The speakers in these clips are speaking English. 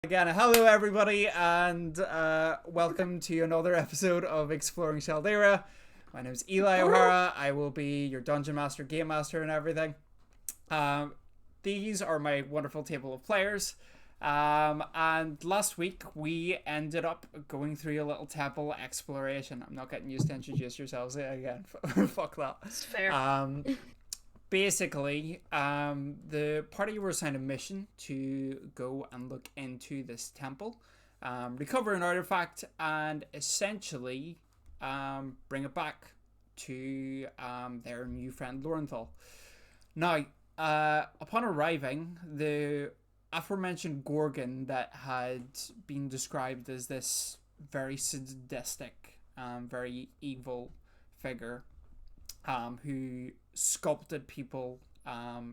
Again, hello everybody, and welcome to another episode of Exploring Shaldaera. My name is Eli O'Hara. I will be your Dungeon Master, Game Master, and everything. These are my wonderful table of players. And last week we ended up going through a little temple exploration. I'm not getting used to introduce yourselves again. Fuck that. It's fair. Basically, the party were assigned a mission to go and look into this temple, recover an artifact, and essentially bring it back to their new friend Lorenthal. Now, upon arriving, the aforementioned Gorgon that had been described as this very sadistic, very evil figure who sculpted people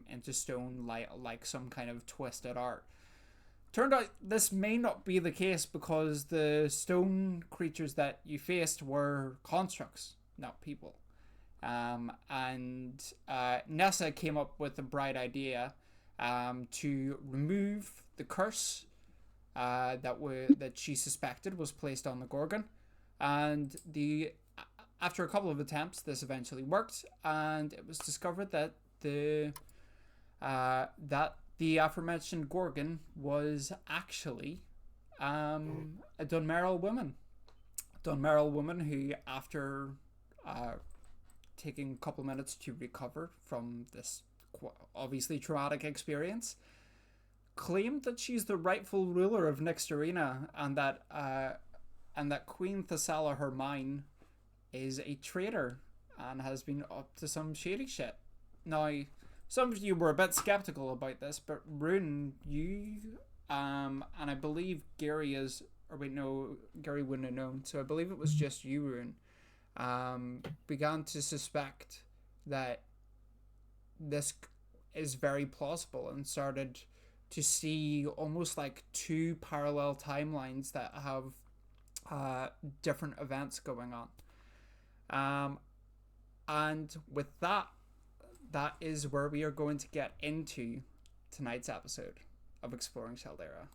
into stone like some kind of twisted art. Turned out this may not be the case because the stone creatures that you faced were constructs, not people. And Nessa came up with the bright idea to remove the curse that she suspected was placed on the Gorgon, and after a couple of attempts, this eventually worked, and it was discovered that the aforementioned Gorgon was actually a Dunmeril woman. Dunmeril woman who, after taking a couple of minutes to recover from this obviously traumatic experience, claimed that she's the rightful ruler of Nixterina, and that Queen Thessala, her mine, is a traitor and has been up to some shady shit. Now, some of you were a bit skeptical about this, but Rune, you and I believe Gary Gary wouldn't have known, so I believe it was just you, Rune, began to suspect that this is very plausible and started to see almost like two parallel timelines that have different events going on. And with that is where we are going to get into tonight's episode of Exploring Shaldaera.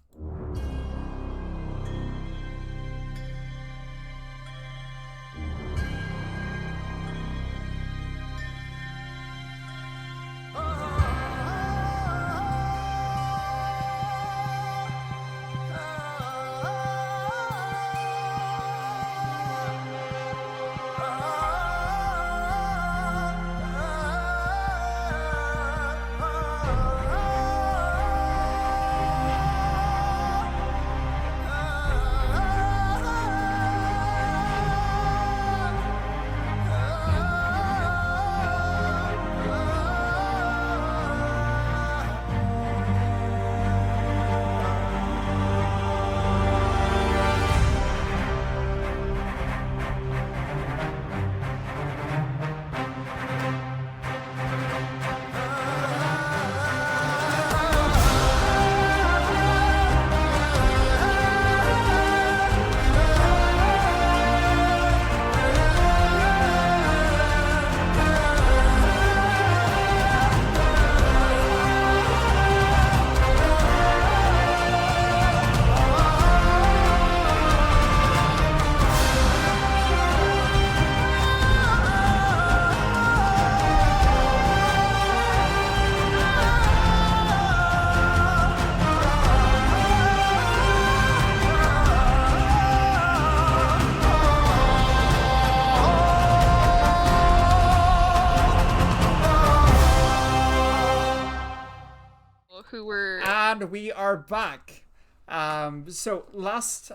And we are back. So last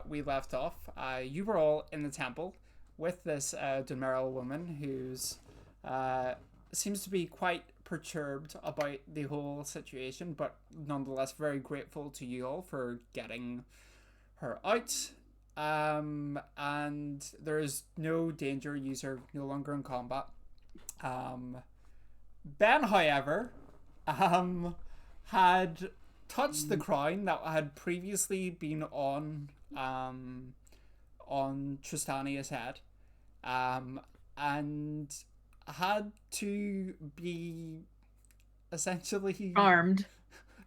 we left off, you were all in the temple with this Dunmeril woman who's seems to be quite perturbed about the whole situation, but nonetheless very grateful to you all for getting her out. And there is no danger. You are no longer in combat. Ben, however, had touched the crown that had previously been on Tristania's head, and had to be essentially armed.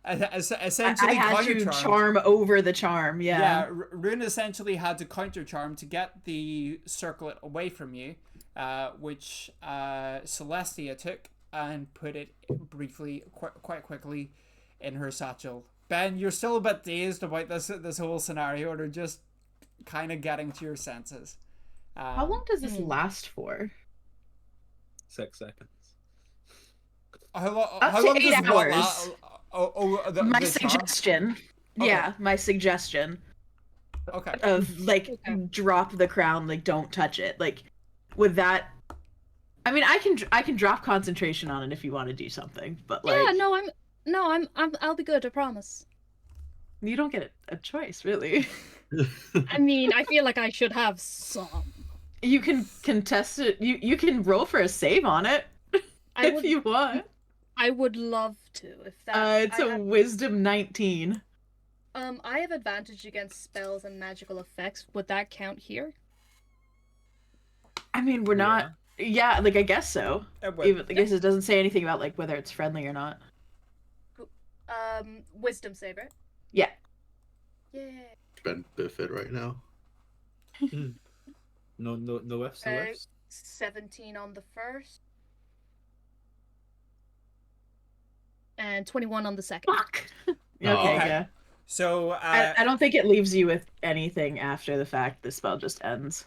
essentially I had counter to charmed. charm over the charm. Yeah, Rune essentially had to counter charm to get the circlet away from you, which Celestia took and put it briefly, quite quickly, in her satchel. Ben, you're still a bit dazed about this whole scenario, or just kind of getting to your senses. How long does this last for? 6 seconds. How long to 8 does what hours. my suggestion. Okay. Yeah, my suggestion Okay. of like drop the crown, like don't touch it. Like with that, I mean, I can drop concentration on it if you want to do something, but like I'll be good, I promise. you don't get a choice, really. I mean, I feel like I should have some. You can contest it. You can roll for a save on it if you want. I would love to. If that. It's a wisdom 19. I have advantage against spells and magical effects. Would that count here? I mean, we're not. Yeah, like I guess so. Even I guess it doesn't say anything about like whether it's friendly or not. Wisdom save, right? Yeah. Yay. Benefit right now. No whiffs, no whiffs. 17 on the first. And 21 on the second. Fuck. Okay, yeah. So I don't think it leaves you with anything after the fact. The spell just ends.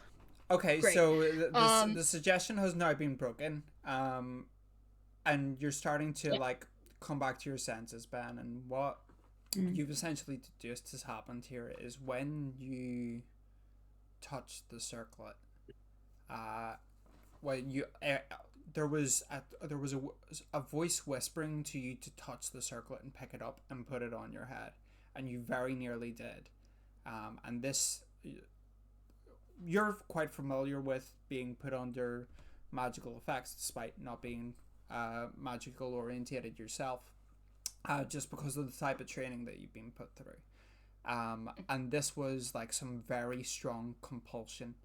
Okay, Great. so the suggestion has now been broken, and you're starting to like come back to your senses, Ben. And what you've essentially deduced has happened here is when you touch the circlet, there was a voice whispering to you to touch the circlet and pick it up and put it on your head, and you very nearly did, and this. You're quite familiar with being put under magical effects despite not being magical orientated yourself, just because of the type of training that you've been put through, and this was like some very strong compulsion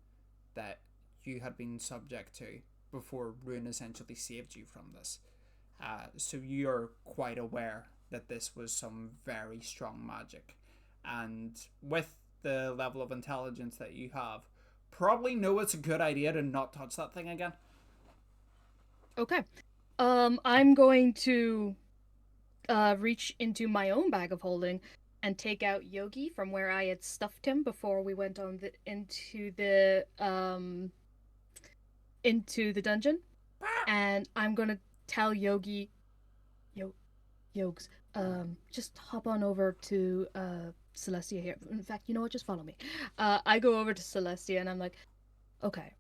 that you had been subject to before Rune essentially saved you from this, so you're quite aware that this was some very strong magic, and with the level of intelligence that you have, probably know it's a good idea to not touch that thing again. Okay. I'm going to reach into my own bag of holding and take out Yogi from where I had stuffed him before we went on into the dungeon, and I'm gonna tell Yogi, Yogs, just hop on over to Celestia here. In fact, you know what? Just follow me. I go over to Celestia and I'm like, okay,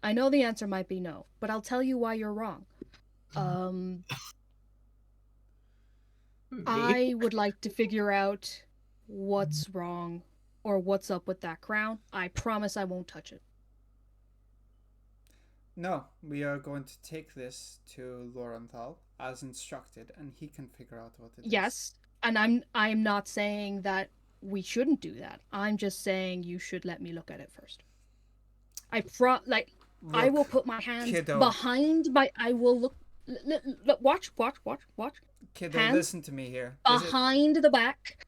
I know the answer might be no, but I'll tell you why you're wrong. I would like to figure out what's wrong or what's up with that crown. I promise I won't touch it. No, we are going to take this to Lorenthal as instructed, and he can figure out what it is. Yes, and I'm not saying that we shouldn't do that. I'm just saying you should let me look at it first. I will put my hands behind my. I will look. Watch. Kiddo, hands listen to me here. Behind the back,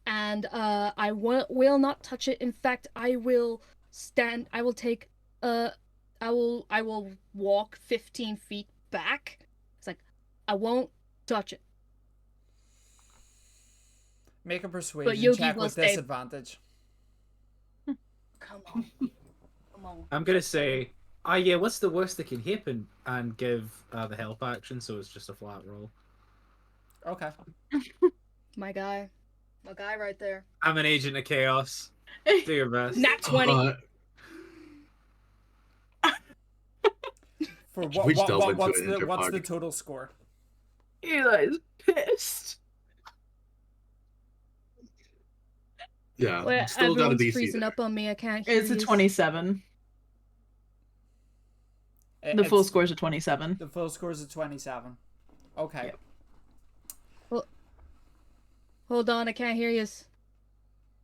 and I will not touch it. In fact, I will stand. I will take. I will walk 15 feet back. It's like I won't touch it. Make a persuasion check with disadvantage. Come on. I'm gonna say, yeah, what's the worst that can happen? And give the help action, so it's just a flat roll. Okay. My guy right there. I'm an agent of chaos. Do your best. Nat 20. For what's the total score? Eli's pissed. Yeah, Well, still got a DC. freezing up on me. I can't hear. It's a 27. The full score is a 27. The full score is a 27. Okay. Yep. Well, hold on, I can't hear you.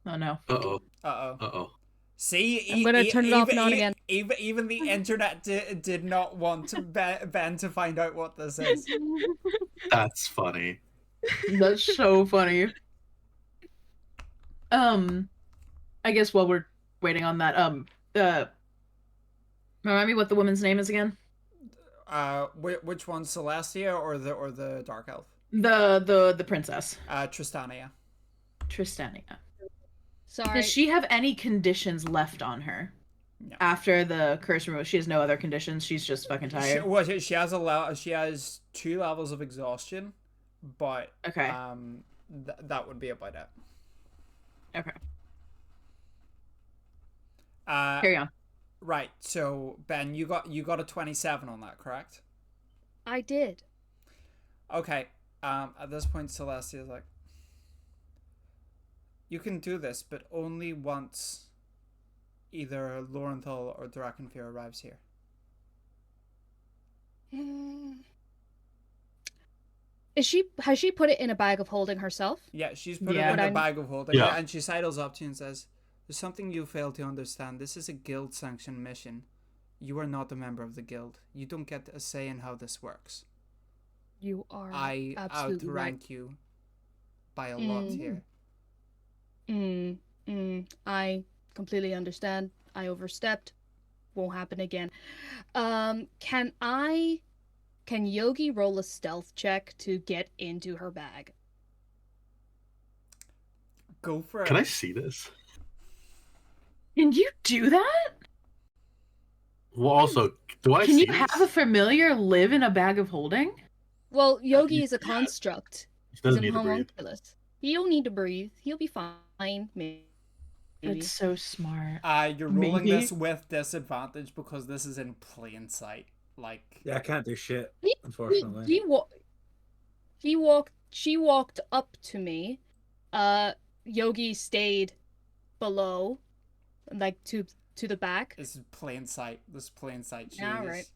Oh no. Uh-oh. See, I'm gonna turn it off and on again. Even the internet did not want Ben to find out what this is. That's funny. That's so funny. I guess while we're waiting on that, remind me what the woman's name is again? Which one, Celestia or the Dark Elf? The princess. Tristania. Tristania. Sorry. Does she have any conditions left on her? No. After the curse removal, she has no other conditions. She's just fucking tired. She has 2 levels of exhaustion, but Okay. that would be about it. Okay. Uh, Carry on. Right. So Ben, you got a 27 on that, correct? I did. Okay. At this point, Celestia's like, you can do this, but only once either Lorenthal or Drakenfyr arrives here. Has she put it in a bag of holding herself? Yeah, she's put Yeah. it in a bag of holding, Yeah. and she sidles up to you and says, "There's something you fail to understand. This is a guild-sanctioned mission. You are not a member of the guild. You don't get a say in how this works. You are I absolutely right. outrank you by a lot here." I completely understand. I overstepped. Won't happen again. Can Yogi roll a stealth check to get into her bag? Go for it. Can I see this? Can you do that? Well, also, do I Can see you this? have a familiar live in a bag of holding? Well, Yogi is a yeah. construct. He He's doesn't an need to breathe. homunculus. He don't need to breathe. He'll be fine. Maybe. That's so smart. You're rolling Maybe. this with disadvantage because this is in plain sight. Like, Yeah, I can't do shit, She unfortunately. She walked up to me. Yogi stayed below, like to the back. this is plain sight. This is plain sight. Yeah, Jeez. right.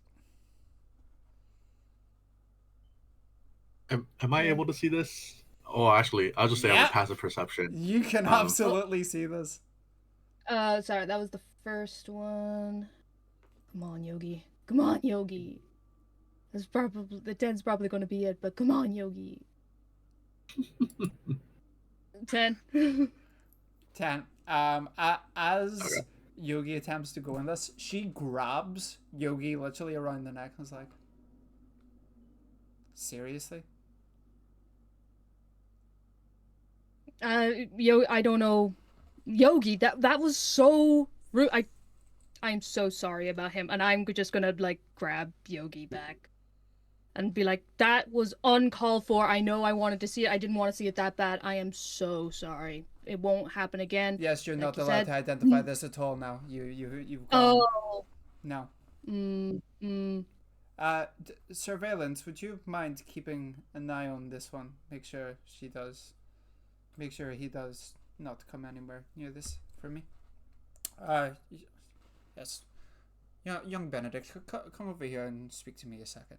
Am I able to see this? Oh, actually, I'll just say I Yeah. have a passive perception. You can absolutely see this. Sorry, that was the first one. Come on, Yogi. Come on, Yogi. That's probably the 10's probably going to be it, but come on, Yogi. 10. 10. As Yogi attempts to go in this, she grabs Yogi literally around the neck and is like, "Seriously?" I don't know. Yogi, that was so rude. I'm so sorry about him, and I'm just gonna like grab Yogi back and be like, that was uncalled for. I know I wanted to see it. I didn't want to see it that bad. I am so sorry. It won't happen again. Yes, you're Like not you allowed said. to identify this at all now. You've gone. Oh. No. Surveillance, would you mind keeping an eye on this one? Make sure he does not come anywhere near this for me. Yes. Young Benedict, come over here and speak to me a second.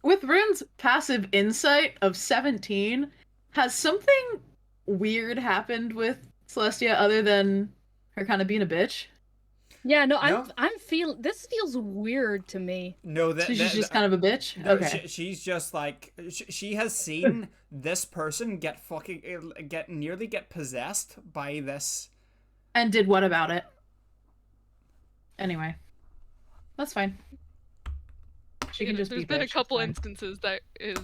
With Rune's passive insight of 17, has something weird happened with Celestia other than her kind of being a bitch? Yeah, no, No. I'm feeling this feels weird to me. No, So she's just kind of a bitch? no, Okay. she's just like she has seen this person get nearly get possessed by this. And did what about it? Anyway. That's fine. She can just There's be been a bitch, couple it's fine. instances that is.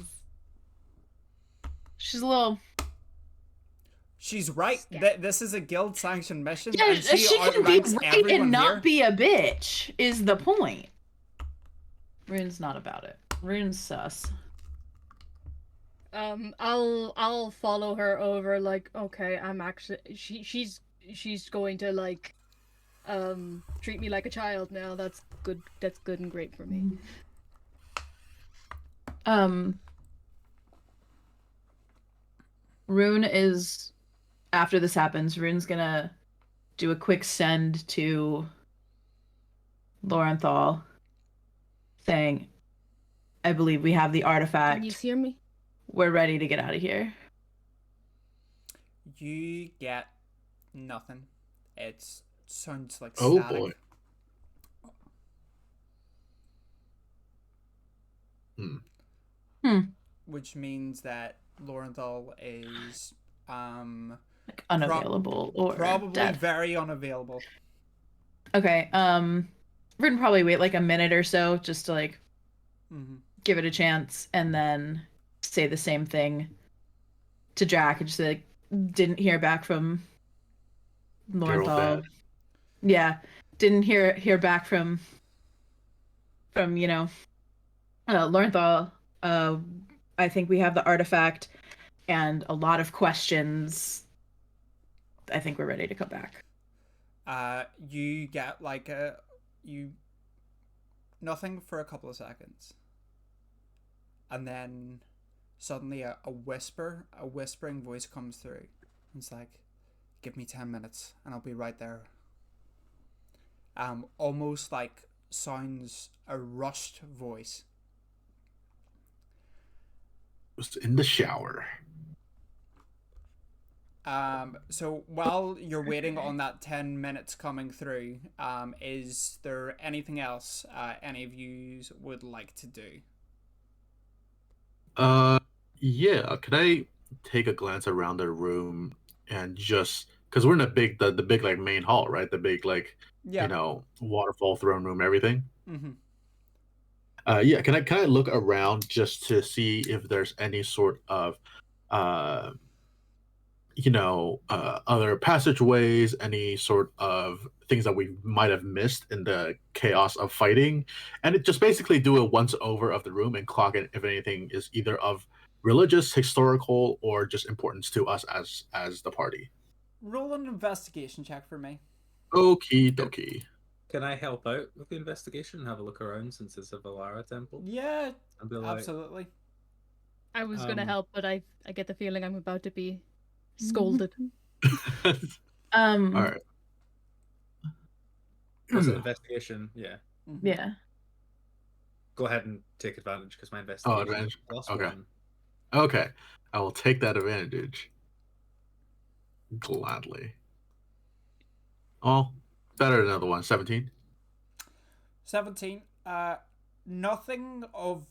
She's a little... She's right. This is a guild sanctioned mission. Yeah, and she can be outranks right everyone and not here. be a bitch, is the point. Rune's not about it. Rune's sus. I'll follow her over. Like, okay, I'm actually she's going to like, treat me like a child now. That's good. That's good and great for me. Rune is, after this happens, Rune's gonna do a quick send to Lorenthal, saying, I believe we have the artifact. Can you hear me? We're ready to get out of here. You get nothing. It sounds like Oh static. boy. which means that Lorenthal is Like unavailable or probably dead. very unavailable. Okay. We're gonna probably wait like a minute or so just to like give it a chance, and then say the same thing to Jack and just say, like, didn't hear back from Lorenthal. Yeah, didn't hear back from Lorenthal. I think we have the artifact and a lot of questions. I think we're ready to come back. You get like nothing for a couple of seconds, and then suddenly a whispering voice comes through. It's like, give me 10 minutes and I'll be right there. Almost like sounds a rushed voice. Was in the shower. So while you're waiting on that 10 minutes coming through, is there anything else any of you would like to do? Yeah. Can I take a glance around the room and just because we're in the big like main hall, right? The big like waterfall throne room, everything. Mm-hmm. Yeah. Can I look around just to see if there's any sort of other passageways, any sort of things that we might have missed in the chaos of fighting, and it just basically do a once over of the room and clock it if anything is either of religious, historical, or just importance to us as the party. Roll an investigation check for me. Okie dokie. Can I help out with the investigation and have a look around since it's a Valara temple? Yeah, Like, absolutely. I was gonna help, but I get the feeling I'm about to be scolded. All right. Was it investigation? Yeah. Yeah. Go ahead and take advantage because my investigation advantage. is Okay. +1. Okay. I will take that advantage. Gladly. Oh, better than another one. 17. 17. Nothing of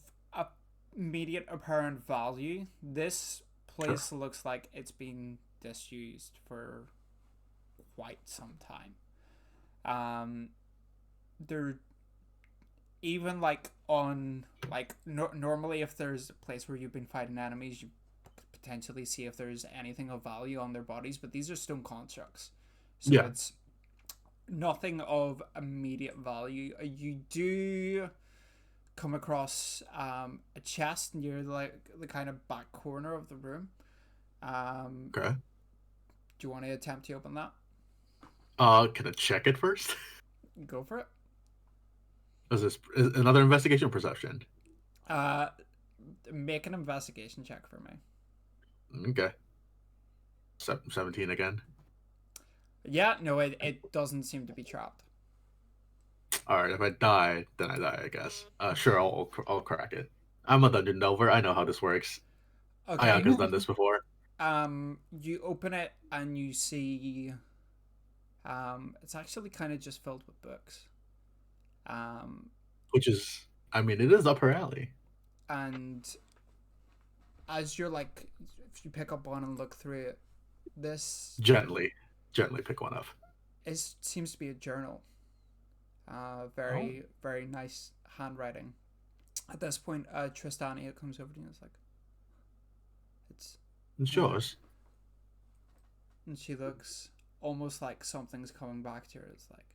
immediate apparent value. This place looks like it's been disused for quite some time. There, even like on like normally, if there's a place where you've been fighting enemies, you potentially see if there's anything of value on their bodies, but these are stone constructs, so it's nothing of immediate value. You do come across a chest near the kind of back corner of the room. Okay. Do you want to attempt to open that? Can I check it first? Go for it. Is this another investigation or perception? Make an investigation check for me. Okay. 17 again. Yeah, no, it doesn't seem to be trapped. All right, if I die, then I die, I guess. Sure, I'll crack it. I'm a dungeon delver. I know how this works. Okay. Ayaka's done this before. You open it and you see, it's actually kind of just filled with books. Which is, I mean, it is up her alley. And as you're like, if you pick up one and look through it, this Gently pick one up. It seems to be a journal. Very nice handwriting. At this point, Tristania comes over to you and is like, It's yours. And she looks almost like something's coming back to her. It's like,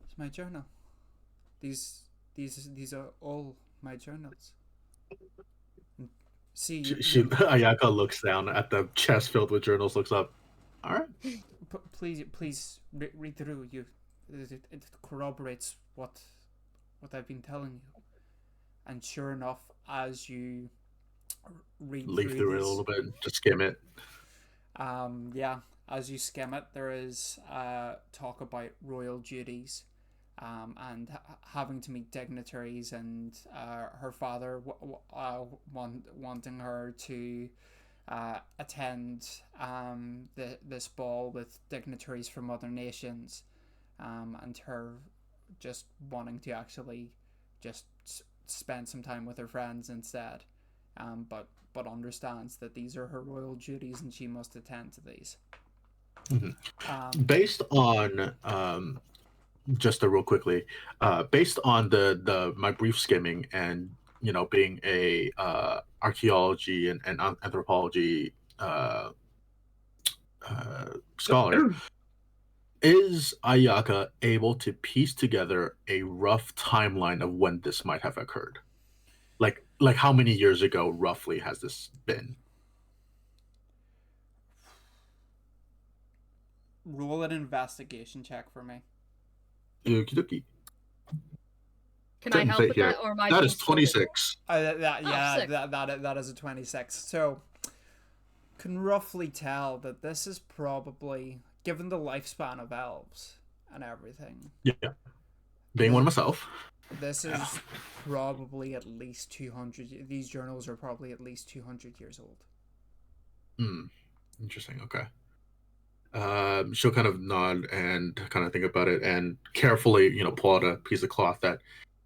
it's my journal. These are all my journals. And see, Ayaka looks down at the chest filled with journals, looks up. All right. Please read through. It corroborates what I've been telling you. And sure enough, as you read Leaf through it a little bit, just skim it. As you skim it, there is talk about royal duties, and having to meet dignitaries, and her father wanting her to attend this ball with dignitaries from other nations, and her just wanting to actually just spend some time with her friends instead. But understands that these are her royal duties and she must attend to these. Based on just real quickly, based on the my brief skimming and being a archaeology and anthropology scholar, is Ayaka able to piece together a rough timeline of when this might have occurred? Like how many years ago roughly has this been? Roll an investigation check for me. Okie dokie. Can I help with that, or am I? That is 26. That is a 26. So, can roughly tell that this is probably, given the lifespan of elves and everything. Yeah. Being one myself. This is probably at least 200. These journals are probably at least 200 years old. Interesting. Okay. She'll kind of nod and kind of think about it and carefully, pull out a piece of cloth that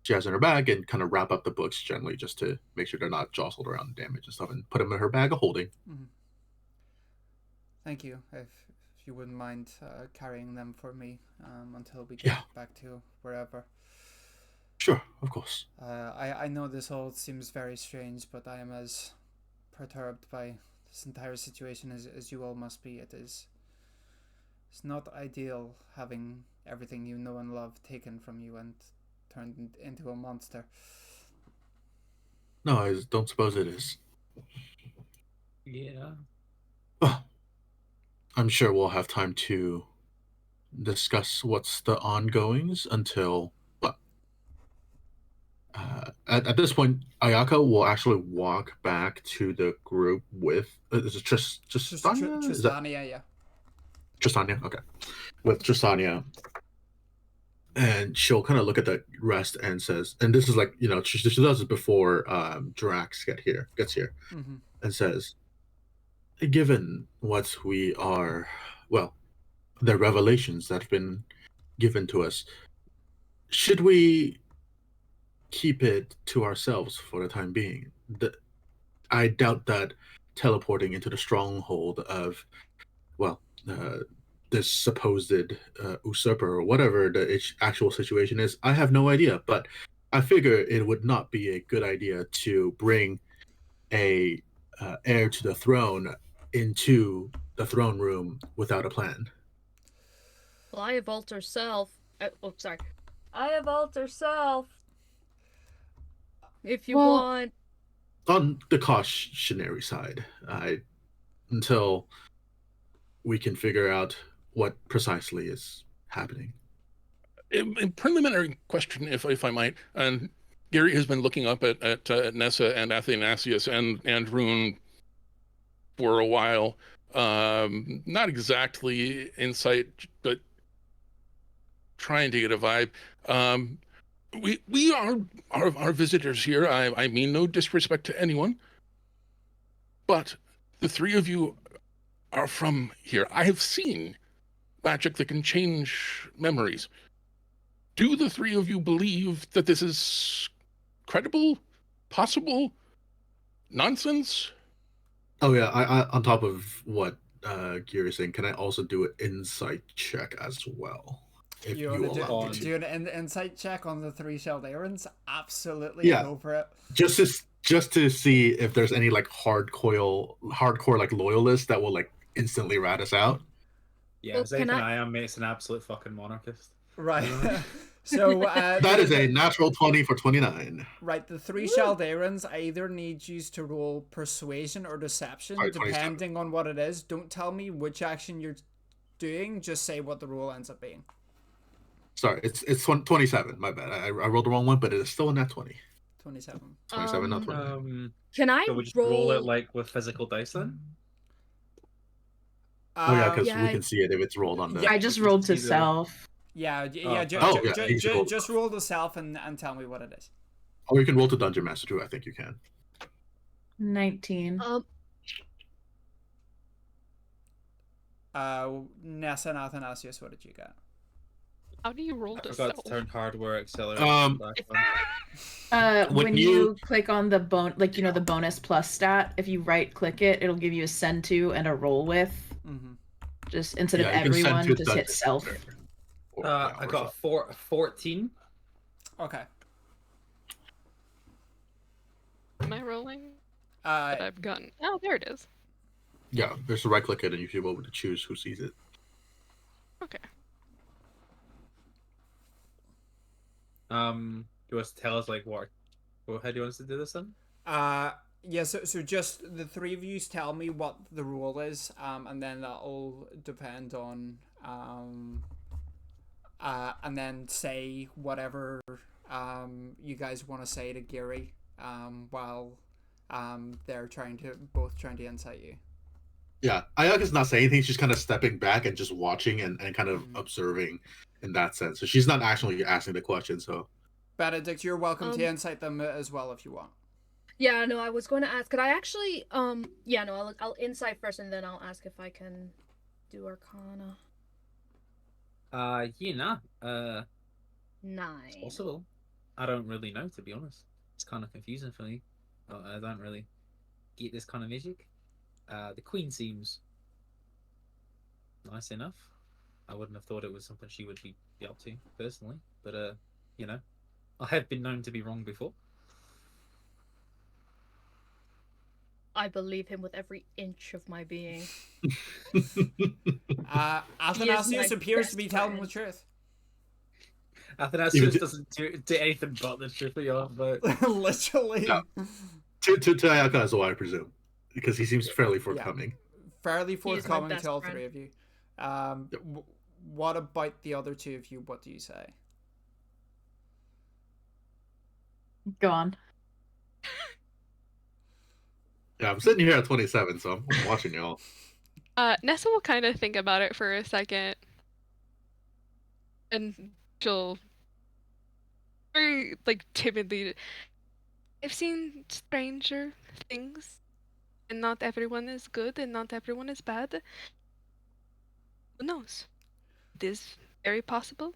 she has in her bag and kind of wrap up the books gently just to make sure they're not jostled around and damaged and stuff, and put them in her bag of holding. Thank you. If you wouldn't mind carrying them for me until we get back to wherever. Sure, of course. I know this all seems very strange, but I am as perturbed by this entire situation as you all must be. It's not ideal having everything you know and love taken from you and turned into a monster. No, I don't suppose it is. Yeah. Well, I'm sure we'll have time to discuss what's the ongoings until... At this point, Ayaka will actually walk back to the group with... is it Tristania? Tristania, yeah. Tristania, okay. With Tristania. And she'll kind of look at the rest and says... And this is like, she does this before Drax gets here. And says, given what we are... Well, the revelations that have been given to us, should we keep it to ourselves for the time being? I doubt that teleporting into the stronghold of, this supposed usurper or whatever the actual situation is, I have no idea. But I figure it would not be a good idea to bring a heir to the throne into the throne room without a plan. Well, I have alter self. I have alter self. If you want. On the cautionary side, until we can figure out what precisely is happening. A preliminary question, if I might. And Gary has been looking up at Nessa and Athanasius and Rune for a while. Not exactly insight, but trying to get a vibe. We are visitors here. I mean no disrespect to anyone, but the three of you are from here. I have seen magic that can change memories. Do the three of you believe that this is credible, possible, nonsense? Oh yeah, I on top of what Gary's saying, can I also do an insight check as well? If you allow me to. Do an insight check on the three Shaldaerans? Absolutely, go for it. Just to see if there's any like hardcore like loyalists that will like instantly rat us out. Yeah, Zaith and I am mates an absolute fucking monarchist. Right. So that is a natural 20 for 29. Right, the three Shaldaerans either need you to roll persuasion or deception, depending on what it is. Don't tell me which action you're doing, just say what the roll ends up being. Sorry, it's 27. My bad. I rolled the wrong one, but it is still in that 20. 27. 27, not 20. Can I roll it like with physical dice then? Because we can see it if it's rolled on the... I just rolled to self. Just roll the self and tell me what it is. Or you can roll to Dungeon Master too. I think you can. 19. Nessa and Athanasius, what did you get? How do you roll I this? forgot to turn hardware accelerator back on. When When you you- click on the the bonus plus stat, if you right click it, it'll give you a send to and a roll with. Mm-hmm. Just instead of Yeah, you can send everyone, to just hit dungeon self. master. I got 14. Okay. Am I rolling? That I've gotten. Oh, there it is. Yeah, there's a right click it and you should be able to choose who sees it. Okay. Do you want to tell us like what? How do you want us to do this then? Yeah, so just the three of you tell me what the rule is, and then that'll depend on, and then say whatever you guys want to say to Gary, while they're both trying to insight you. Yeah, Ayaka's not saying anything. She's kind of stepping back and just watching and kind of observing in that sense. So she's not actually asking the question. So, Benedict, you're welcome to insight them as well if you want. Yeah, no, I was going to ask. Could I actually? Yeah, no, I'll insight first, and then I'll ask if I can do Arcana. It's 9. possible. I don't really know, to be honest. It's kind of confusing for me. I don't really get this kind of magic. The queen seems nice enough. I wouldn't have thought it was something she would be up to personally, but you know, I have been known to be wrong before. I believe him with every inch of my being. Athanasius appears best to be telling friend. the truth. Athanasius doesn't do anything but the truth, but Literally. Yeah. to Ayaka as well, I presume, because he seems fairly forthcoming. Fairly forthcoming best to all friend. three of you. What about the other two of you? What do you say? Go on. Yeah, I'm sitting here at 27, so I'm watching y'all. Nessa will kind of think about it for a second, and she'll very timidly. I've seen stranger things, and not everyone is good, and not everyone is bad. Who knows? It is very possible.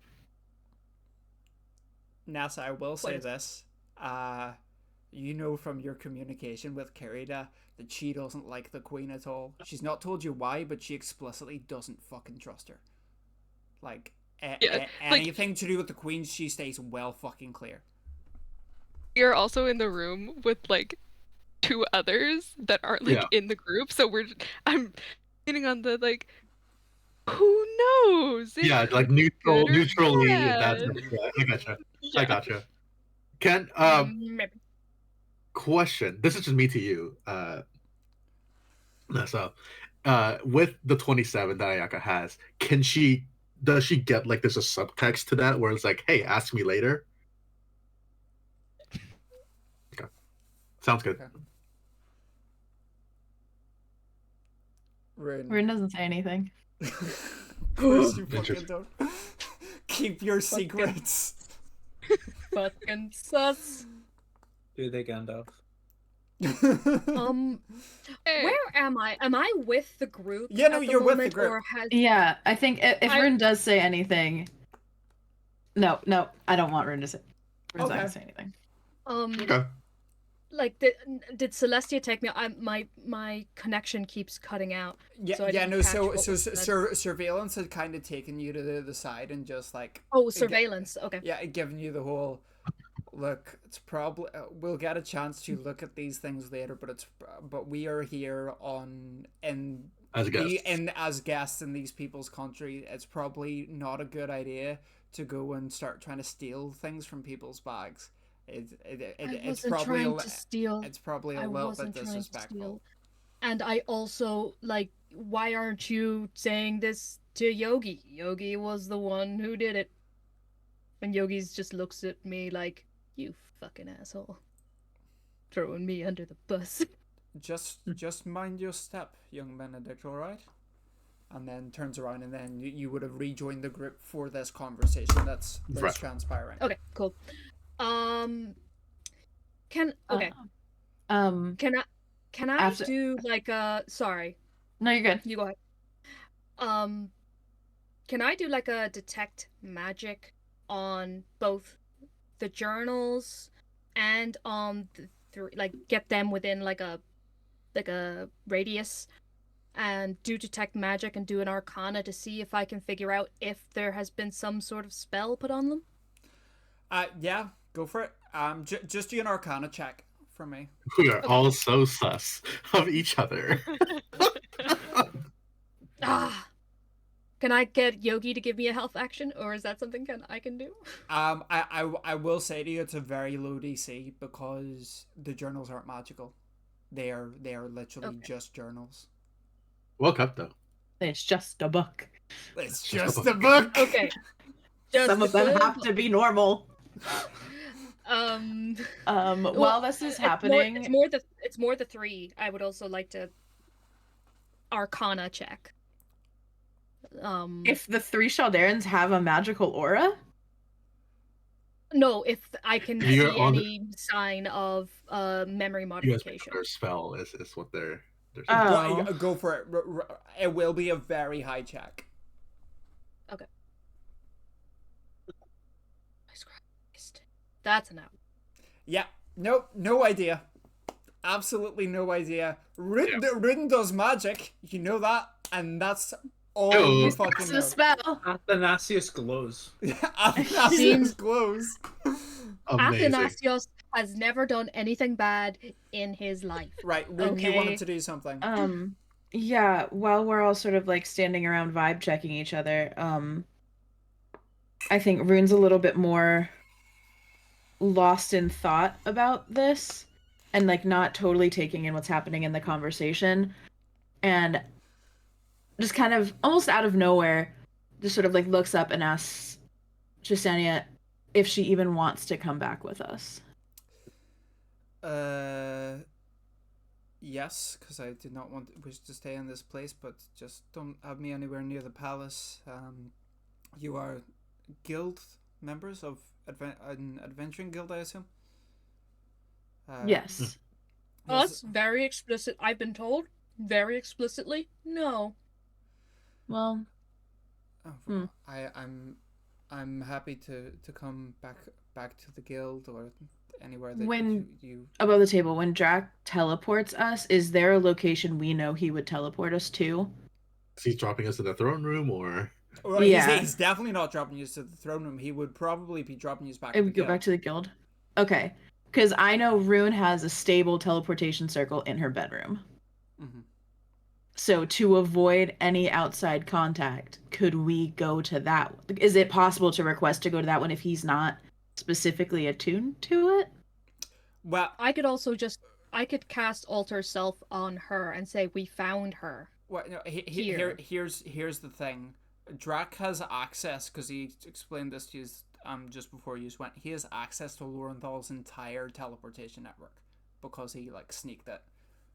Nasa, I will say this. You know from your communication with Kerida that she doesn't like the queen at all. She's not told you why, but she explicitly doesn't fucking trust her. Anything to do with the queen, she stays well fucking clear. You're also in the room with two others that aren't in the group, so I'm sitting on the who knows? Yeah, neutrally. That's I gotcha. Yeah. I gotcha. Can Maybe. question? This is just me to you. So, with the 27 that Ayaka has, does she get there's a subtext to that where it's like, hey, ask me later? Okay. Sounds good. Okay. Rin. Rin doesn't say anything. Of course you fucking don't. Keep your secrets. Fucking sus. do they, Gandalf? Where am I? Am I with the group? Yeah, no, at the you're with the moment, group. Or has... Yeah, I think if Rin does say anything, no, I don't want Rin to say. Rin's not gonna say anything. Okay. Did Celestia take me? My connection keeps cutting out. Yeah, so I didn't no. catch So what was said. surveillance had kind of taken you to the side and just surveillance. Okay. Yeah, giving you the whole look. It's probably we'll get a chance to look at these things later, but we are here as guests in these people's country. It's probably not a good idea to go and start trying to steal things from people's bags. It's probably trying to steal. It's probably a little bit disrespectful. And I also why aren't you saying this to Yogi? Yogi was the one who did it. And Yogi just looks at me like, you fucking asshole. Throwing me under the bus. Just mind your step, young Benedict, alright? And then turns around and then you would have rejoined the group for this conversation that's right. transpiring. Okay, cool. Can I after... do sorry. No, you're good. You go ahead. Can I do like a detect magic on both the journals and on the like get them within like a radius, and do detect magic and do an arcana to see if I can figure out if there has been some sort of spell put on them? Yeah, go for it. Just do an arcana check for me. We are all so sus of each other. Can I get Yogi to give me a health action, or is that something I can do? I will say to you, it's a very low DC because the journals aren't magical. They are literally just journals. Well kept though. It's just a book. It's just a book. Okay. Some of them have to be normal. While this is happening, it's more the 3. I would also like to arcana check. If the 3 Shaldaerans have a magical aura? No, if I can see any sign of memory modification. Their spell is what they're saying. Go for it. It will be a very high check. Okay. That's enough. Yeah. Nope. No idea. Absolutely no idea. Ridden does magic. You know that, and that's all you fucking know. It's a spell. Athanasius glows. Athanasius glows. Amazing. Athanasius has never done anything bad in his life. Right. You wanted to do something. Yeah. While we're all sort of like standing around vibe checking each other, I think Rune's a little bit more lost in thought about this and like not totally taking in what's happening in the conversation, and just kind of almost out of nowhere just sort of like looks up and asks Tristania if she even wants to come back with us. Yes, because I did not wish to stay in this place, but just don't have me anywhere near the palace. You are guild members of an adventuring guild, I assume? Yes. Us, very explicit. I've been told very explicitly, no. Well, I'm happy to come back to the guild or anywhere that you above the table. When Drac teleports us, is there a location we know he would teleport us to? Is he dropping us in the throne room or? Well, yeah, he's definitely not dropping you to the throne room. He would probably be dropping you back. Back to the guild. Okay, because I know Rune has a stable teleportation circle in her bedroom. Mm-hmm. So to avoid any outside contact, could we go to that? Is it possible to request to go to that one if he's not specifically attuned to it? Well, I could cast Alter Self on her and say we found her. Well, no, here's the thing. Drac has access, because he explained this to you just before you went. He has access to Lorenthal's entire teleportation network because he like sneaked it.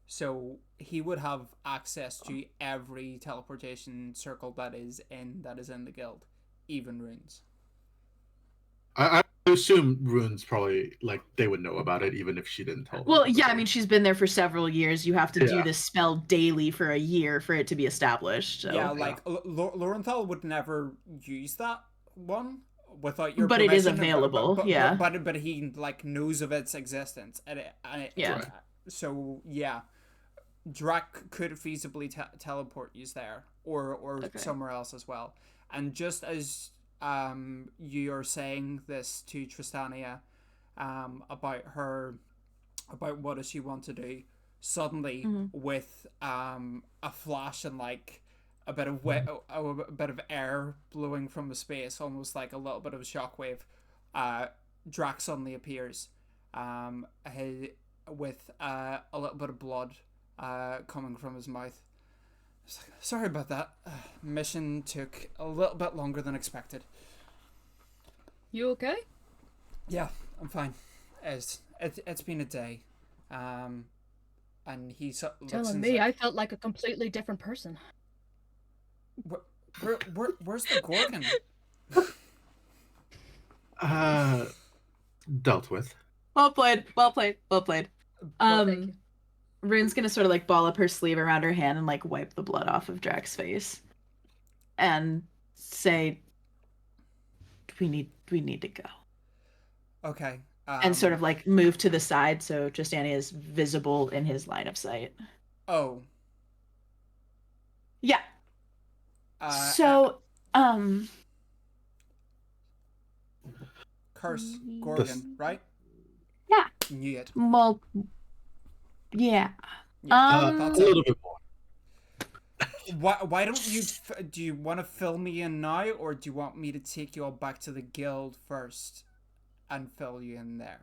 So he would have access to every teleportation circle that is in the guild, even Rune's. I assume Rune's probably like they would know about it even if she didn't tell them. Well, yeah, I mean she's been there for several years. You have to do this spell daily for a year for it to be established. So. Yeah, like Lorenthal would never use that one without your permission. But it is available. But he like knows of its existence and it. So yeah. Drac could feasibly teleport you there or somewhere else as well. And just as you're saying this to Tristania about what does she want to do, suddenly with a flash and like a bit of air blowing from the space, almost like a little bit of a shockwave, Drac suddenly appears with a little bit of blood coming from his mouth. Sorry about that. Mission took a little bit longer than expected. You okay? Yeah, I'm fine. It's been a day. And he's telling me I felt like a completely different person. Where's the Gorgon? Dealt with. Well played. Thank you. Rune's gonna sort of like ball up her sleeve around her hand and like wipe the blood off of Drac's face. And say we need to go. Okay. And sort of like move to the side so Tristania is visible in his line of sight. Oh. Yeah. Curse Gorgon, right? Yeah. Knew it. Well, yeah. Yeah, a that's little bit more. Why don't you? Do you want to fill me in now, or do you want me to take you all back to the guild first and fill you in there?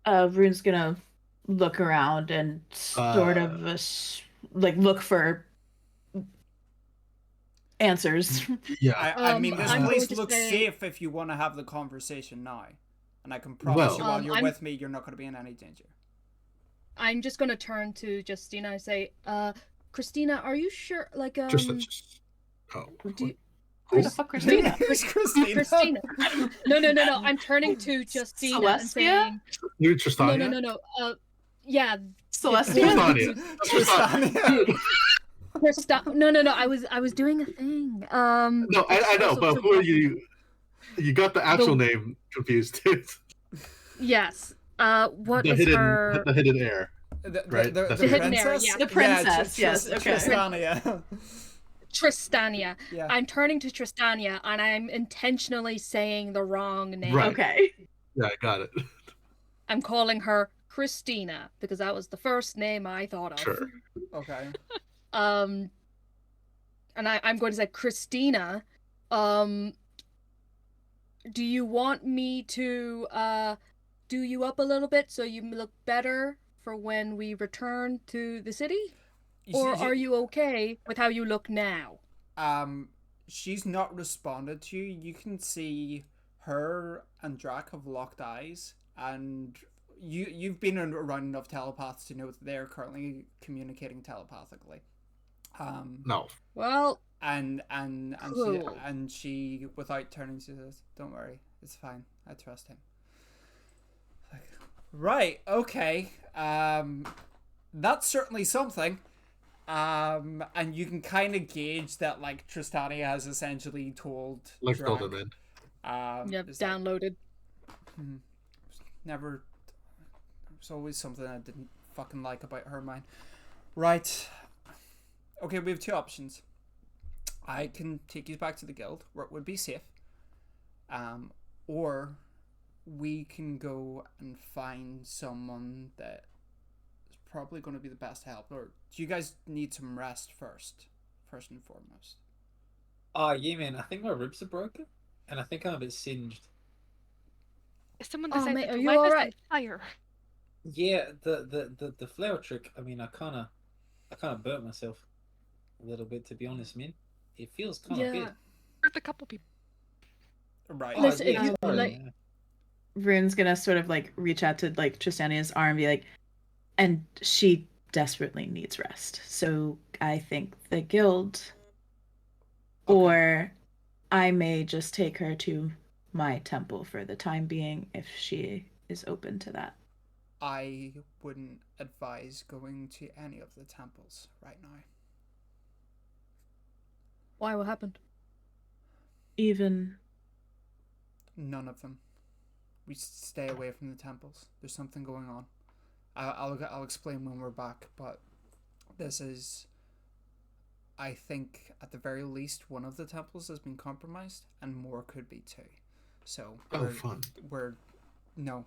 Rune's gonna look around and sort of like look for answers. Yeah. I mean, this I'm place going to looks say- safe if you want to have the conversation now, and I can promise you, while Well- you're with me, you're not going to be in any danger. I'm just gonna turn to Justina and say, Christina, are you sure? Like, Just Do you... Who? Who the fuck, Christina? Who's Christina? Christina. No. I'm turning to Justina and Celestia? saying, You're Tristania? no. Yeah, Celestia? Tristania. No. I was doing a thing. No, I know, but who are you? You got the actual name confused too. Yes. What The is hidden, her? the hidden heir. Right? The hidden heir, princess? yeah. The princess, yes, okay. Tristania. Tristania. Yeah. I'm turning to Tristania, and I'm intentionally saying the wrong name. Right. Okay. Yeah, I got it. I'm calling her Christina because that was the first name I thought of. Sure. Okay. And I'm going to say, Christina, do you want me to do you up a little bit so you look better for when we return to the city? Or are you okay with how you look now? She's not responded to you. You can see her and Drac have locked eyes, and you've been around enough telepaths to know that they're currently communicating telepathically. No. Well, And Cool. she without turning, she says, "Don't worry, it's fine. I trust him." Like, right, okay. That's certainly something. And you can kind of gauge that, like, Tristania has essentially told Like Drac, filled them in. yeah, is that- downloaded. never. There's always something I didn't fucking like about her mind. Right. Okay, we have two options. I can take you back to the guild where it would be safe. Or we can go and find someone that is probably going to be the best help. Or do you guys need some rest first and foremost? Yeah, man. I think my ribs are broken, and I think I'm a bit singed. Someone Oh, decided mate, to are you light us on alright? fire. Yeah, the flower trick. I mean, I kind of burnt myself a little bit, to be honest, man. It feels kind of Yeah. bad. Hurt a couple people. Right. Oh, Listen, if yeah, you sorry, like- yeah. Rune's gonna sort of like reach out to like Tristania's arm and be like, and she desperately needs rest. So I think the guild, or I may just take her to my temple for the time being if she is open to that. I wouldn't advise going to any of the temples right now. Why? What happened? Even None of them. We stay away from the temples. There's something going on. I'll explain when we're back, but this is, I think, at the very least, one of the temples has been compromised, and more could be too. So Fun. we're no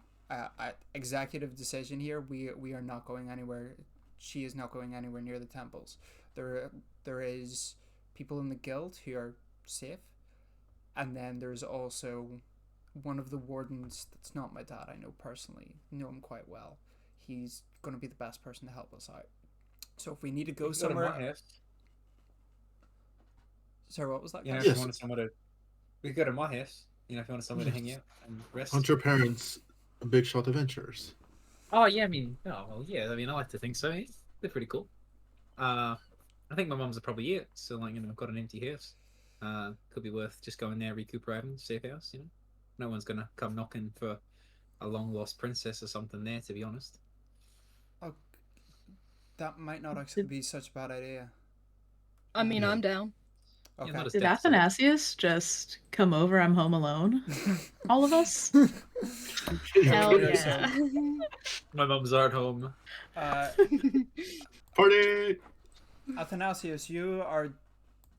executive decision here. We are not going anywhere. She is not going anywhere near the temples. There is people in the guild who are safe, and then there's also one of the wardens that's not my dad. I know personally, know him quite well. He's going to be the best person to help us out. So if we need to go You somewhere, to my house. sorry, what was that? You know, guys? if Yes. you wanted somewhere to, we could go to my house. You know, if you wanted somewhere to hang out and rest. Aren't your parents big shot adventurers? Oh yeah, I mean, I mean, I like to think so. They're pretty cool. I think my mum's are probably it. So like, I've got an empty house. Could be worth just going there, recuperating, safe house. You know, no one's gonna come knocking for a long lost princess or something there. To be honest. Oh, that might not actually be such a bad idea. I mean, Yeah. I'm down. Okay. not as Did dead set. Athanasius just come over? I'm home alone. All of us. Hell Yeah, yeah. My mum's are at home. Party. Athanasius, you are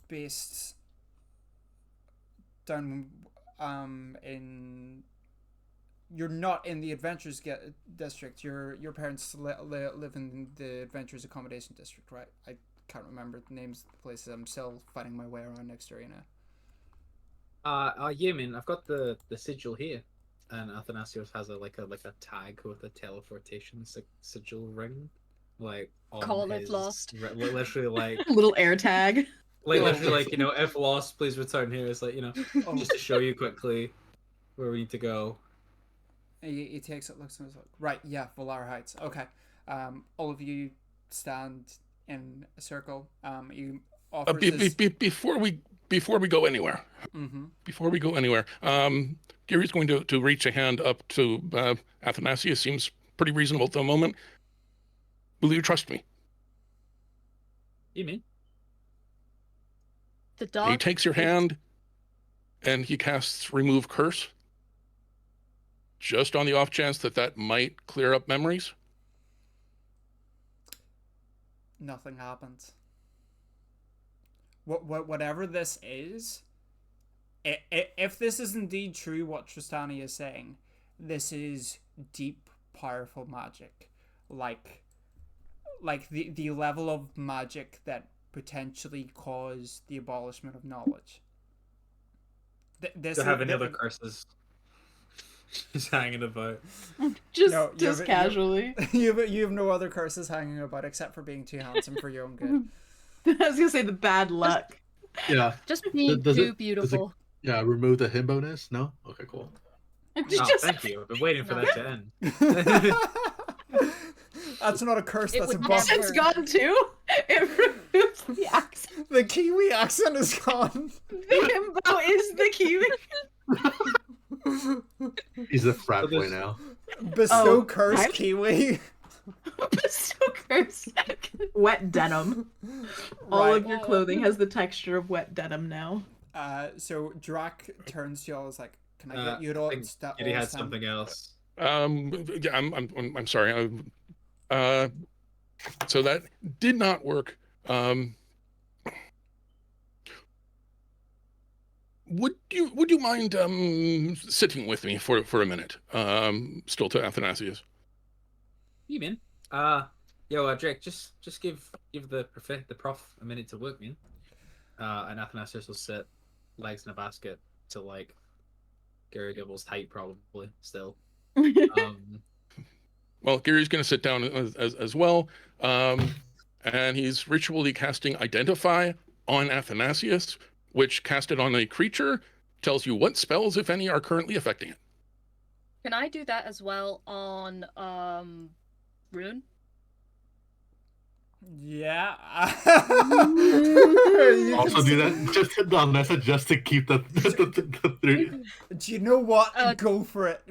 based down in. You're not in the Adventurers district. Your parents live in the Adventurers accommodation district, right? I can't remember the names of the places. I'm still finding my way around next door, you know. Yeah, man, I've got the sigil here, and Athanasius has a tag with a teleportation sigil ring, like on Call if his, lost. literally like Little air tag. literally like if lost, please return here. It's like Oh. just to show you quickly where we need to go. He takes it, looks, and is like, right, yeah, Valar Heights. Okay. All of you stand in a circle. You offers this... Before we go anywhere, Gary's going to reach a hand up to Athanasius. Seems pretty reasonable at the moment. Will you trust me? You mean? The dog. He takes your hand, and he casts Remove Curse. Just on the off chance that might clear up memories. Nothing happens. Whatever this is, if this is indeed true, what Tristania is saying, this is deep, powerful magic, like the level of magic that potentially caused the abolishment of knowledge. To have any other curses just hanging about. Just casually. You have no other curses hanging about except for being too handsome for your own good. I was gonna say the bad luck. Yeah. Just being too beautiful. Yeah, remove the him bonus? No? Okay, cool. Oh, thank you. I've been waiting for that to end. That's not a curse, that's a would buff. Accent's gone too. It removes the accent. The Kiwi accent is gone. The himbo is the Kiwi. He's a frat boy now. Bestow curse Kiwi. Bestow curse. Wet denim. All of your clothing has the texture of wet denim now. So Drak turns to y'all, is like, "Can I get you to stop?" He had something else. Yeah, I'm sorry. So that did not work. Would you mind sitting with me for a minute? Still to Athanasius. You mean? Drake, just give the prof a minute to work, man. And Athanasius will sit, legs in a basket, to like Gary Gibble's height, probably still. Well, Gary's going to sit down as well, and he's ritually casting Identify on Athanasius, which casted on a creature tells you what spells, if any, are currently affecting it. Can I do that as well on Rune? Yeah. Also do that just to keep the three. Do you know what? Go for it.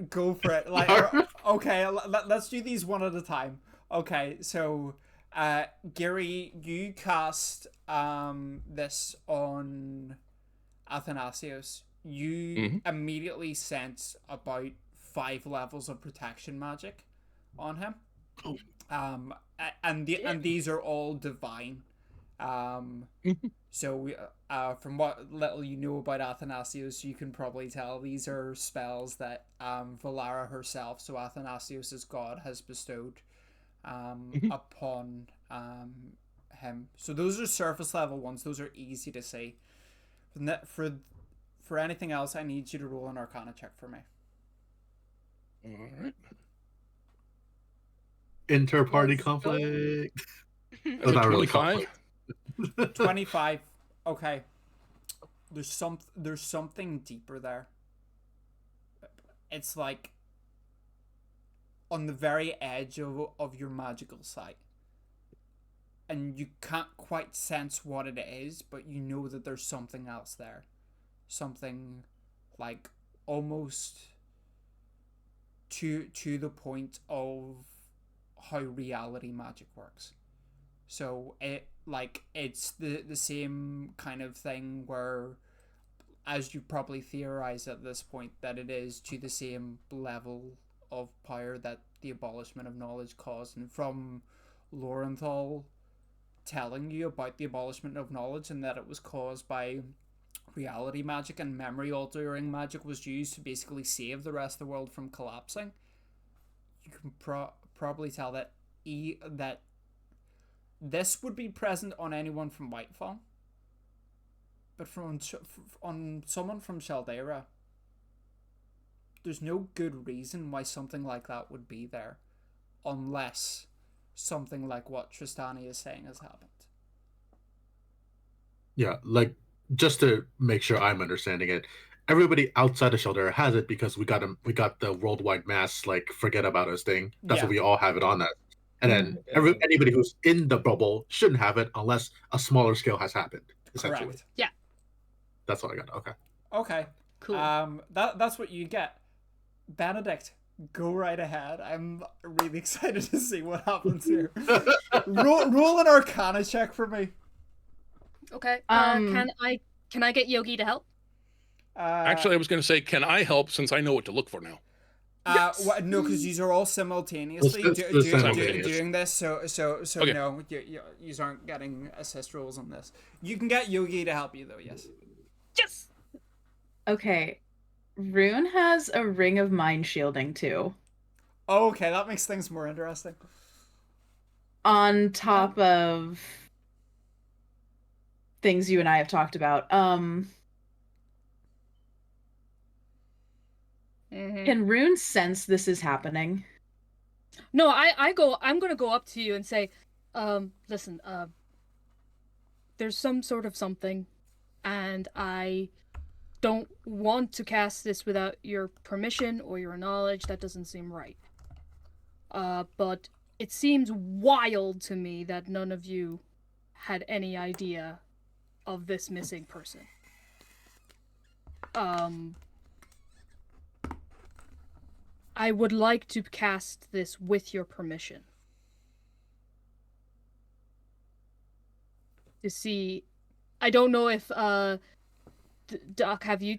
Like, okay, let's do these one at a time. Okay, so Gary, you cast this on Athanasius. You immediately sense about 5 levels of protection magic on him. And these are all divine. So from what little you know about Athanasius, you can probably tell these are spells that Valara herself, so Athanasius's god, has bestowed upon him. So those are surface level ones. Those are easy to see. For anything else, I need you to roll an Arcana check for me. All right. Inter-party conflict. That's a 25. 25. Okay. There's something deeper there. It's like on the very edge of your magical sight. And you can't quite sense what it is, but you know that there's something else there. Something like almost to the point of how reality magic works. So like it's the same kind of thing where, as you probably theorize at this point, that it is to the same level of power that the abolishment of knowledge caused. And from Lorenthal telling you about the abolishment of knowledge and that it was caused by reality magic and memory altering magic was used to basically save the rest of the world from collapsing, you can probably tell that that this would be present on anyone from Whitefall, but on someone from Shaldaera, there's no good reason why something like that would be there, unless something like what Tristania is saying has happened. Yeah, like, just to make sure I'm understanding it, everybody outside of Shaldaera has it because we got the worldwide mass, like, forget about us thing. That's Yeah. what we all have it on that. And then anybody who's in the bubble shouldn't have it unless a smaller scale has happened, essentially. Correct. Yeah. That's all I got. Okay. Okay. Cool. That's what you get. Benedict, go right ahead. I'm really excited to see what happens here. roll an Arcana check for me. Okay. Can I get Yogi to help? Actually, I was going to say, can I help since I know what to look for now? Yes. No, because these are all simultaneously doing this. So Okay. no, you aren't getting assist rolls on this. You can get Yogi to help you though. Yes. Yes. Okay. Rune has a ring of mind shielding too. Oh, okay, that makes things more interesting. On top of things you and I have talked about. Can Rune sense this is happening? No, I'm gonna go up to you and say, listen, there's some sort of something, and I don't want to cast this without your permission or your knowledge. That doesn't seem right. But it seems wild to me that none of you had any idea of this missing person. I would like to cast this with your permission. To see, I don't know if Doc, have you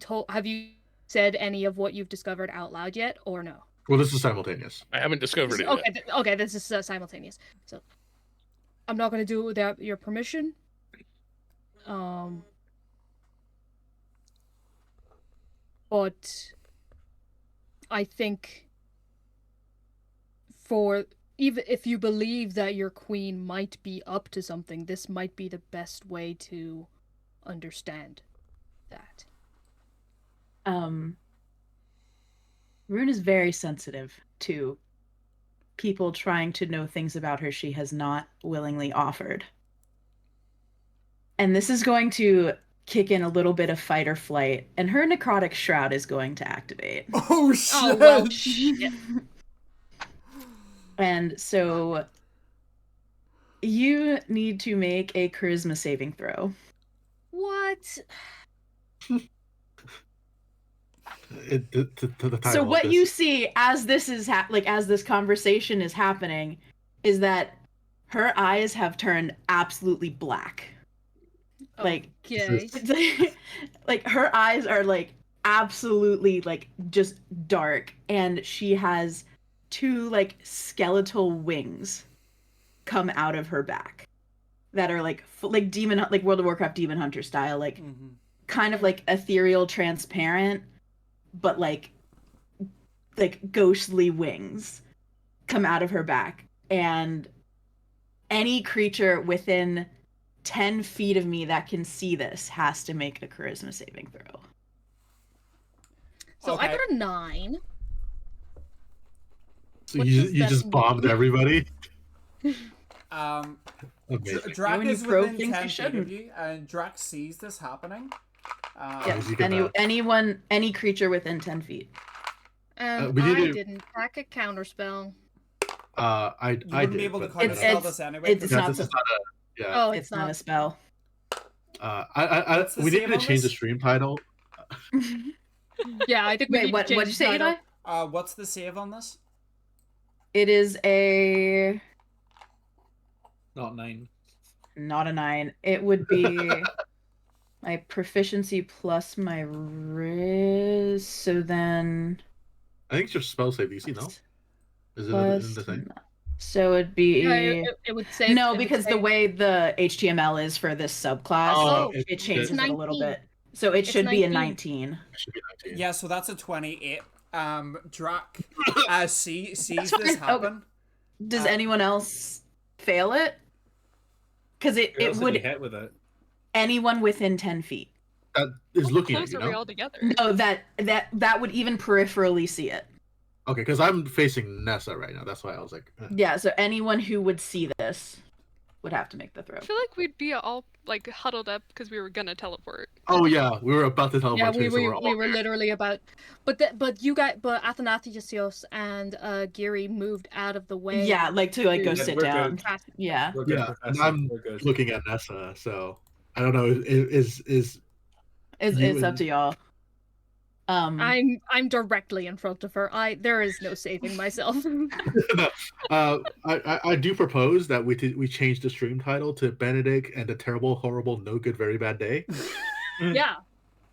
said any of what you've discovered out loud yet, or no? Well, this is simultaneous. I haven't discovered it yet. Okay, this is simultaneous. So, I'm not gonna do it without your permission. But I think even if you believe that your queen might be up to something, this might be the best way to understand that. Rune is very sensitive to people trying to know things about her she has not willingly offered. And this is going to kick in a little bit of fight or flight, and her necrotic shroud is going to activate. Oh shit! Oh, well, shit. And so you need to make a charisma saving throw. What? So what you see as this is as this conversation is happening is that her eyes have turned absolutely black. Like, okay. like her eyes are like absolutely like just dark, and she has two like skeletal wings come out of her back that are like demon, like World of Warcraft demon hunter style, like kind of like ethereal, transparent, but like ghostly wings come out of her back, and any creature within 10 feet of me that can see this has to make a charisma saving throw. So I got a 9. So you just bombed everybody? Drac is within 10 feet of you, and Drac sees this happening. Yes, any creature within 10 feet. And I didn't crack a counterspell. I wouldn't be able to counterspell this anyway. It's not It's not a spell. We need to change the stream title. Yeah, I think. Wait, what did you say, Eli? What's the save on this? It is a Not 9. not a 9. It would be my proficiency plus my riz. So then. I think it's your spell save DC, no? Is it Plus the same? So it'd be Yeah, it would say no, because the way the HTML is for this subclass, Oh, it changes it's it a little 19. bit. So it It's should be a 19. 19. It should be 19. Yeah, so that's a 28. Drac, sees That's this fine. happen. Does anyone else fail it? Because it Who else did would you hit with it? anyone within 10 feet. That is How looking at close you, are we no? all together? No, that would even peripherally see it. Okay, because I'm facing Nessa right now. That's why I was like, Yeah, so anyone who would see this would have to make the throw. I feel like we'd be all like huddled up because we were gonna teleport. oh yeah, we were about to teleport. Yeah, too, so we're all we were here. literally about, but Athanasios and Giri moved out of the way. Yeah, like to like go Yeah, sit we're down. good. Yeah. We're good, Yeah, and Professor. I'm We're good. looking at Nessa, so I don't know. Is It's You up to y'all. I'm directly in front of her. There is no saving myself. I do propose that we change the stream title to Benedict and the terrible, horrible, no good, very bad day. Yeah,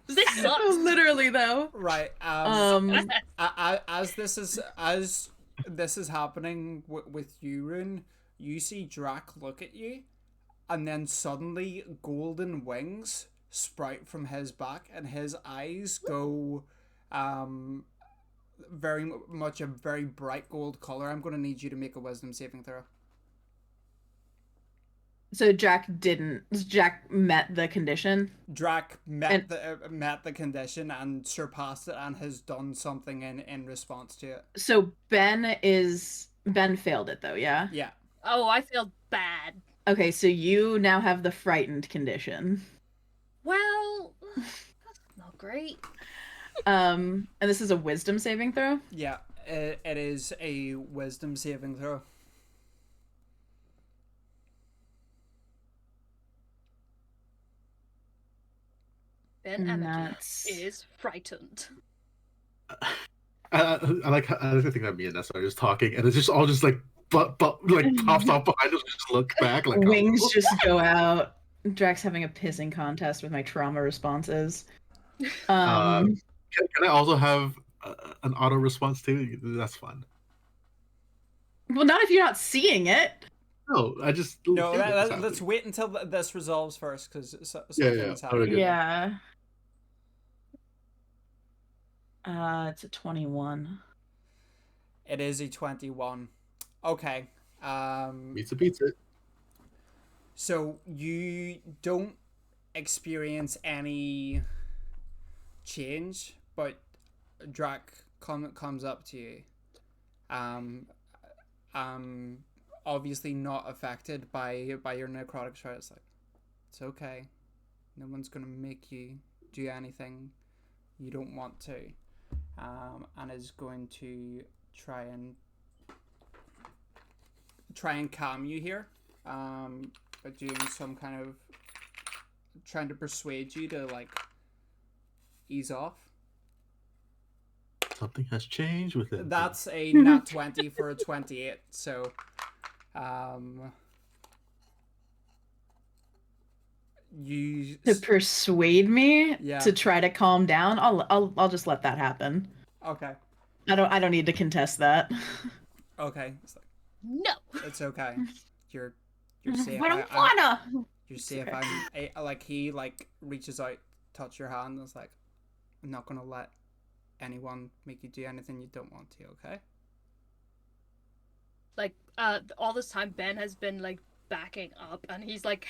this sucks. Literally though. Right. As this is happening with you, Rune, you see Drac look at you, and then suddenly golden wings sprout from his back, and his eyes go very much a very bright gold color. I'm going to need you to make a wisdom saving throw. So Jack met the condition. Drac met the condition and surpassed it and has done something in response to it. So Ben failed it though, yeah? Yeah. Oh, I feel bad. Okay, so you now have the frightened condition. Well, that's not great. And this is a wisdom saving throw? Yeah, it is a wisdom saving throw. Ben And Emmett is frightened. I like the thing that me and Nessa are just talking, and it's just all just like but like pops off behind us. We just look back like Wings oh. just go out. Drax having a pissing contest with my trauma responses. Can I also have an auto response too? That's fun. Well, not if you're not seeing it. No, I just No. Let's wait until this resolves first, because something is happening. Yeah. It's a 21. It is a 21. Okay. Pizza pizza. So you don't experience any change, but Drac comes up to you. Obviously not affected by your necrotic strike. It's like, it's okay. No one's gonna make you do anything you don't want to. And is going to try and calm you here. By doing some kind of trying to persuade you to like ease off. Something has changed with it. That's a nat 20 for a 28. So, you To persuade me Yeah. to try to calm down, I'll just let that happen. okay? I don't need to contest that. Okay, it's like, No. it's okay. You're safe. I don't wanna. You're safe. Okay. Like he like reaches out, touch your hand, and it's like, I'm not gonna let anyone make you do anything you don't want to. Okay. Like, all this time Ben has been like backing up, and he's like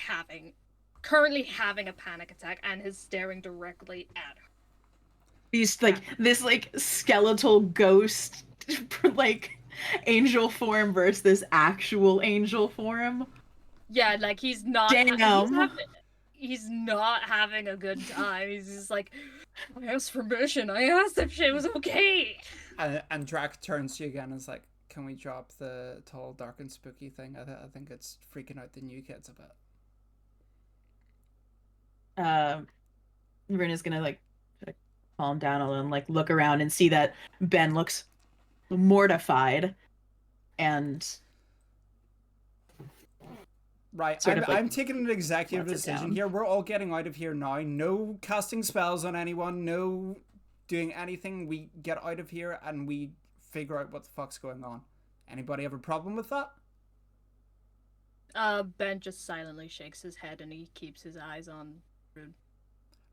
currently having a panic attack, and is staring directly at her. These like this like skeletal ghost like angel form versus this actual angel form. Yeah, like he's not. Damn. He's not having a good time. He's just like, I asked for permission. I asked if she was okay. And Drac turns to you again and is like, can we drop the tall, dark, and spooky thing? I think it's freaking out the new kids a bit. Runa's gonna like calm down a little and like look around and see that Ben looks mortified and Right, sort of like I'm taking an executive lets it decision down. here. We're all getting out of here now. No casting spells on anyone. No doing anything. We get out of here and we figure out what the fuck's going on. Anybody have a problem with that? Ben just silently shakes his head and he keeps his eyes on Rune.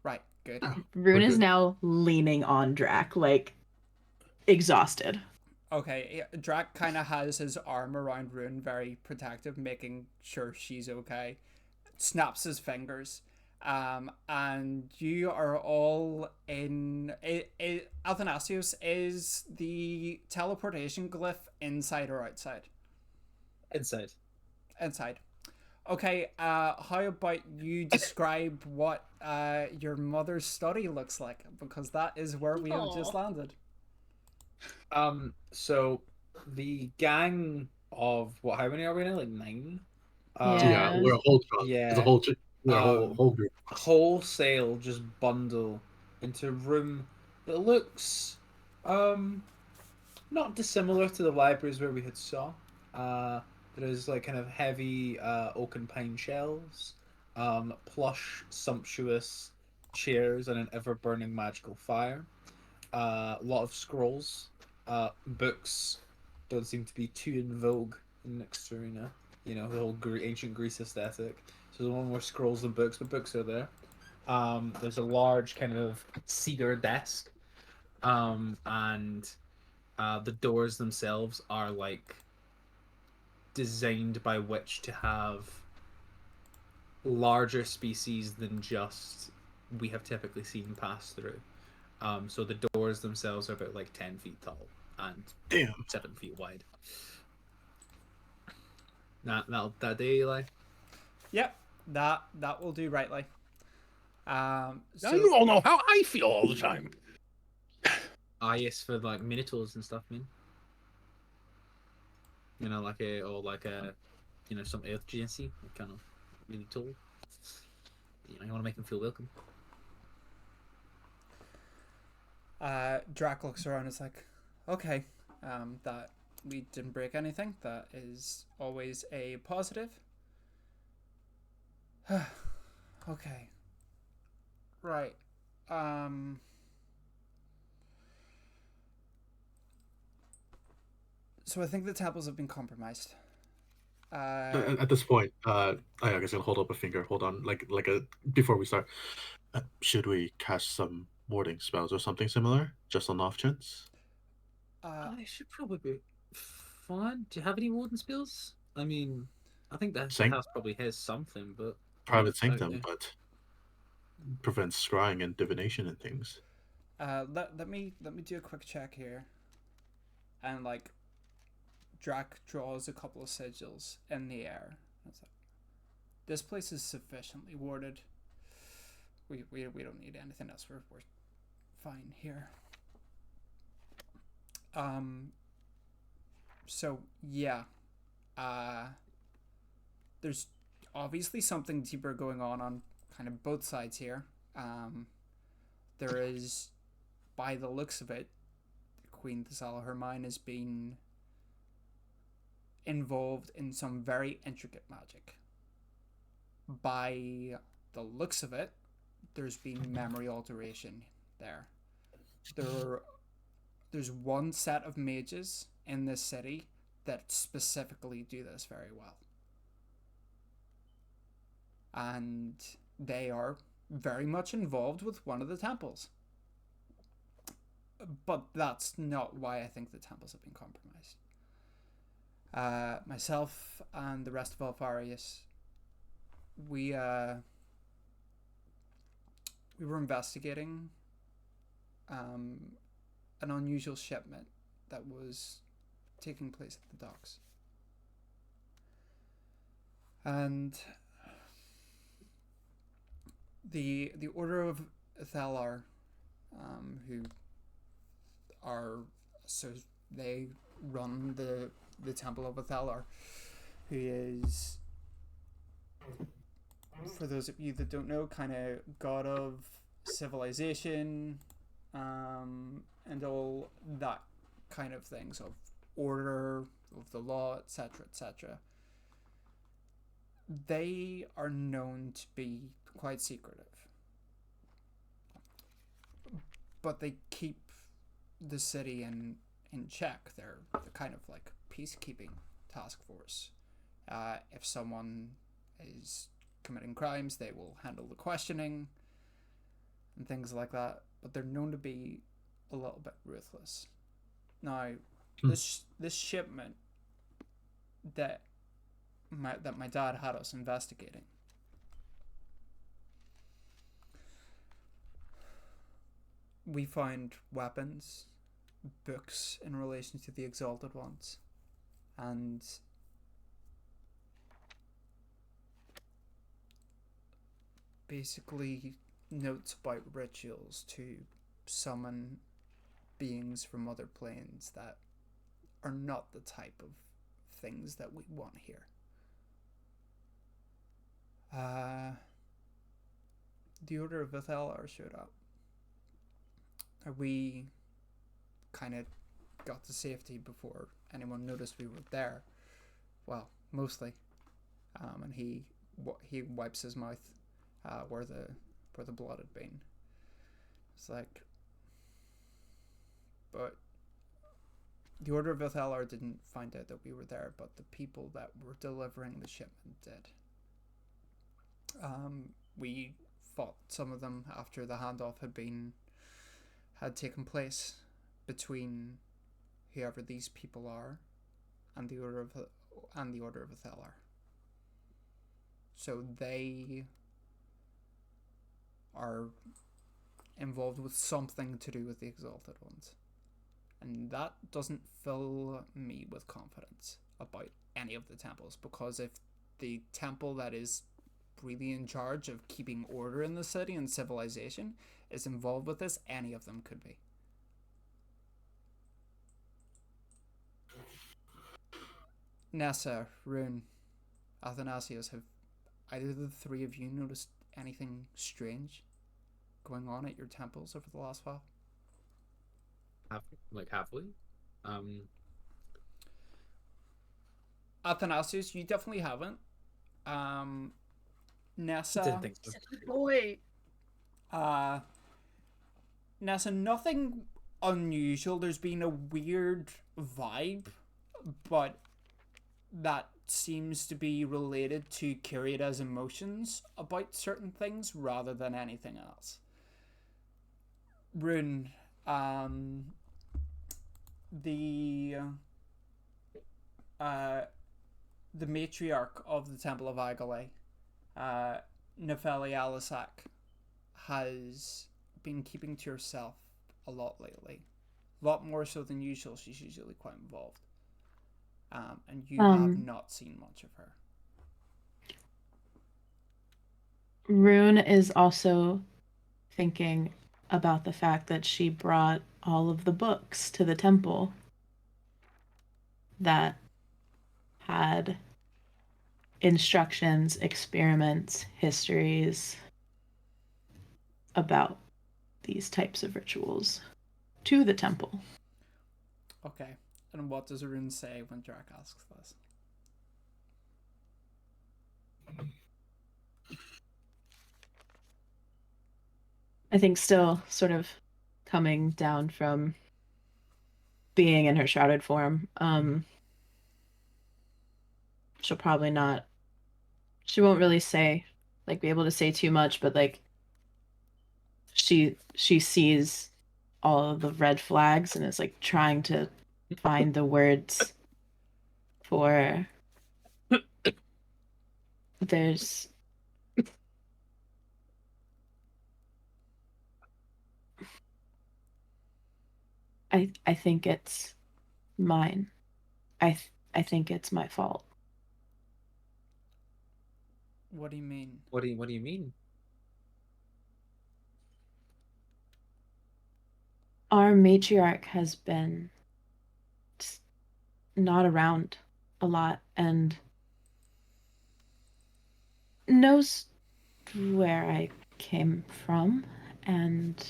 Right, good. Rune is Okay. now leaning on Drac, like exhausted. Okay, Drac kind of has his arm around Rune, very protective, making sure she's okay. Snaps his fingers. And you are all in. Athanasios, is the teleportation glyph inside or outside? Inside. Inside. Okay, how about you describe what your mother's study looks like? Because that is where we have just Aw. landed. So the gang of how many are we now? Like 9? Yeah. We're a whole truck. Yeah. It's a whole whole group. Wholesale just bundle into a room that looks not dissimilar to the libraries where we had saw. There's like kind of heavy oak and pine shelves, plush, sumptuous chairs, and an ever-burning magical fire. A lot of scrolls. Books don't seem to be too in vogue in Nixterina. You know, the whole ancient Greece aesthetic. So there's a lot more scrolls than books, but books are there. There's a large kind of cedar desk. And the doors themselves are like designed by which to have larger species than just we have typically seen pass through. So the doors themselves are about like 10 feet tall and 7 feet wide. That day, Eli? Yep, that will do rightly. Now So you all know how I feel all the time. Yes, for like minotaurs and stuff, man. You know, like some earth agency, kind of really tall. You know, you want to make them feel welcome. Drac looks around and is like, okay, that we didn't break anything. That is always a positive. Okay. Right. So I think the temples have been compromised. At this point, I guess I'll hold up a finger. Hold on, before we start, should we cast some warding spells or something similar, just on off chance? I should probably be fine. Do you have any warden spells? I mean, I think the house probably has something, but private sanctum, but prevents scrying and divination and things. Let me do a quick check here, and like, Drac draws a couple of sigils in the air. This place is sufficiently warded. We don't need anything else. We're fine here. So yeah, there's obviously something deeper going on kind of both sides here. There is, by the looks of it, Queen Thesala, her mind has been involved in some very intricate magic. By the looks of it, there's been memory alteration there. There's one set of mages in this city that specifically do this very well. And they are very much involved with one of the temples. But that's not why I think the temples have been compromised. Myself and the rest of Alfarius, we were investigating an unusual shipment that was taking place at the docks. And the Order of Thalar, who are, so they run the Temple of Thalar, who is, for those of you that don't know, kind of god of civilization, and all that kind of things, of order, of the law, etc., etc. They are known to be quite secretive, but they keep the city in check. They're kind of like peacekeeping task force. If someone is committing crimes, they will handle the questioning and things like that. But they're known to be a little bit ruthless. Now, this shipment that my dad had us investigating, we found weapons, books in relation to the Exalted Ones, and basically notes about rituals to summon beings from other planes that are not the type of things that we want here. The Order of Vithalar showed up. We kind of got to safety before anyone noticed we were there. Well, mostly. And he wipes his mouth where the blood had been. It's like, but the Order of Vithalar didn't find out that we were there, but the people that were delivering the shipment did. We fought some of them after the handoff had taken place between whoever these people are and the Order of Vithalar. So they are involved with something to do with the Exalted Ones. And that doesn't fill me with confidence about any of the temples, because if the temple that is really in charge of keeping order in the city and civilization is involved with this, any of them could be. Nessa, Rune, Athanasius, have either of the three of you noticed anything strange going on at your temples over the last while? Have we? Athanasius, you definitely haven't. Nessa, Didn't think so. Boy. Nessa, nothing unusual. There's been a weird vibe, but that seems to be related to Kirita's emotions about certain things rather than anything else. Rune, the matriarch of the Temple of Agale, Nefeli Alisak, has been keeping to herself a lot lately. A lot more so than usual. She's usually quite involved. And you have not seen much of her. Rune is also thinking about the fact that she brought all of the books to the temple that had instructions, experiments, histories about these types of rituals to the temple. Okay. And what does Rune say when Drac asks this? I think still sort of coming down from being in her shrouded form, she won't really say, like, be able to say too much, but like she sees all of the red flags and is like trying to find the words for there's I think it's mine. I think it's my fault. What do you mean? What do you mean? Our matriarch has been not around a lot and knows where I came from and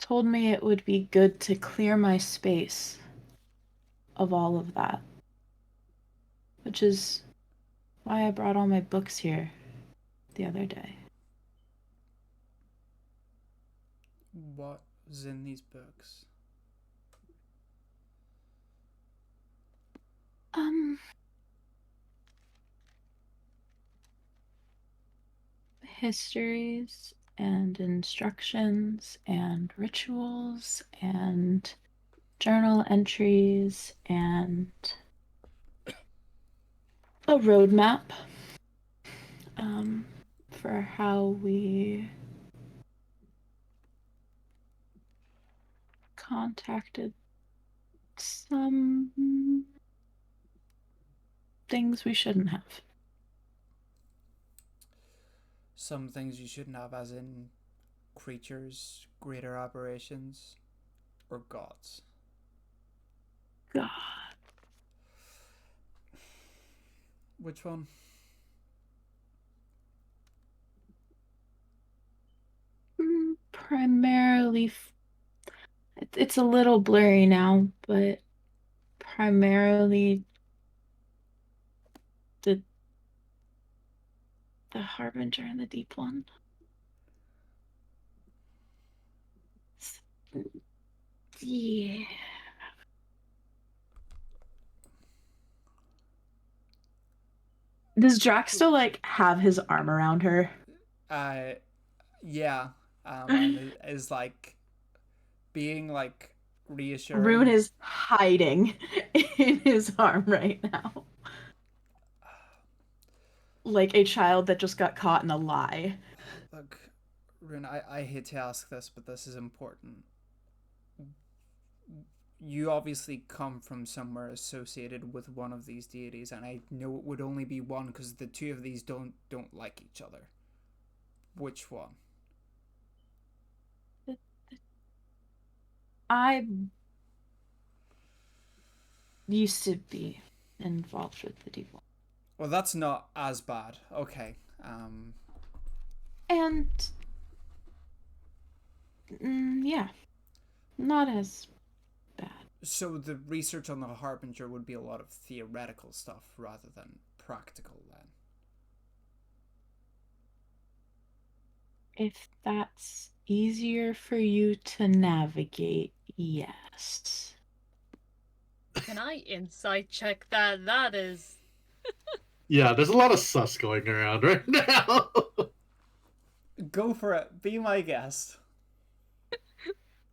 told me it would be good to clear my space of all of that. which is why I brought all my books here the other day. What was in these books? Histories and instructions and rituals and journal entries and a roadmap for how we contacted some things we shouldn't have. Some things you shouldn't have, as in creatures, greater aberrations, or gods? God. Which one? Primarily, it's a little blurry now, but primarily the Harbinger and the Deep One. Yeah. Does Drax still like have his arm around her? Yeah. And is like being like reassuring. Rune is hiding in his arm right now. Like a child that just got caught in a lie. Look, Rune, I hate to ask this, but this is important. You obviously come from somewhere associated with one of these deities, and I know it would only be one because the two of these don't like each other. Which one? I used to be involved with the Deep One. Well, that's not as bad. Okay. And yeah, not as bad. So the research on the Harbinger would be a lot of theoretical stuff rather than practical, then. If that's easier for you to navigate, yes. Can I insight check that? That is. Yeah, there's a lot of sus going around right now. Go for it. Be my guest.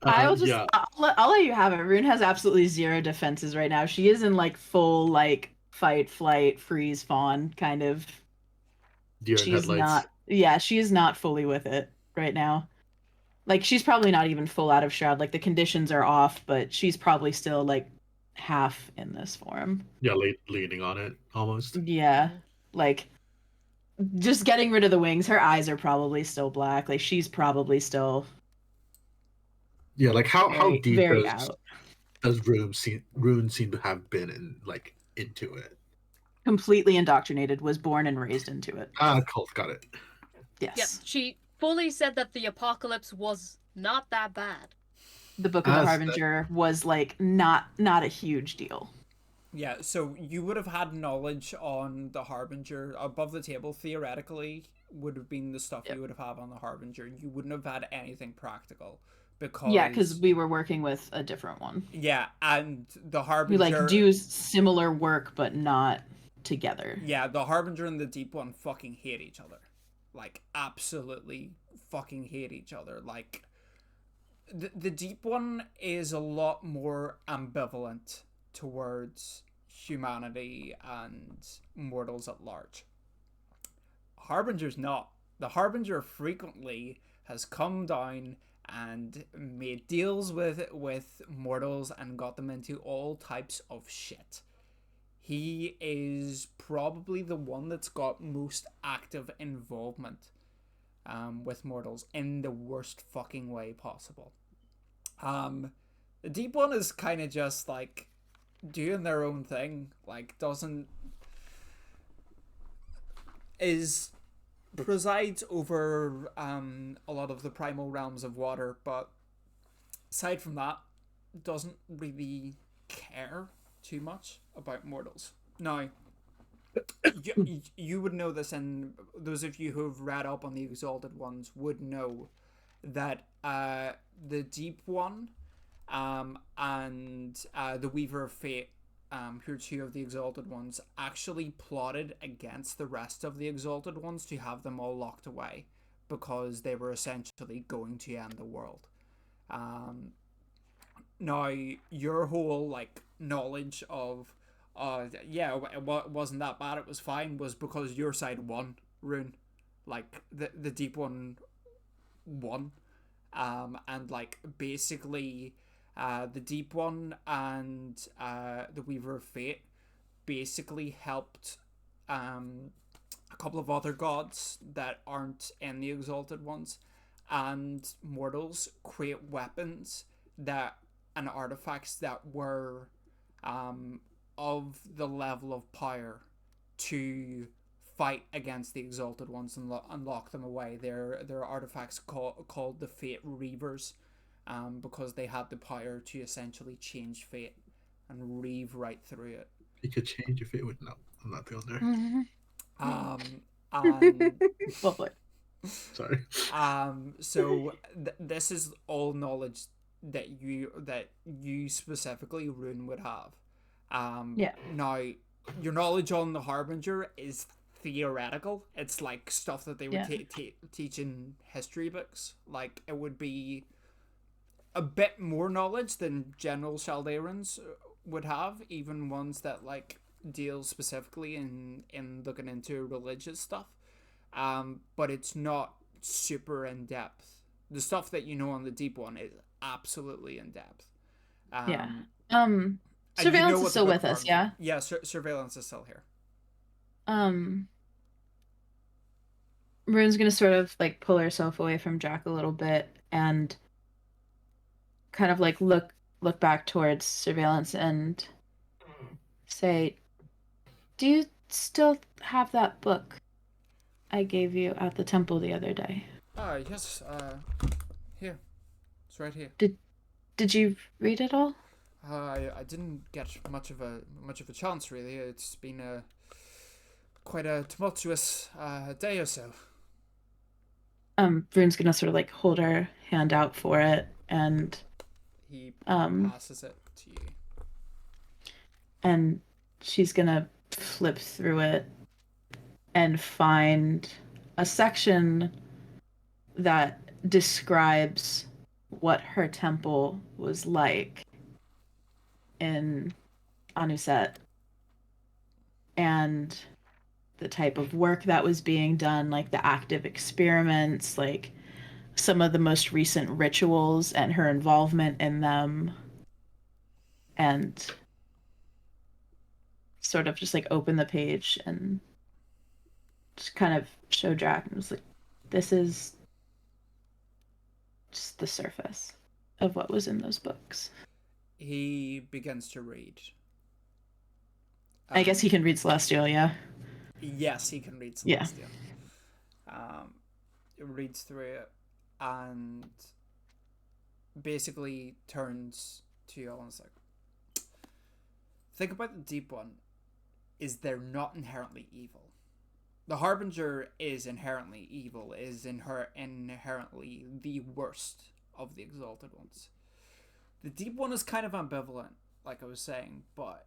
I'll just yeah. I'll let you have it. Rune has absolutely zero defenses right now. She is in like full like fight, flight, freeze, fawn kind of. Deer in She's headlights. not. Yeah, she is not fully with it right now. Like she's probably not even full out of shroud. Like the conditions are off, but she's probably still like half in this form. Yeah, leaning on it almost. Yeah, like just getting rid of the wings. Her eyes are probably still black. Like she's probably still. Yeah, like how deep very does Rune seem to have been into it? Completely indoctrinated, was born and raised into it. Cult, got it. Yes. Yep, she fully said that the apocalypse was not that bad. The Book of the Harbinger was like not a huge deal. Yeah, so you would have had knowledge on the Harbinger above the table. Theoretically, would have been the stuff you would have had on the Harbinger. You wouldn't have had anything practical because we were working with a different one. Yeah, and the Harbinger we like do similar work but not together. Yeah, the Harbinger and the Deep One fucking hate each other. Like absolutely fucking hate each other. Like the Deep One is a lot more ambivalent towards humanity and mortals at large. Harbinger's not. The Harbinger frequently has come down and made deals with mortals and got them into all types of shit. He is probably the one that's got most active involvement with mortals in the worst fucking way possible. The Deep One is kind of just like doing their own thing, like presides over a lot of the primal realms of water, but aside from that, doesn't really care too much about mortals. Now, you would know this, and those of you who've read up on the Exalted Ones would know that the Deep One and the Weaver of Fate, who are two of the Exalted Ones, actually plotted against the rest of the Exalted Ones to have them all locked away because they were essentially going to end the world. Now, your whole like knowledge of yeah, it wasn't that bad, it was fine, was because your side won, Rune. Like the Deep One won. And like basically the Deep One and the Weaver of Fate basically helped a couple of other gods that aren't in the Exalted Ones and mortals create weapons that and artifacts that were of the level of power to fight against the Exalted Ones and lock them away. They're artifacts called the Fate Reavers, because they had the power to essentially change fate and reave right through it. You could change your fate with no. I'm not going there. And Lovely. Sorry. So this is all knowledge that you specifically, Rune, would have. Yeah. Now, your knowledge on the Harbinger is theoretical. It's like stuff that they would teach in history books. Like, it would be a bit more knowledge than general Shaldaerans would have, even ones that like deal specifically in looking into religious stuff. But it's not super in depth. The stuff that you know on the Deep One is absolutely in depth. Yeah. And you know Surveillance what is still the with Book us, of yeah? Harbinger- Yeah, surveillance is still here. Rune's gonna sort of like pull herself away from Jack a little bit and kind of like look back towards surveillance and say, "Do you still have that book I gave you at the temple the other day?" Yes, here. It's right here. Did you read it all? I didn't get much of a chance, really. It's been quite a tumultuous day or so. Rune's gonna sort of like hold her hand out for it, and He passes it to you. and she's gonna flip through it and find a section that describes what her temple was like in Anuset and the type of work that was being done, like the active experiments, like some of the most recent rituals and her involvement in them, and sort of just like open the page and just kind of show Jack and was like, this is just the surface of what was in those books. He begins to read. I guess he can read Celestial, yeah? Yes, he can read Yeah. Celestial. It reads through it and basically turns to you all and is like, think about the Deep One. Is they're not inherently evil. The Harbinger is inherently evil, is inherently the worst of the Exalted Ones. The Deep One is kind of ambivalent, like I was saying, but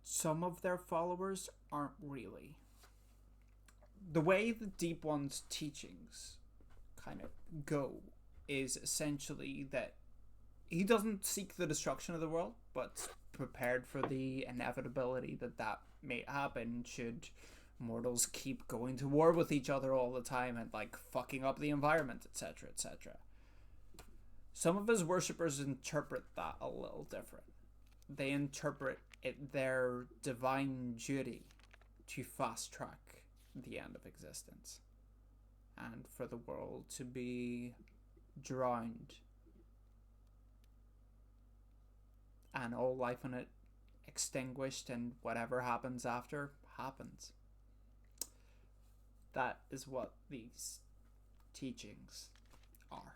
some of their followers aren't really. The way the Deep One's teachings kind of go is essentially that he doesn't seek the destruction of the world, but prepared for the inevitability that may happen should mortals keep going to war with each other all the time and like fucking up the environment, etc., etc. Some of his worshippers interpret that a little different. They interpret it their divine duty to fast track the end of existence and for the world to be drowned and all life in it extinguished, and whatever happens after happens. That is what these teachings are.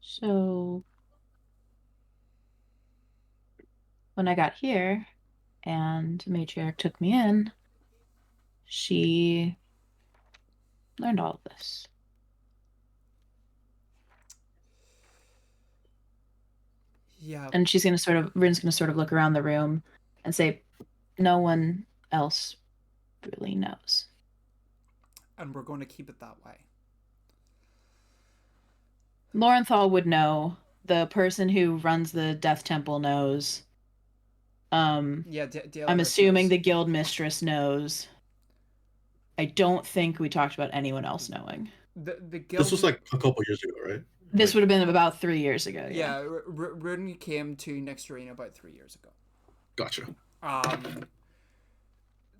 So when I got here and matriarch took me in, she learned all of this. Yeah. And Rin's gonna sort of look around the room and say, no one else really knows. And we're going to keep it that way. Lorenthal would know. The person who runs the Death Temple knows. Yeah, I'm assuming the guild mistress knows. I don't think we talked about anyone else knowing. The guild. This was like a couple years ago, right? This would have been about 3 years ago. Yeah, Rune came to Nextarina about 3 years ago. Gotcha.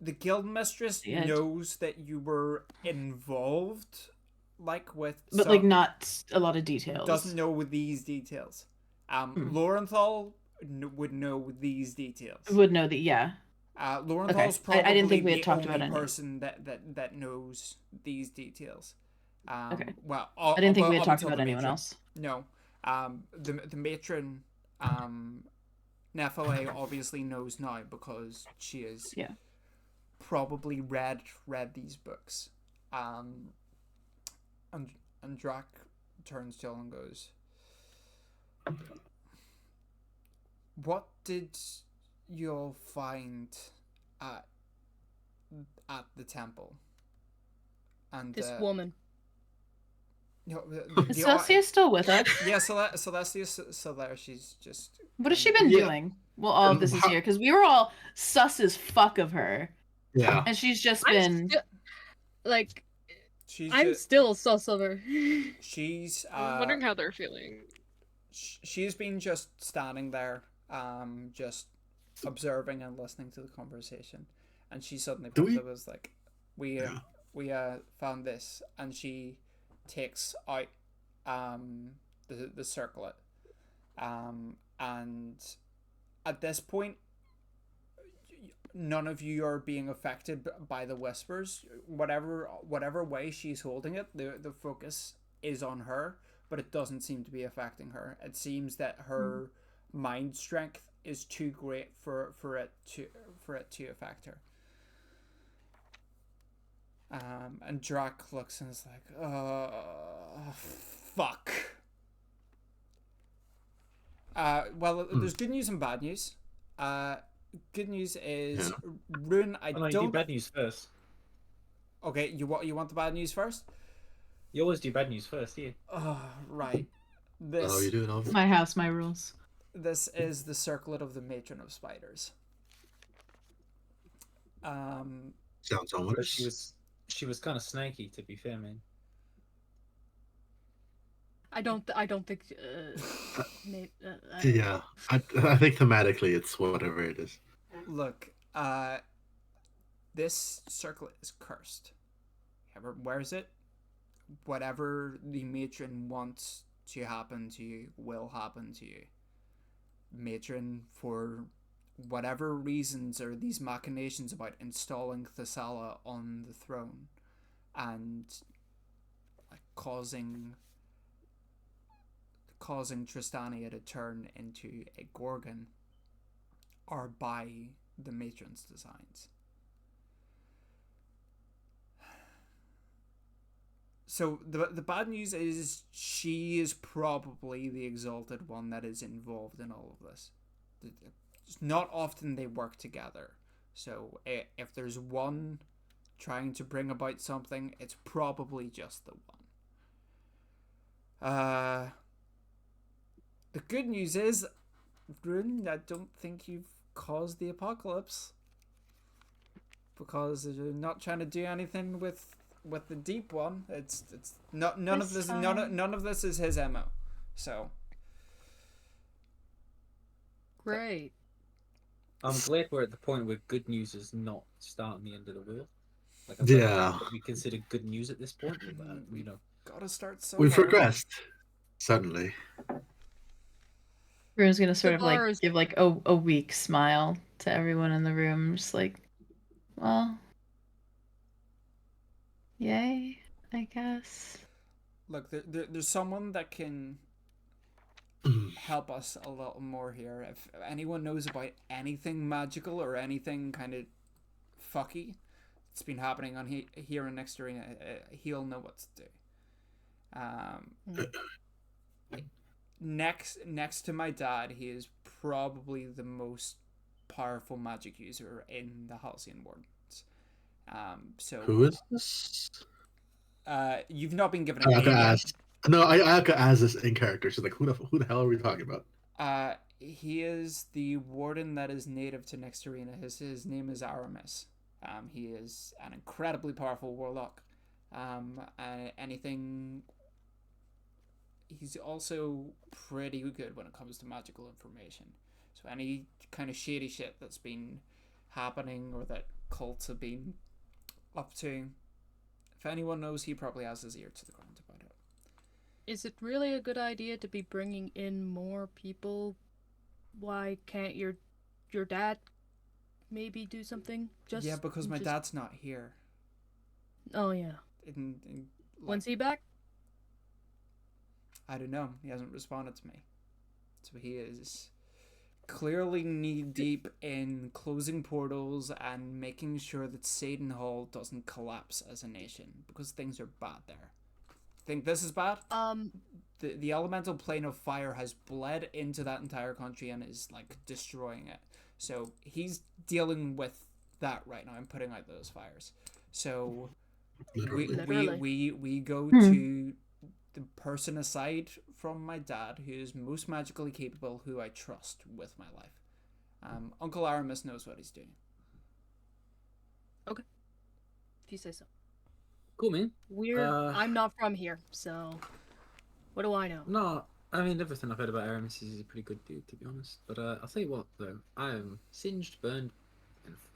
The guild mistress knows that you were involved, like with, but like not a lot of details. Doesn't know these details. Lorenthal would know these details. Would know Lorenthal's probably I didn't think we had the talked only about any. person that knows these details. Okay. Well, I didn't think we had talked about anyone else. No. The matron, Nephile obviously knows now because she is probably read these books. And Drak turns to him and goes, "What did you'll find at the temple?" And this woman. No, is Celestia still with us? Yeah, Celestia's still there. She's just. What has she been doing? Well, all of this is here because we were all sus as fuck of her. Yeah. And she's just been I'm still sus of her. She's. I'm wondering how they're feeling. She's been just standing there, just observing and listening to the conversation, and she suddenly popped up as like, we found this, and she takes out the circlet, and at this point none of you are being affected by the whispers. Whatever way she's holding it, the focus is on her, but it doesn't seem to be affecting her. It seems that her mind strength is too great for it to affect her. And Drak looks and is like, fuck. Well, there's good news and bad news. Good news is, Rune, I don't... do bad news first. Okay, you want the bad news first? You always do bad news first, yeah. Oh, right. You do it all. My house, my rules. This is the circlet of the Matron of Spiders. Sounds ominous. She was kind of snaky, to be fair, man. I don't think. Yeah, I think thematically it's whatever it is. Look, this circlet is cursed. Whoever wears it, whatever the matron wants to happen to you will happen to you. Matron, for whatever reasons, or these machinations about installing Thessala on the throne and causing Tristania to turn into a Gorgon are by the matron's designs. So the bad news is she is probably the exalted one that is involved in all of this. It's not often they work together. So if there's one trying to bring about something, it's probably just the one. The good news is, Rune, I don't think you've caused the apocalypse, because you're not trying to do anything with the deep one. It's not none of this is his MO. So great. I'm glad we're at the point where good news is not starting the end of the world. We consider good news at this point. Gotta start somewhere. We've progressed suddenly. Rune's gonna sort of give a weak smile to everyone in the room, just like, well, yay, I guess. Look, there's someone that can help us a little more here. If anyone knows about anything magical or anything kind of fucky that's been happening on here in Nextarina, he'll know what to do. Next to my dad, he is probably the most powerful magic user in the Halcyon Wardens. So who is this? You've not been given a I name could yet. ask. No, I could ask this in character. She's like, who the hell are we talking about? He is the warden that is native to Nextarina. His name is Aramis. He is an incredibly powerful warlock. He's also pretty good when it comes to magical information. So any kind of shady shit that's been happening or that cults have been up to, if anyone knows, he probably has his ear to the ground about it. Is it really a good idea to be bringing in more people? Why can't your dad maybe do something? Yeah, because my dad's not here. Oh yeah. When's he back? I don't know. He hasn't responded to me. So he is clearly knee-deep in closing portals and making sure that Satan Hall doesn't collapse as a nation, because things are bad there. Think this is bad? The elemental plane of fire has bled into that entire country and is like destroying it. So he's dealing with that right now and putting out those fires. So we go to the person aside from my dad who is most magically capable, who I trust with my life. Uncle Aramis knows what he's doing. Okay. If you say so. Cool, man. I'm not from here, so what do I know? No, I mean, everything I've heard about Aramis is a pretty good dude, to be honest. But I'll tell you what, though, I am singed, burned,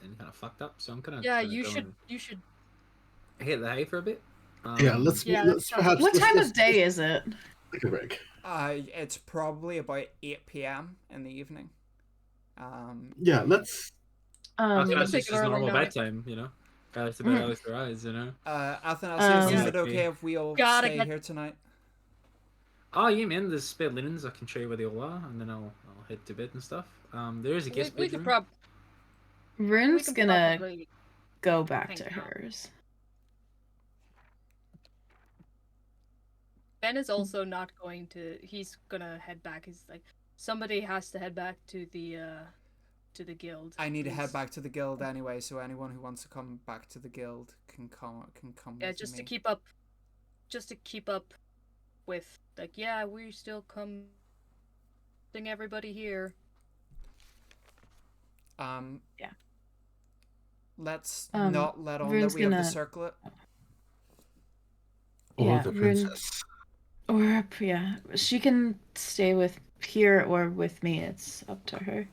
and kind of fucked up. So I'm gonna You should hit the hay for a bit. Let's perhaps. What time of day is it? Take a break. It's probably about 8 p.m. in the evening. Let's. I think that's take just an early normal night. bedtime, you know. It's about hours for eyes, you know. Athanasius, is Yeah. it okay if we all Gotta stay get- here tonight? Oh yeah, man. There's spare linens. I can show you where they all are, and then I'll head to bed and stuff. There is a guest We could bedroom. Rune's gonna probably go back to hang out. hers. Ben is also not going to. He's gonna head back. He's like, somebody has to head back to the guild. I need to head please. back to the guild anyway, so anyone who wants to come back to the guild can come Yeah, with just me. to keep up with we're still coming everybody here. Yeah. Let's Um, not let on Rune's that we have the gonna- circlet. Or Yeah, the Rune- princess. Or she can stay with here or with me. It's up to her.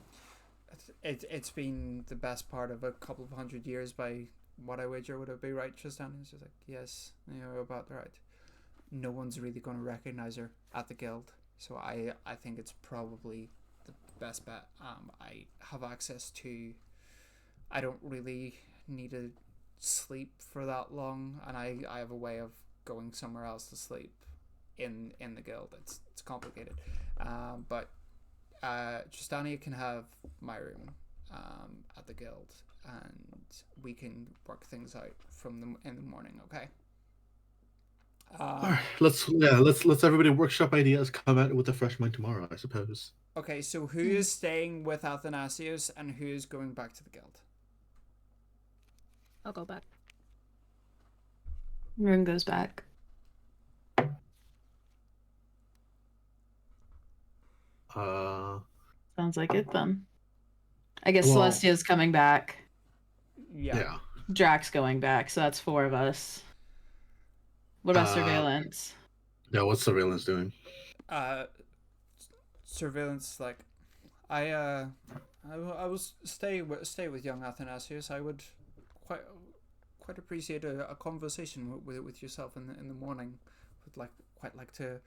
It's been the best part of a couple of 100 years by what I wager. Would it be right, Tristan? It's just like, yes, you're about right. No one's really going to recognize her at the guild, so I think it's probably the best bet. I have access to. I don't really need to sleep for that long, and I have a way of going somewhere else to sleep in the guild. It's complicated, but Tristania can have my room at the guild, and we can work things out in the morning. Okay. All right, let's everybody workshop ideas. Come out with a fresh mind tomorrow, I suppose. Okay, so who is staying with Athanasius and who is going back to the guild? I'll go back. Rune goes back. Sounds like it then. I guess Well- Celestia's coming back. Yeah. Drax going back, so that's 4 of us. What about surveillance? Yeah, what's surveillance doing? Surveillance, like, I will stay with young Athanasius. I would quite appreciate a conversation with yourself in the morning. Would quite like to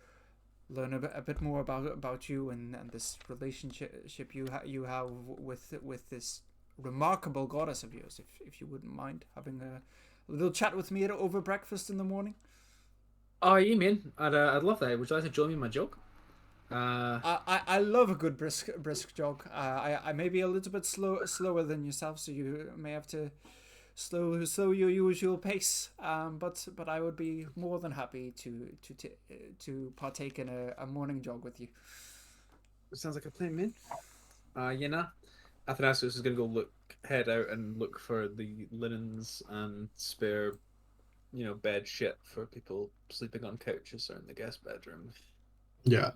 learn a bit more about you and this relationship you have with this remarkable goddess of yours. If you wouldn't mind having a little chat with me over breakfast in the morning. Oh, you mean? I'd love that. Would you like to join me in my joke? I love a good brisk jog. I may be a little bit slower than yourself, so you may have to slow your usual pace. But I would be more than happy to partake in a morning jog with you. Sounds like a plan, man. Athanasius is gonna head out and look for the linens and spare, bed shit for people sleeping on couches or in the guest bedroom. Yeah.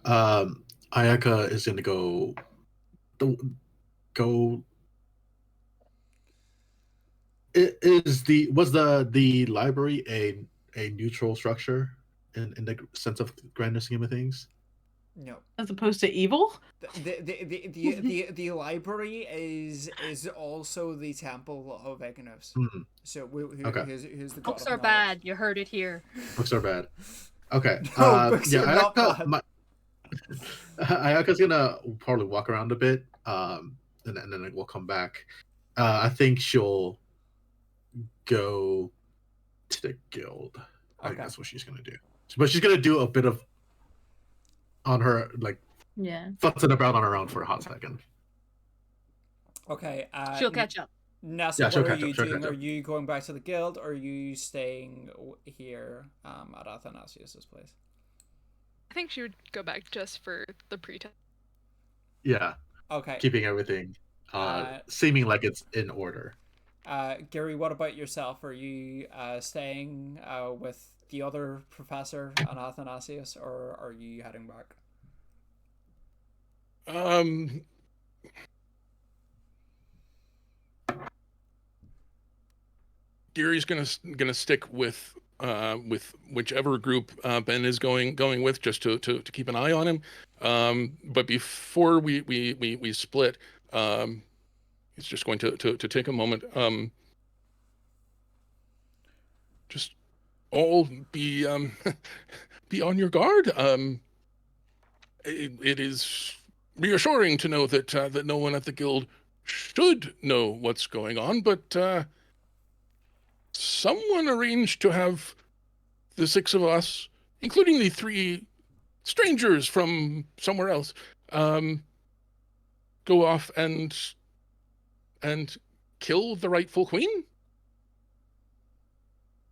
Ayaka is gonna go. Was the library a neutral structure in the sense of grander scheme of things? No. As opposed to evil? The library is also the temple of Eganos. Hmm. So Okay. here's the god Books of are knowledge. bad. You heard it here. Books are bad. Okay. No, books are not bad. Ayaka's gonna probably walk around a bit, and then we'll come back. I think she'll go to the guild. I think Okay. that's what she's gonna do. But she's gonna do a bit of on her, like, Yeah. futzing about on her own for a hot second. Okay. She'll catch up. Nessa, Yeah, she'll what are catch up, you she'll doing? catch Are up. you going back to the guild, or are you staying here at Athanasius's place? I think she would go back just for the pretense. Yeah, Okay. keeping everything seeming like it's in order. Gary, what about yourself? Are you staying with the other professor and Athanasius, or are you heading back? Gary's gonna stick with whichever group Ben is going with, just to keep an eye on him. But before we split, he's just going to take a moment. Just all be be on your guard. It is reassuring to know that that no one at the guild should know what's going on, but someone arranged to have the 6 of us, including the 3 strangers from somewhere else, go off and kill the rightful queen,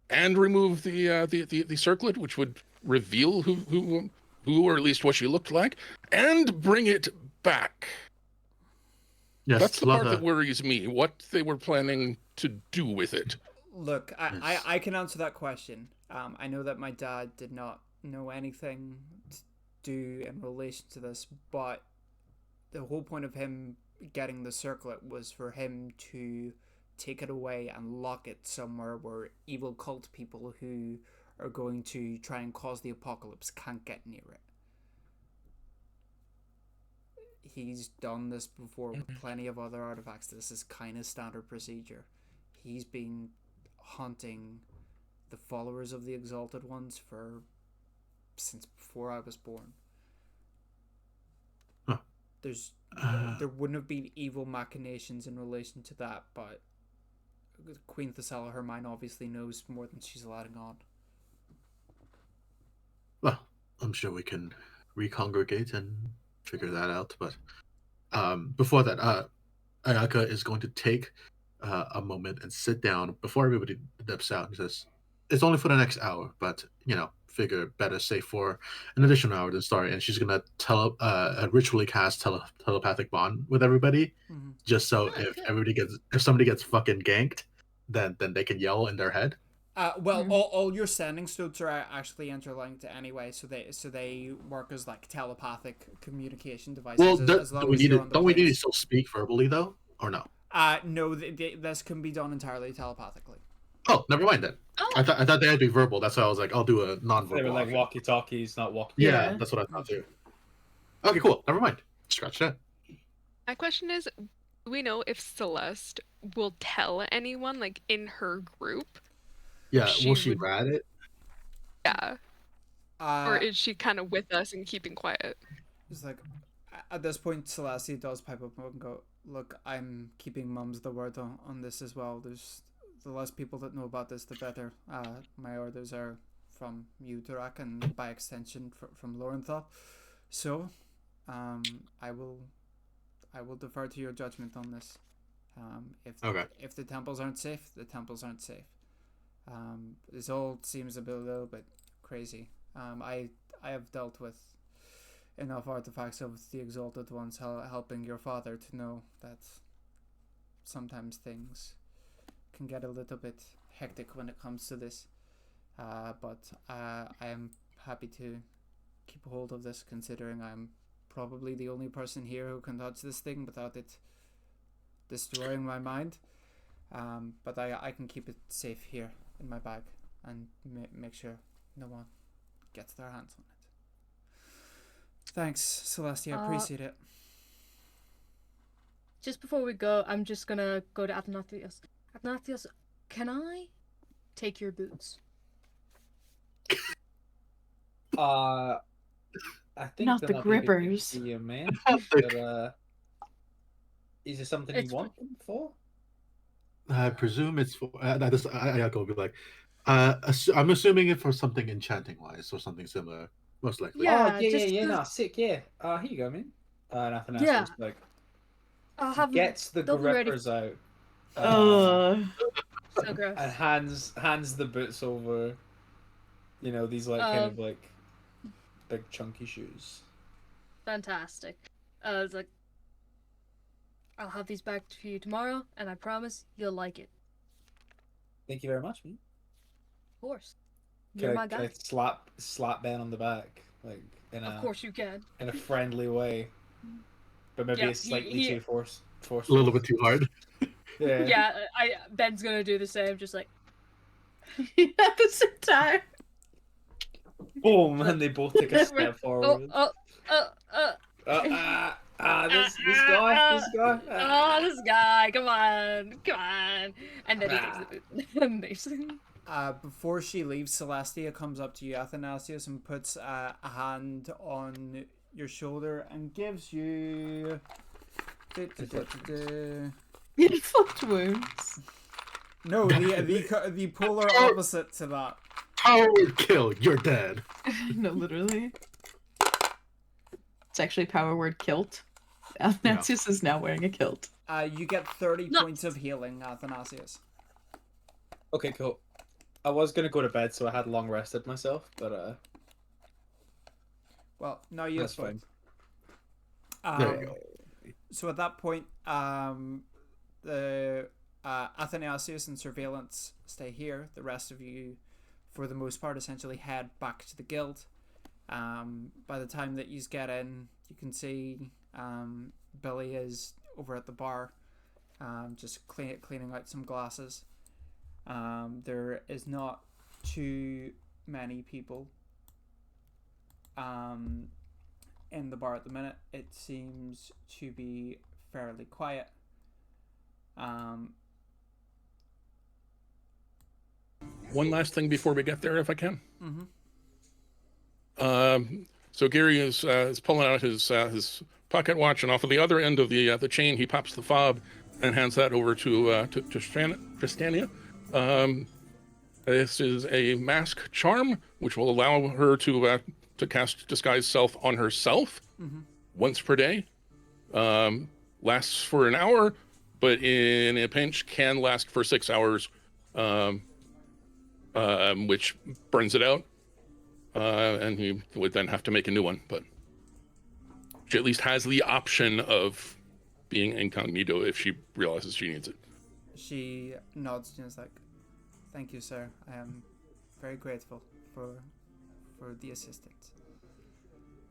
and remove the circlet, which would reveal who or at least what she looked like, and bring it back. Yes, That's the part that worries me. What they were planning to do with it. Look, I can answer that question. I know that my dad did not know anything to do in relation to this, but the whole point of him getting the circlet was for him to take it away and lock it somewhere where evil cult people who are going to try and cause the apocalypse can't get near it. He's done this before with plenty of other artifacts. This is kind of standard procedure. He's been hunting the followers of the Exalted Ones since before I was born. Huh. There wouldn't have been evil machinations in relation to that, but Queen Thessala, her mind obviously knows more than she's letting on. Well, I'm sure we can recongregate and figure that out. But before that, Ayaka is going to take a moment and sit down before everybody dips out and says, "It's only for the next hour, but figure better safe for an additional hour than sorry." And she's gonna ritually cast telepathic bond with everybody, just so if somebody gets fucking ganked, then they can yell in their head. All your sending stones are actually interlinked anyway, so they work as like telepathic communication devices. Well, don't we need to still speak verbally though, or no? No, this can be done entirely telepathically. Oh, never mind then. Oh. I thought they had to be verbal. That's why I was like, I'll do a non-verbal. They were like walkie-talkies, not walkie. Yeah, that's what I thought too. Okay, cool. Never mind. Scratch that. My question is, do we know if Celeste will tell anyone, like, in her group? Yeah, will She she would- rat it? Yeah. Or is she kind of with us and keeping quiet? It's like, at this point, Celestia does pipe up and go, "Look, I'm keeping mum's the word on this as well. There's the less people that know about this, the better. My orders are from you, Durak, and by extension from Lorenthal. So, I will defer to your judgment on this. Okay. If the temples aren't safe, the temples aren't safe. This all seems a little bit crazy. I have dealt with enough artifacts of the Exalted Ones helping your father to know that sometimes things can get a little bit hectic when it comes to this. But I am happy to keep a hold of this, considering I'm probably the only person here who can touch this thing without it destroying my mind. But I can keep it safe here in my bag and make sure no one gets their hands on it. Thanks, Celestia. I appreciate it. Just before we go, I'm just gonna go to Athanasius. Athanasius, can I take your boots? I think Not they're the not very big grippers. for you, man. But is there something It's you want them for? I presume it's for. I go be like, I'm assuming it for something enchanting wise or something similar, most likely. Yeah, Oh, yeah, just yeah, to- nah, sick, yeah. Here you go, man. And Athanasius, Yeah. like, I'll have them. gets the they'll be ready. grippers out. So gross. And hands the boots over. You know, these like kind of like big chunky shoes. Fantastic. It's like, I'll have these back for you tomorrow, and I promise you'll like it. Thank you very much, man. Of course. You're my Can guy. I slap Ben on the back, like in Of course you can. in a friendly way, but maybe Yeah, it's slightly he- too forceful. A little bit too hard. Yeah. Yeah, Ben's gonna do the same, just like, At the same time. Boom, and they both take a step forward. This guy. This guy, come on. And then he takes the boot and leaves. Before she leaves, Celestia comes up to you, Athanasius, and puts a hand on your shoulder and gives you Inflict wounds. no, the polar opposite to that. Power kill. You're dead. No, literally. It's actually power word kilt. Athanasius is now wearing a kilt. You get 30 No. points of healing, Athanasius. Okay, cool. I was gonna go to bed, so I had long rested myself, but Well, no, you're that's fine. There you go. So at that point, the Athanasius and Surveillance stay here. The rest of you, for the most part, essentially head back to the guild. By the time that you get in, you can see Billy is over at the bar, just cleaning out some glasses. There is not too many people in the bar at the minute. It seems to be fairly quiet. One last thing before we get there, if I can. Mm-hmm. So Gary is pulling out his pocket watch, and off of the other end of the chain, he pops the fob and hands that over to Tristania. This is a mask charm, which will allow her to cast disguise self on herself once per day. Lasts for an hour, but in a pinch can last for 6 hours, which burns it out. And he would then have to make a new one, but she at least has the option of being incognito if she realizes she needs it. She nods and is like, "Thank you, sir. I am very grateful for the assistance."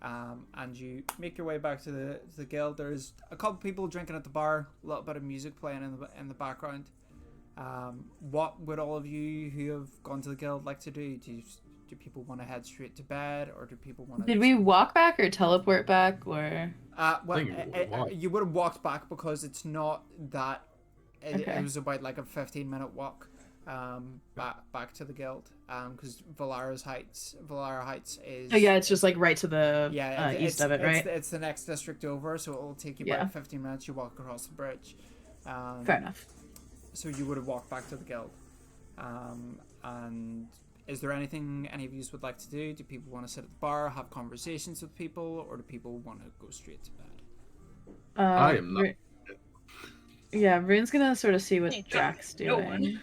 And you make your way back to the guild. There's a couple people drinking at the bar, a little bit of music playing in the background. What would all of you who have gone to the guild like to do? Do people want to head straight to bed, or do people want to... Did we walk back or teleport back, or... Well, walk. you would have walked back because it's not that... It Okay. was about like a 15-minute walk back to the guild, because Valara Heights is... Oh yeah, it's just like right to the it's east of it, right? It's the next district over, so it will take you Yeah. about 15 minutes. You walk across the bridge. Fair enough. So you would have walked back to the guild. And is there anything any of you would like to do? Do people want to sit at the bar, have conversations with people, or do people want to go straight to bed? I am not. Yeah, Rune's gonna sort of see what Hey, Drake's no doing.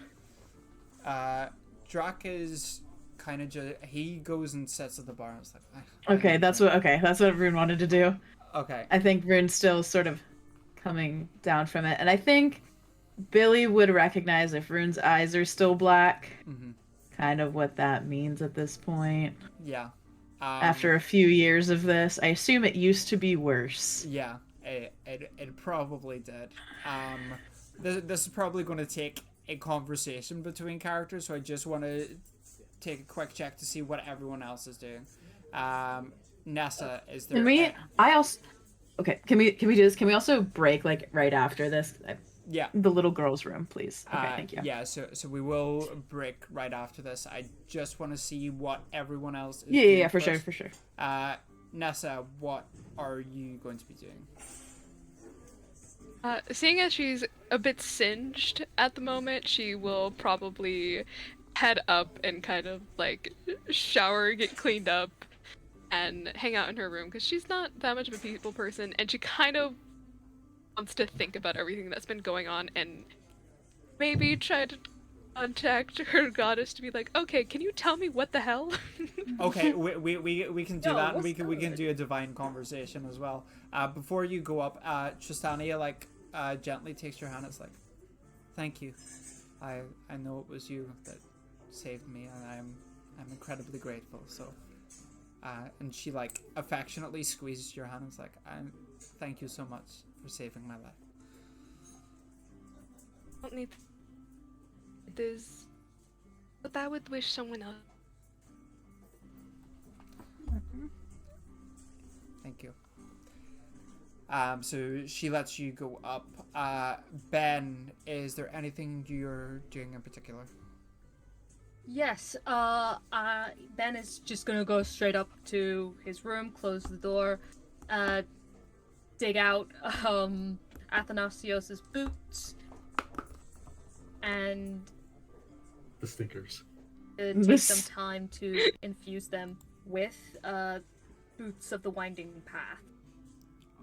one. Drake is kind of just, he goes and sits at the bar and is like, Okay, that's what Rune wanted to do. Okay. I think Rune's still sort of coming down from it, and I think Billy would recognize if Rune's eyes are still black, kind of what that means at this point. Yeah. After a few years of this, I assume it used to be worse. Yeah, it probably did. This is probably going to take a conversation between characters, so I just want to take a quick check to see what everyone else is doing. Nessa, is there? Can we? Can we do this? Can we also break like right after this? Yeah. The little girl's room, please. Okay, thank you. Yeah, so we will break right after this. I just want to see what everyone else is Yeah, doing for first. sure. Nessa, what are you going to be doing? Seeing as she's a bit singed at the moment, she will probably head up and kind of like shower, get cleaned up, and hang out in her room because she's not that much of a people person, and she kind of wants to think about everything that's been going on and maybe try to contact her goddess to be like, okay, can you tell me what the hell? Okay, we can do No, that, and what's we can good? do a divine conversation as well. Before you go up, Tristania gently takes your hand. It's like, thank you. I know it was you that saved me, and I'm incredibly grateful. So, and she like affectionately squeezes your hand. And it's like, thank you so much for saving my life. Don't need this, but I would wish someone else. Thank you. So she lets you go up. Ben, is there anything you're doing in particular? Yes, Ben is just gonna go straight up to his room, close the door, dig out Athanasios's boots, and The stinkers. take some time to infuse them with boots of the winding path.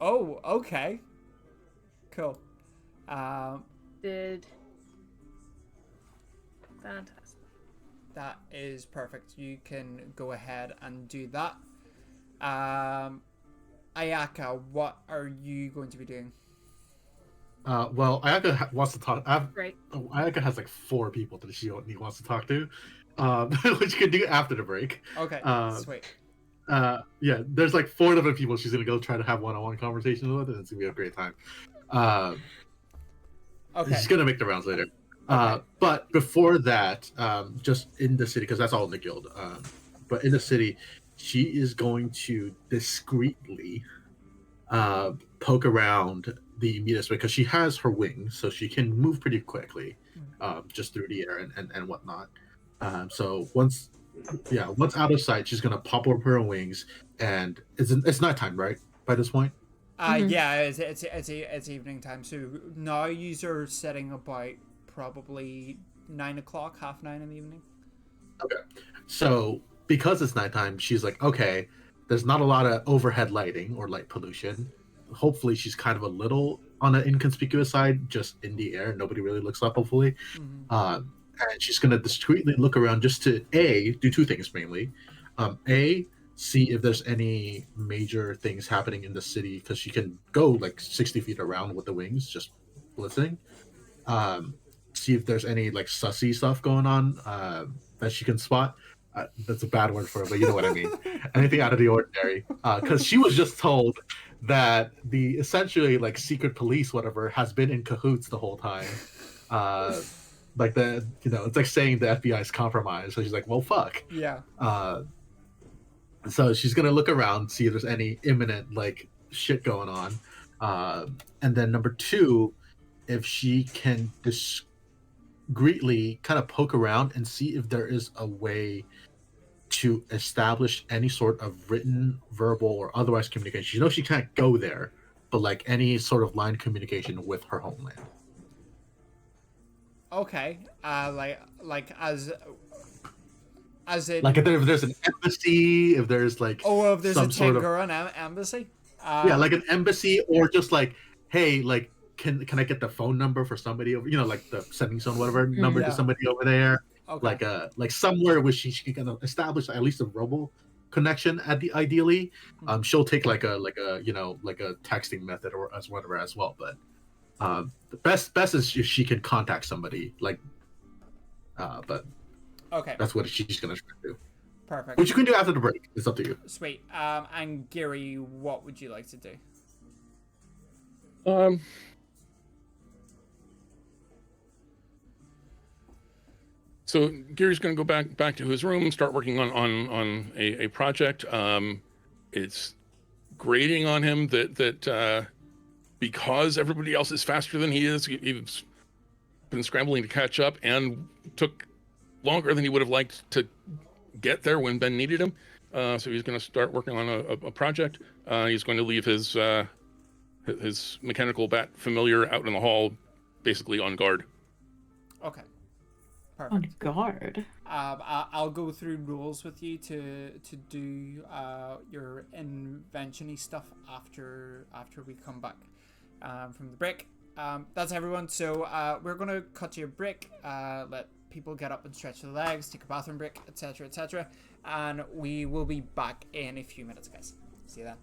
Oh, okay. Cool. Fantastic. That is perfect. You can go ahead and do that. Ayaka, what are you going to be doing? Well, Ayaka wants to talk. Great. Ayaka has like 4 people that she wants to talk to, which you can do after the break. Okay, sweet. Yeah, there's like 4 different people she's gonna go try to have one-on-one conversations with, and it's gonna be a great time. Okay. She's gonna make the rounds later. Okay. But before that, just in the city, because that's all in the guild. But in the city, she is going to discreetly poke around the Midas because she has her wings, so she can move pretty quickly, just through the air and whatnot. So once out of sight, she's gonna pop up her wings, and it's nighttime, right? By this point. Yeah, it's evening time. So now you're setting about probably 9 o'clock, 9:30 in the evening. Okay. So because it's nighttime, she's like, okay, there's not a lot of overhead lighting or light pollution. Hopefully she's kind of a little on the inconspicuous side, just in the air. Nobody really looks up, hopefully. And she's going to discreetly look around just to, A, do 2 things mainly. A, see if there's any major things happening in the city, because she can go like 60 feet around with the wings, just listening. See if there's any like sussy stuff going on that she can spot. That's a bad word for it, but you know what I mean. Anything out of the ordinary. Because she was just told that the essentially like secret police, whatever, has been in cahoots the whole time. Like it's like saying the FBI is compromised. So she's like, well, fuck. Yeah. So she's gonna look around, see if there's any imminent like shit going on. And then number 2, if she can discreetly kind of poke around and see if there is a way to establish any sort of written, verbal, or otherwise communication. You know she can't go there, but like any sort of line communication with her homeland. Okay. Like as As in, Like if there's an embassy, if there's like oh, if there's a some sort of Tanguran embassy. yeah, like an embassy, or just like, hey, like can I get the phone number for somebody over, like the sending zone, whatever number Yeah. to somebody over there, Okay. like somewhere where she can kind of establish at least a robo connection ideally. She'll take like a like a texting method or as whatever as well, but the best is if she can contact somebody, like but Okay. that's what she's gonna try to do. Perfect. Which you can do after the break. It's up to you. Sweet. And Gary, what would you like to do? So Gary's going to go back to his room and start working on a project. It's grating on him that because everybody else is faster than he is, he's been scrambling to catch up and took longer than he would have liked to get there when Ben needed him. So he's going to start working on a project. He's going to leave his mechanical bat familiar out in the hall, basically on guard. Okay. Perfect. On guard. I'll go through rules with you to do your invention-y stuff after we come back from the break. That's everyone. So we're gonna cut you a break. Let people get up and stretch their legs, take a bathroom break, etc., etc., and we will be back in a few minutes, guys. See you then.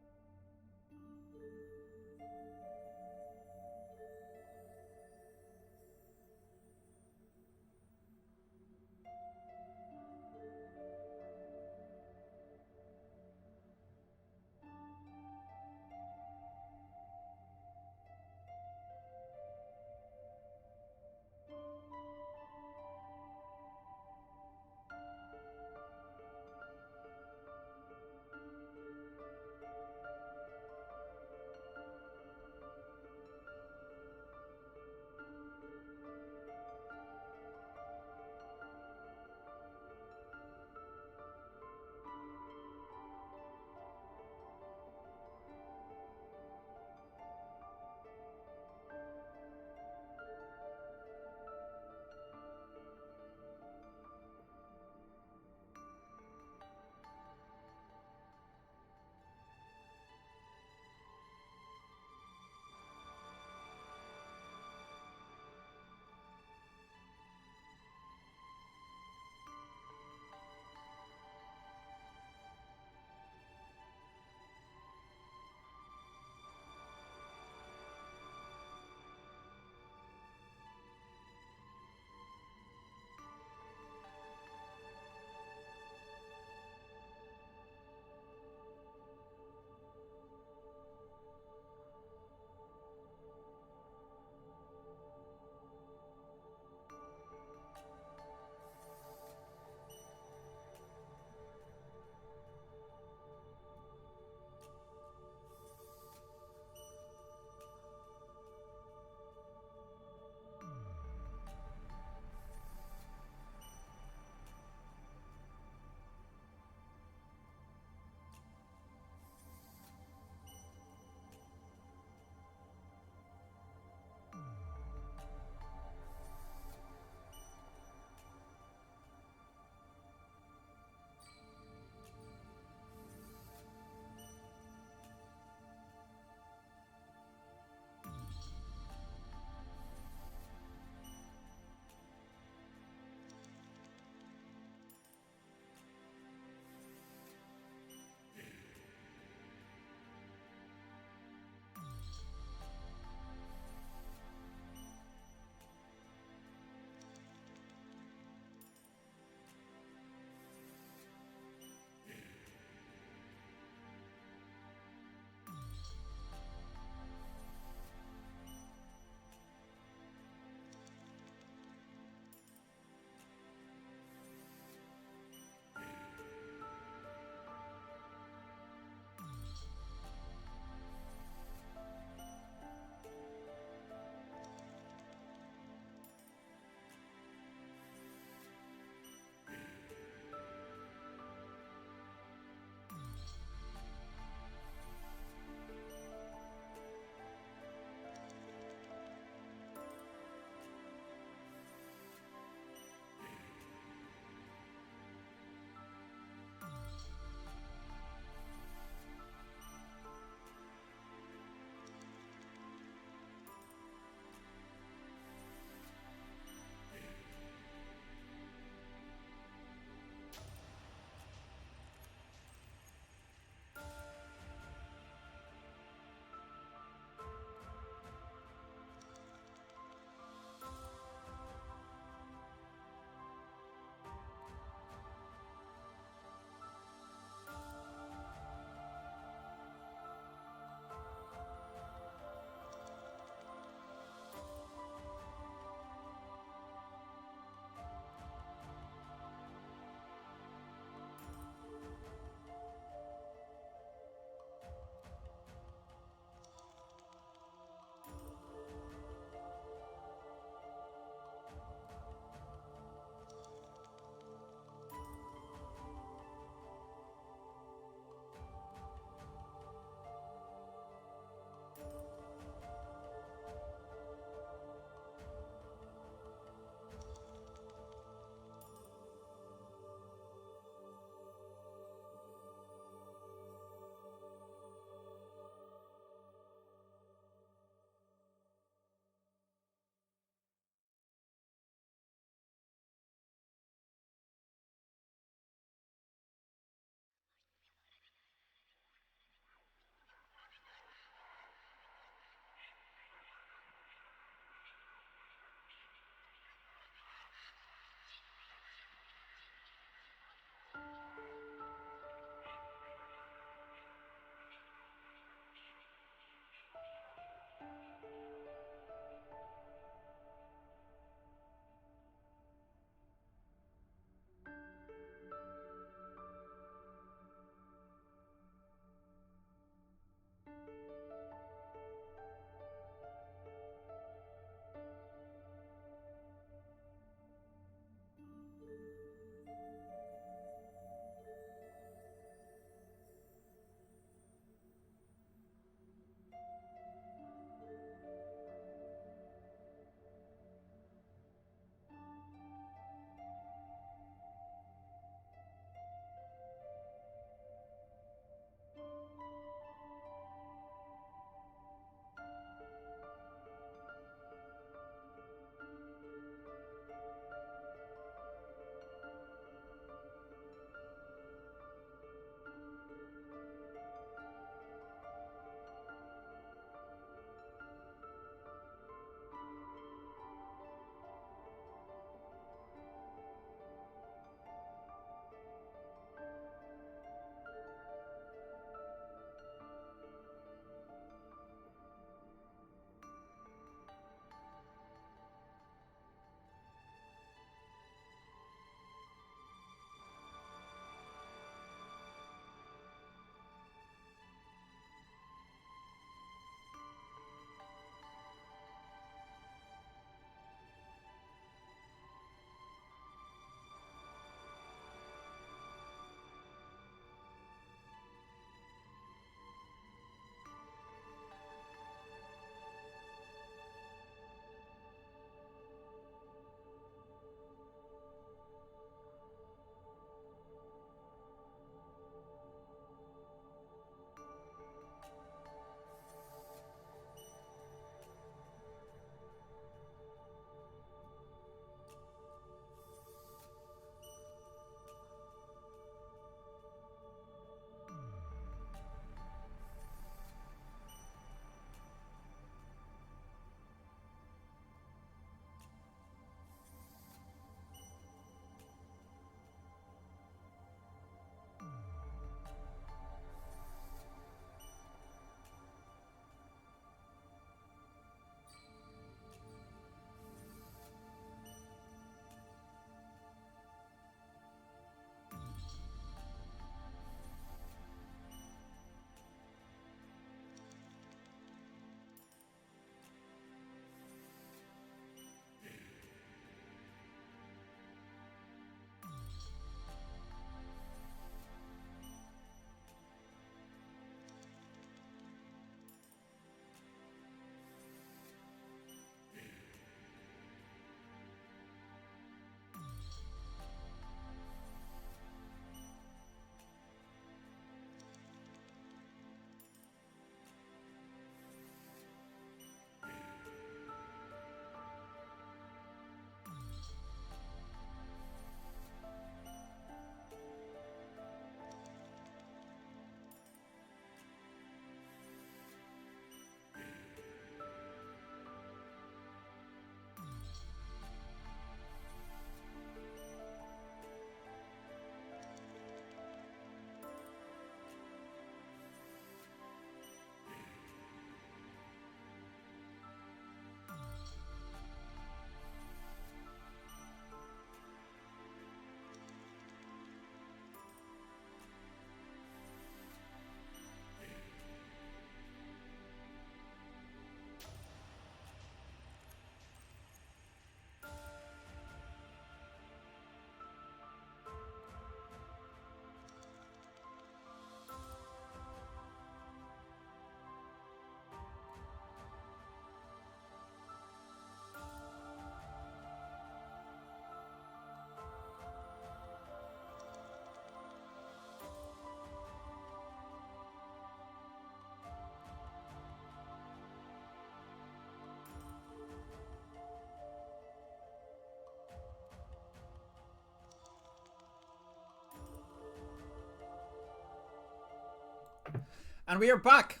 And we are back.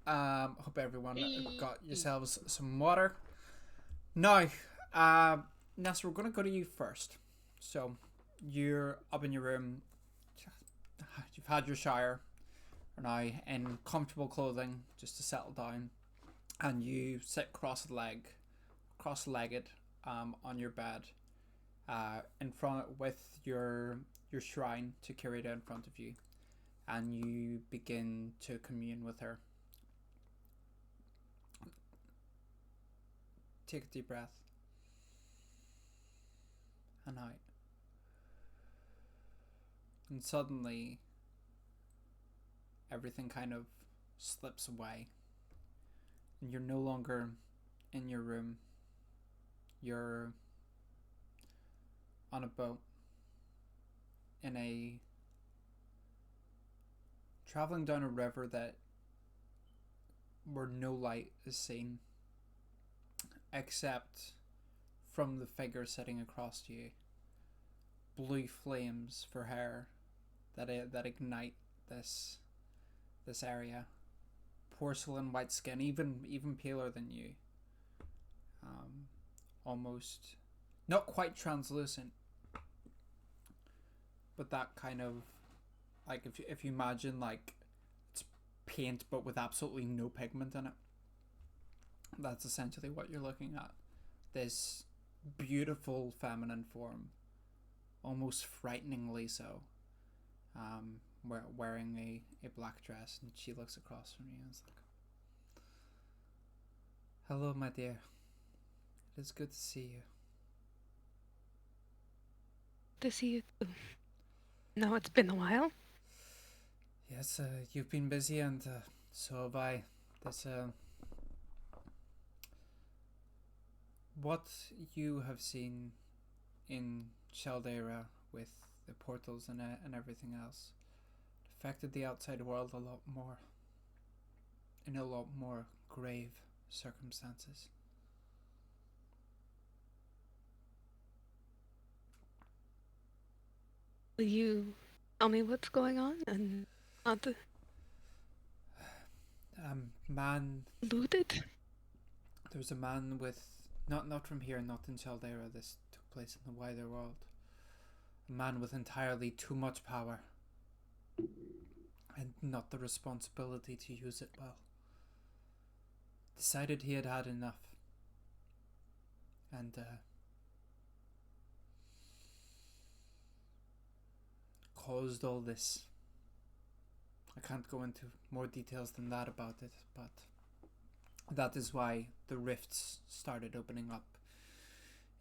Hope everyone got yourselves some water. Now, Nessa, we're going to go to you first. So, you're up in your room. You've had your shower. Are now in comfortable clothing just to settle down. And you sit cross-legged on your bed in front with your shrine to Kirida in front of you. And you begin to commune with her. Take a deep breath. And out. And suddenly, everything kind of slips away. And you're no longer in your room. You're on a boat. Traveling down a river where no light is seen. Except from the figure sitting across you. Blue flames for her that ignite this area. Porcelain white skin, even paler than you. Almost not quite translucent, but that kind of like if you imagine like it's paint but with absolutely no pigment in it. That's essentially what you're looking at. This beautiful feminine form, almost frighteningly so, wearing a black dress, and she looks across from you and is like, "Hello, my dear. It is good to see you." To see you too. No, it's been a while. Yes, you've been busy, and so have I. What you have seen in Shaldaera with the portals and everything else affected the outside world a lot more, in a lot more grave circumstances. Will you tell me what's going on and not the Man, looted? there was a man with not from here, not in Shaldaera. This took place in the wider world. A man with entirely too much power and not the responsibility to use it well. Decided he had had enough, and caused all this. I can't go into more details than that about it, but that is why the rifts started opening up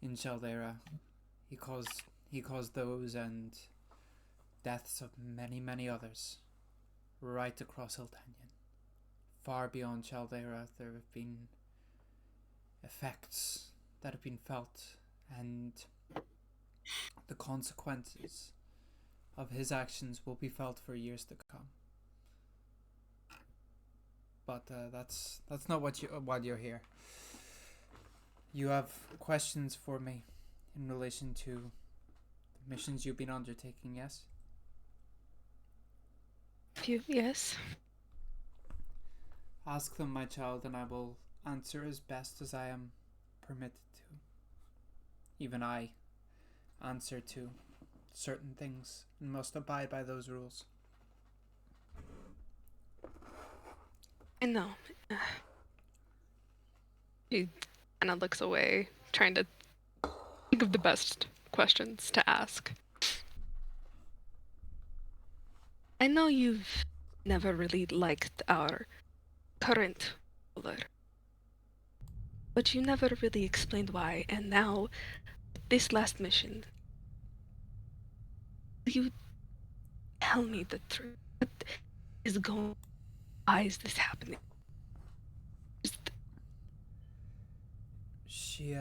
in Shaldaera. He caused those and deaths of many others right across Eltanian. Far beyond Shaldaera, there have been effects that have been felt, and the consequences of his actions will be felt for years to come. But that's not why you're here. You have questions for me in relation to the missions you've been undertaking, yes? Yes. Ask them, my child, and I will answer as best as I am permitted to. Even I answer to certain things and must abide by those rules. I know. He kind of looks away, trying to think of the best questions to ask. I know you've never really liked our current ruler, but you never really explained why, and now, this last mission, will you tell me the truth? What is going on? Why is this happening? She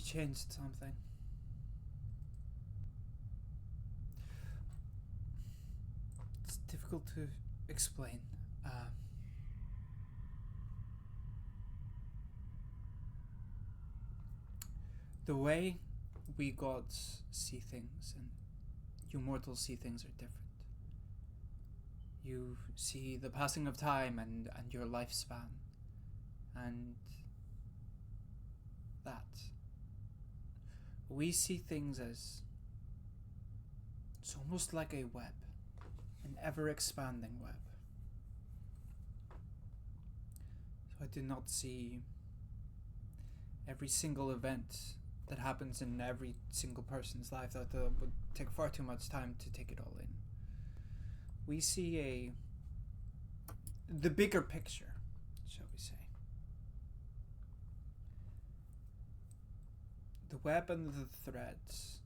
changed something. It's difficult to explain. The way we gods see things, and you mortals see things are different. You see the passing of time and your lifespan, and that. We see things as it's almost like a web, an ever-expanding web. So I do not see every single event that happens in every single person's life. That would take far too much time to take it all in. We see the bigger picture, shall we say. The web and the threads.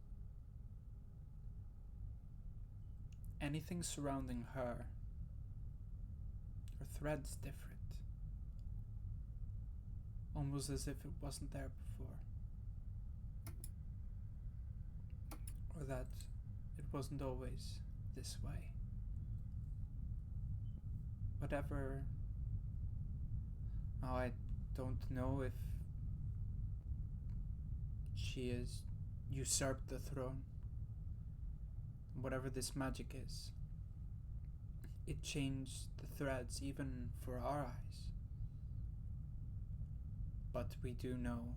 Anything surrounding her threads different. Almost as if it wasn't there before. Or that it wasn't always this way. Whatever. Now, I don't know if she has usurped the throne. Whatever this magic is, it changed the threads even for our eyes. But we do know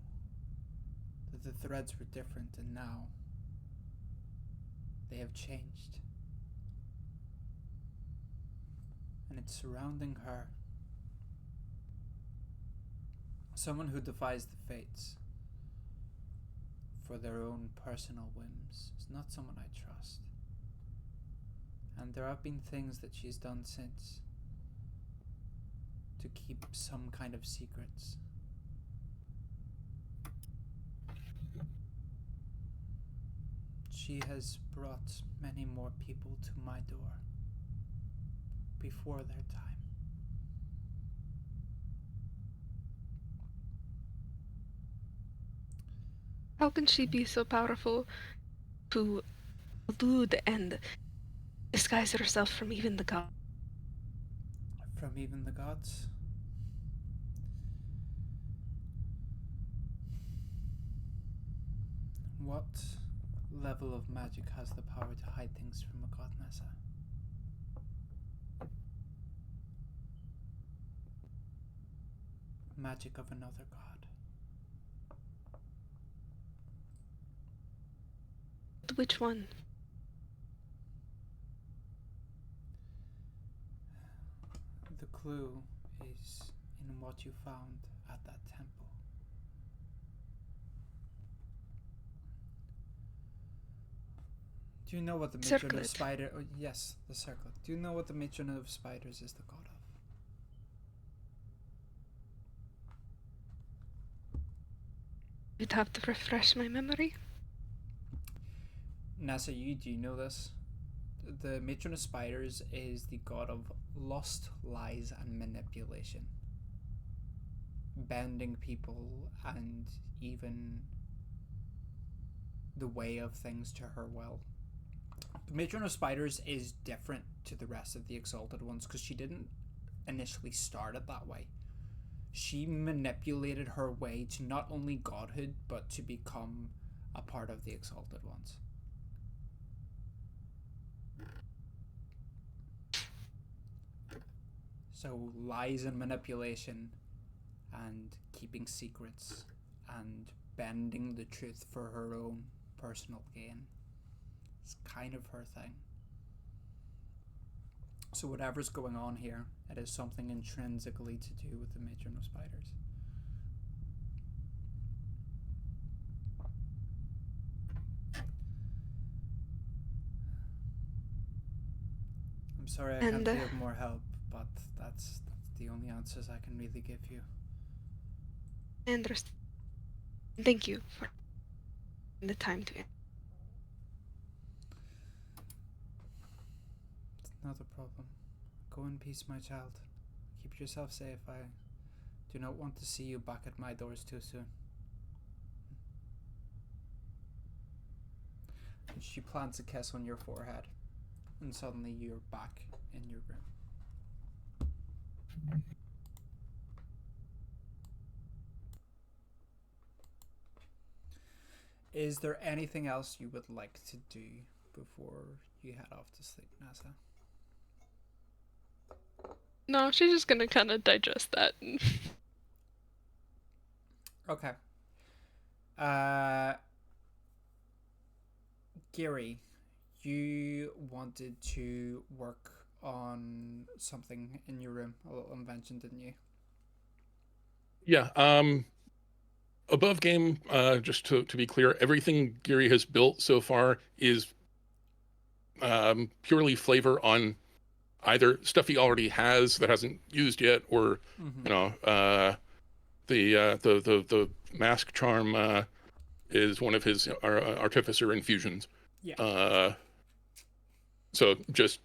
that the threads were different, and now they have changed. And it's surrounding her. Someone who defies the fates for their own personal whims is not someone I trust. And there have been things that she's done since to keep some kind of secrets. She has brought many more people to my door before their time. How can she be so powerful to elude and disguise herself from even the gods? From even the gods? What level of magic has the power to hide things from a god, Nessa? Magic of another god. Which one? The clue is in what you found at that temple. Do you know what the matron of Circlet. spider? Oh, yes, the circlet. Do you know what the matron of spiders is the god of? You'd have to refresh my memory. Nasa, do you know this? The matron of spiders is the god of lust, lies, and manipulation. Bending people and even the way of things to her will. The matron of spiders is different to the rest of the exalted ones because she didn't initially start it that way. She manipulated her way to not only godhood but to become a part of the exalted ones. So lies and manipulation and keeping secrets and bending the truth for her own personal gain. It's kind of her thing. So whatever's going on here, it is something intrinsically to do with the matron of spiders. I'm sorry I can't be of more help, but that's the only answers I can really give you. I understand. Thank you for the time to it. It's not a problem. Go in peace, my child. Keep yourself safe. I do not want to see you back at my doors too soon. And she plants a kiss on your forehead, and suddenly you're back in your room. Is there anything else you would like to do before you head off to sleep, Nessa? No, she's just gonna kind of digest that. Okay. Gary, you wanted to work on something in your room, a little invention, didn't you? Yeah. Above game, just to be clear, everything Gary has built so far is purely flavor on either stuff he already has that hasn't used yet, or the mask charm is one of his artificer infusions. Yeah. So just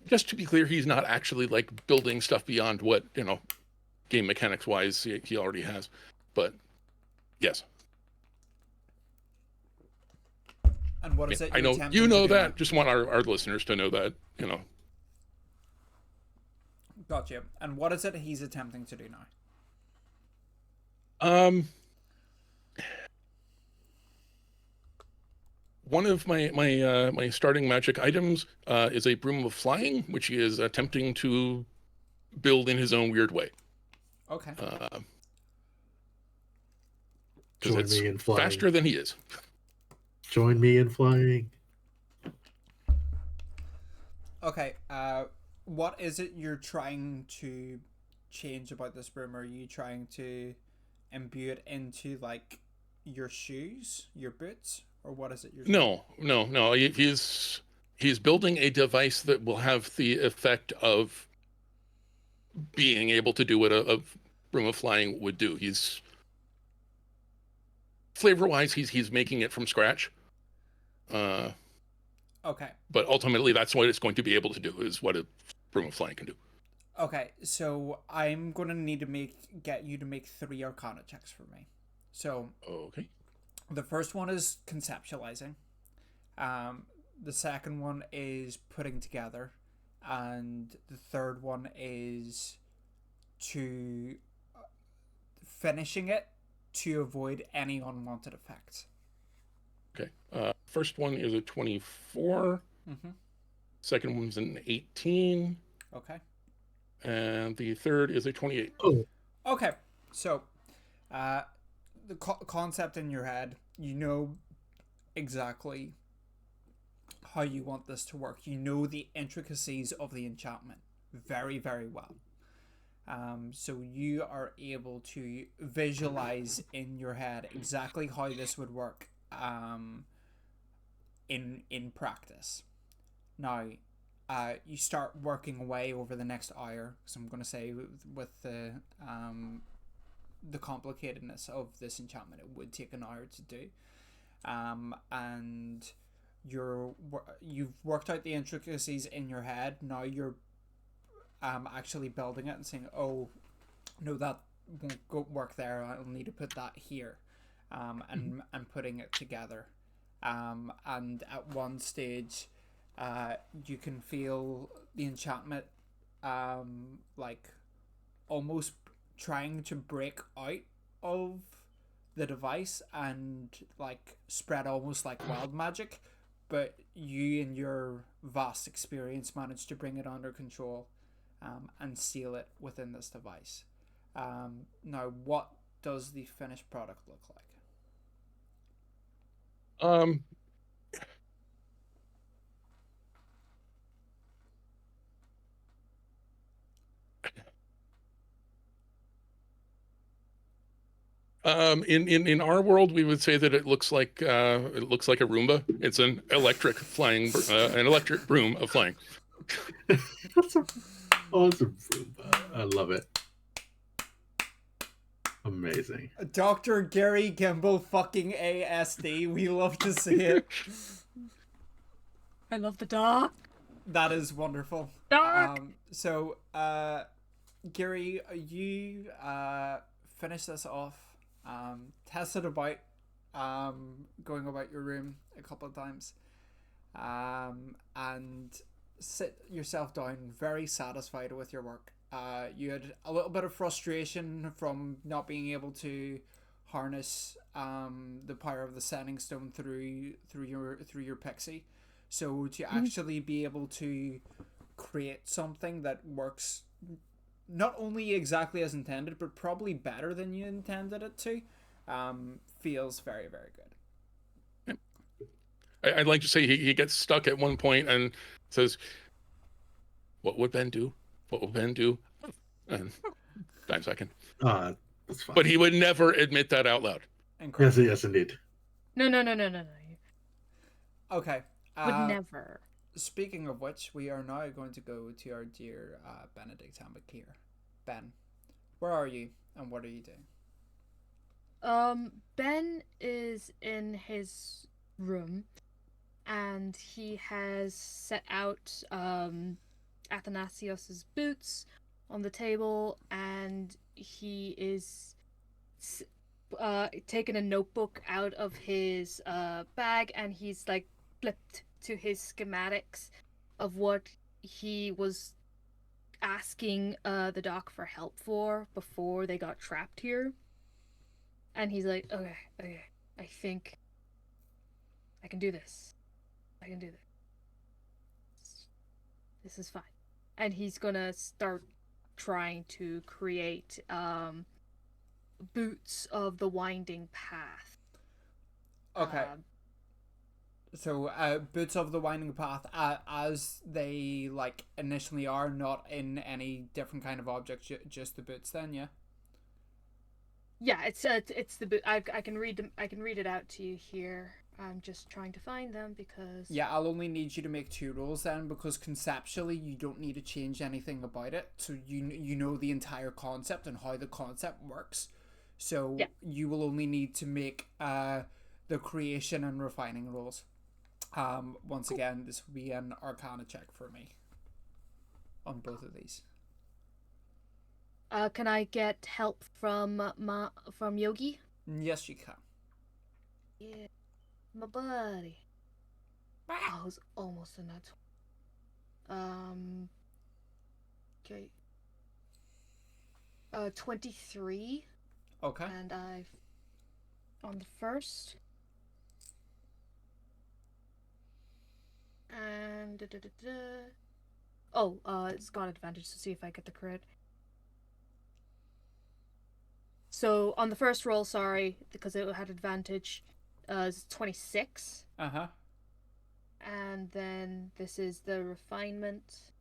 to be clear, he's not actually like building stuff beyond what game mechanics wise he already has, but yes. And what is it? I know you know that. Now? Just want our listeners to know that, Gotcha. And what is it he's attempting to do now? One of my starting magic items is a broom of flying, which he is attempting to build in his own weird way. Okay. Join me in flying. Faster than he is. Join me in flying. Okay. What is it you're trying to change about this broom? Are you trying to imbue it into like your shoes, your boots, or what is it you're doing? No. He's building a device that will have the effect of being able to do what a broom of flying would do. He's flavor-wise, he's making it from scratch. Okay. But ultimately, that's what it's going to be able to do, is what a broom of flying can do. Okay, so I'm going to need to get you to make 3 Arcana checks for me. So. Okay. The first one is conceptualizing. The second one is putting together, and the third one is to finishing it to avoid any unwanted effects. Okay. First one is a 24. Mm-hmm. Second one's an 18. Okay. And the third is a 28. Oh. Okay. So, the concept in your head, you know exactly how you want this to work. You know the intricacies of the enchantment very, very well. So you are able to visualize in your head exactly how this would work in practice. Now, you start working away over the next hour, so I'm going to say with the complicatedness of this enchantment, it would take an hour to do. And you've worked out the intricacies in your head. Now you're actually building it and saying, oh no, that won't work there, I'll need to put that here, and putting it together. And at one stage you can feel the enchantment like almost trying to break out of the device and like spread almost like wild magic, but you in your vast experience managed to bring it under control and seal it within this device. Now, what does the finished product look like? In our world, we would say that it looks like a Roomba. It's an electric flying, an electric broom of flying. That's awesome. I love it. Amazing. Dr. Gary Gimbel fucking ASD. We love to see it. I love the dark. That is wonderful. Dark. So, Gary, you finish this off. Test it about, going about your room a couple of times, and sit yourself down very satisfied with your work. You had a little bit of frustration from not being able to harness the power of the Sending Stone through your pixie. So to actually be able to create something that works not only exactly as intended, but probably better than you intended it to, feels very, very good. I'd like to say he gets stuck at one point and says, "What would Ben do? What would Ben do?" And 5 seconds. That's fine. But he would never admit that out loud. Incredible. Yes, indeed. No. Okay. Would never. Speaking of which, we are now going to go to our dear Benedict Ambakir. Ben, where are you and what are you doing? Ben is in his room, and he has set out Athanasios's boots on the table, and he is taken a notebook out of his bag, and he's like flipped to his schematics of what he was asking the doc for help for before they got trapped here. And he's like, okay, I think I can do this. This is fine. And he's gonna start trying to create boots of the winding path. Okay. So, boots of the winding path, as they like initially are, not in any different kind of object, just the boots. Then, yeah. Yeah, it's the boot. I can read them. I can read it out to you here. I'm just trying to find them because. Yeah, I'll only need you to make 2 rolls then, because conceptually you don't need to change anything about it. So you know the entire concept and how the concept works. So yeah. You will only need to make the creation and refining rolls. Once again, this will be an Arcana check for me on both of these. Can I get help from Yogi? Yes, you can. Yeah, my buddy. I was almost in that. Okay. 23. Okay. And I've on the first. And it's got advantage to see if I get the crit. So on the first roll, sorry, because it had advantage, it's 26. Uh-huh. And then this is the refinement.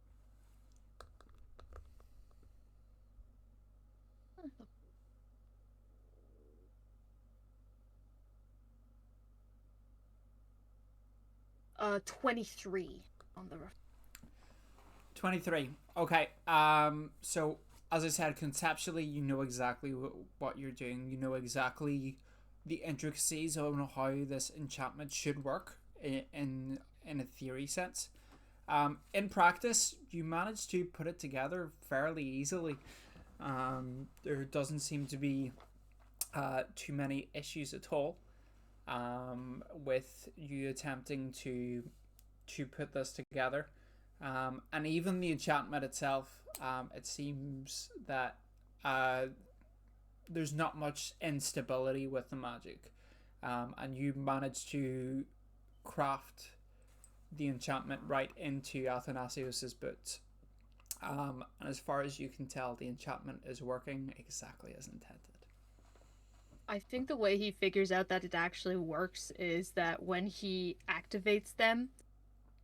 23 on the 23. Okay. So as I said, conceptually, you know exactly what you're doing. You know exactly the intricacies of how this enchantment should work in a theory sense. In practice, you manage to put it together fairly easily. There doesn't seem to be too many issues at all with you attempting to put this together. And even the enchantment itself, it seems that there's not much instability with the magic. And you managed to craft the enchantment right into Athanasios's boots. And as far as you can tell, the enchantment is working exactly as intended. I think the way he figures out that it actually works is that when he activates them,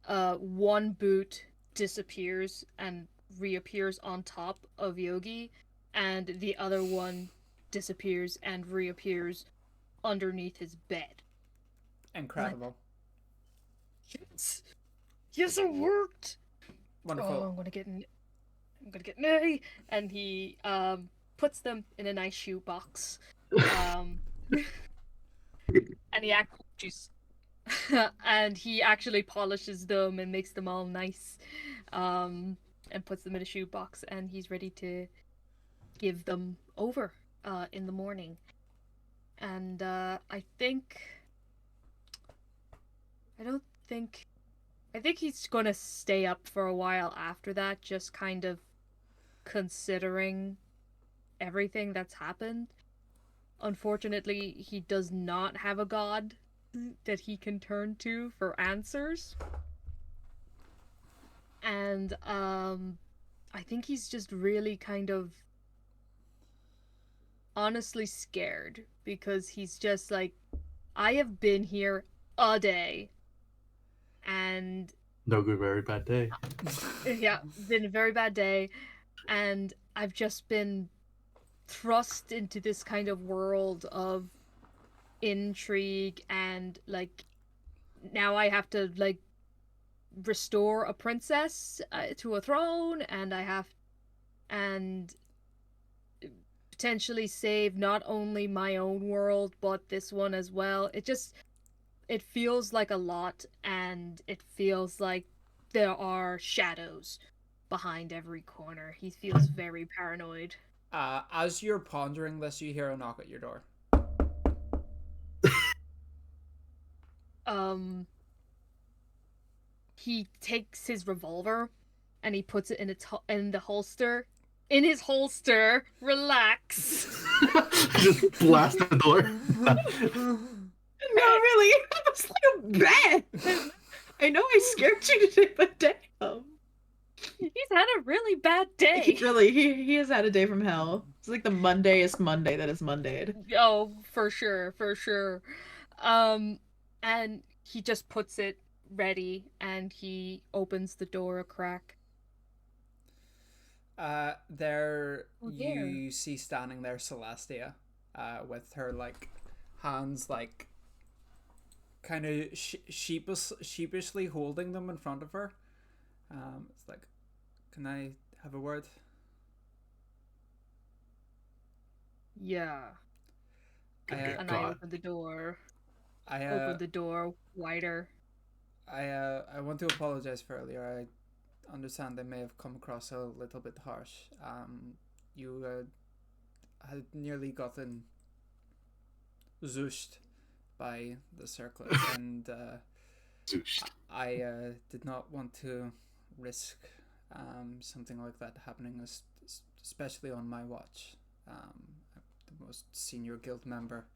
one boot disappears and reappears on top of Yogi, and the other one disappears and reappears underneath his bed. Incredible. Yes, it worked. Wonderful. Oh, I'm gonna get an A. And he puts them in a nice shoe box. And he actually polishes them and makes them all nice, and puts them in a shoe box, and he's ready to give them over in the morning. And I think he's gonna stay up for a while after that, just kind of considering everything that's happened. unfortunately, he does not have a god that he can turn to for answers. And, I think he's just really kind of honestly scared because he's just like, I have been here a day. And No good, very bad day. yeah, been a very bad day. And I've just been thrust into this kind of world of intrigue and like now I have to like restore a princess to a throne and potentially save not only my own world but this one as well. It feels like a lot, and it feels like there are shadows behind every corner. He feels very paranoid. As you're pondering this, you hear a knock at your door. He takes his revolver and he puts it in the holster. In his holster, relax. Just blast the door. Not really. It's like a bet. I know I scared you today, but damn. He's had a really bad day. He has had a day from hell. It's like the Mondayest Monday that is Mondayed. Oh, for sure. And he just puts it ready and he opens the door a crack. You see standing there Celestia, with her like hands like kind of sheepishly holding them in front of her. It's like, can I have a word? Yeah. And I open the door. Open the door wider. I want to apologize for earlier. I understand I may have come across a little bit harsh. You had nearly gotten zooshed by the circlet, and I did not want to risk something like that happening, especially on my watch. The most senior guild member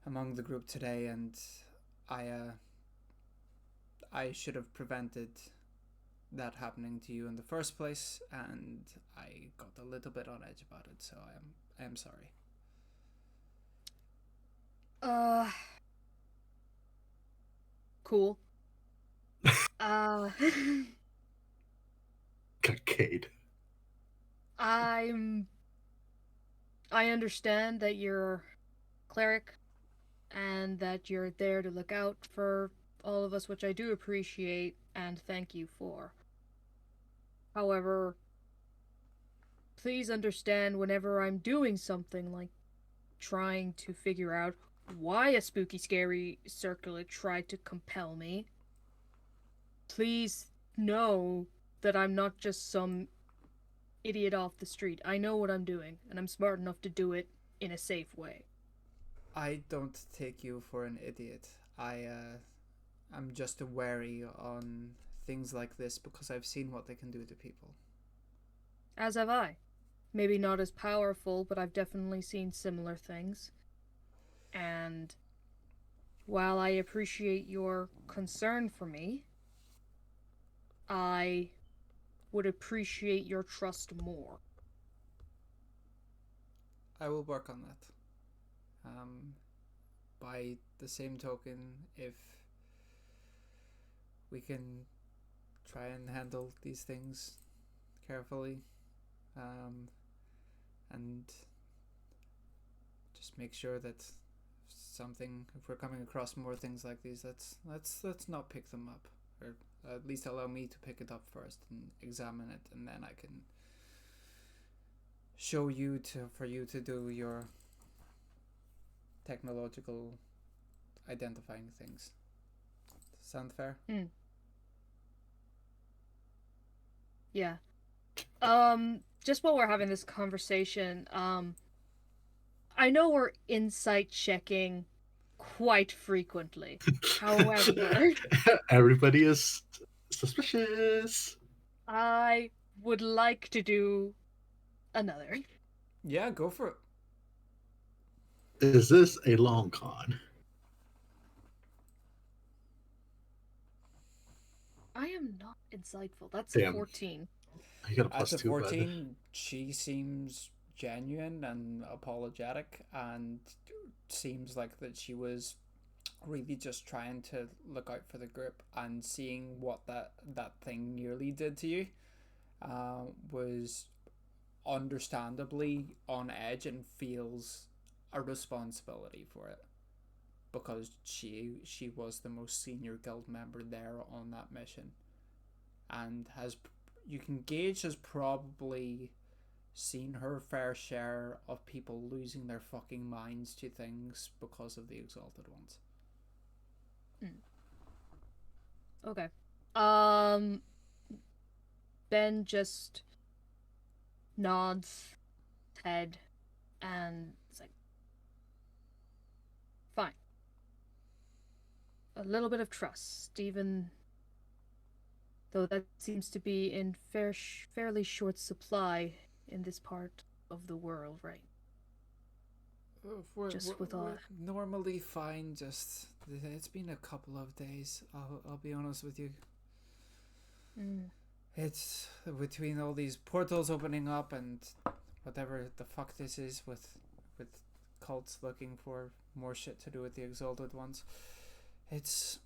among the group today, and I should have prevented that happening to you in the first place, and I got a little bit on edge about it, so I am sorry. Cool. Cade. I understand that you're a cleric and that you're there to look out for all of us, which I do appreciate and thank you for. However, please understand whenever I'm doing something like trying to figure out why a spooky, scary circlet tried to compel me, please know that I'm not just some idiot off the street. I know what I'm doing, and I'm smart enough to do it in a safe way. I don't take you for an idiot. I'm just wary on things like this because I've seen what they can do to people. As have I. Maybe not as powerful, but I've definitely seen similar things. And while I appreciate your concern for me, I would appreciate your trust more. I will work on that. By the same token, if we can try and handle these things carefully, and just make sure that if we're coming across more things like these, let's not pick them up, or at least allow me to pick it up first and examine it, and then I can show you for you to do your technological identifying things. Sound fair? Yeah. Just while we're having this conversation, I know we're insight checking quite frequently. However, everybody is suspicious. I would like to do another. Yeah, go for it. Is this a long con? I am not insightful. That's Damn. a 14. You got a At plus the 2, bud. 14, she seems genuine and apologetic, and seems like that she was really just trying to look out for the group, and seeing what that thing nearly did to you was understandably on edge and feels a responsibility for it, because she was the most senior guild member there on that mission, and you can gauge has probably seen her fair share of people losing their fucking minds to things because of the Exalted Ones. Okay. Ben just nods his head and is like, fine. A little bit of trust, even though that seems to be in fairly short supply in this part of the world, right? We're normally fine, just it's been a couple of days, I'll be honest with you. It's between all these portals opening up and whatever the fuck this is with cults looking for more shit to do with the Exalted Ones. It's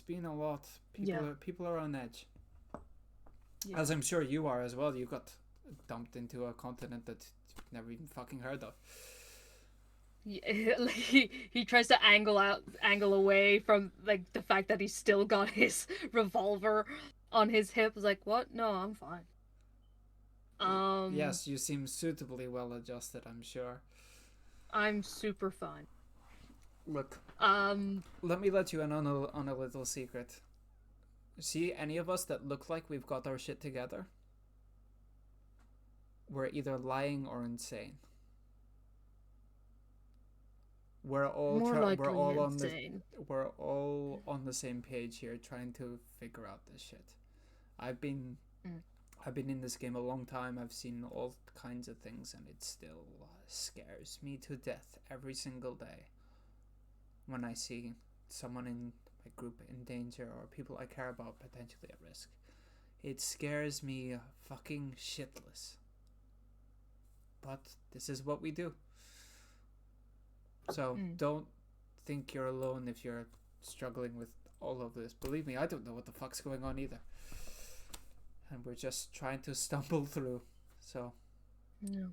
been a lot. People are on edge. Yeah. As I'm sure you are as well. You got dumped into a continent that you've never even fucking heard of. Yeah, like he tries to angle away from like the fact that he's still got his revolver on his hip. Is like, what? No, I'm fine. Yes, you seem suitably well adjusted, I'm sure. I'm super fine. Look, let me let you in on a little secret. See any of us that look like we've got our shit together? We're either lying or insane. We're all we're all on the same page here, trying to figure out this shit. I've been in this game a long time. I've seen all kinds of things, and it still scares me to death every single day when I see someone in my group in danger, or people I care about potentially at risk. It scares me fucking shitless. But this is what we do. So don't think you're alone if you're struggling with all of this. Believe me, I don't know what the fuck's going on either. And we're just trying to stumble through. So a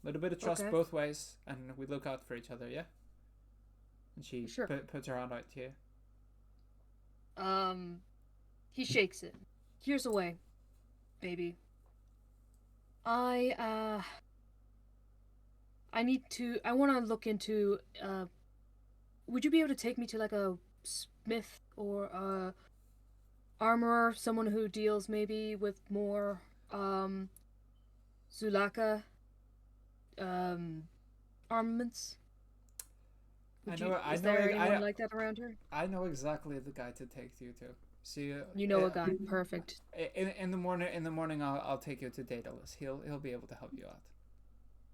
little bit of trust both ways, and we look out for each other, yeah? And she puts her hand out to you. He shakes it. Here's a way, baby. I want to look into, would you be able to take me to like a smith or a armorer, someone who deals maybe with more, Zulaka, armaments? Is there anyone like that around here? I know exactly the guy to take you to. See, you know a guy, perfect. In the morning, I'll take you to Daedalus. He'll be able to help you out.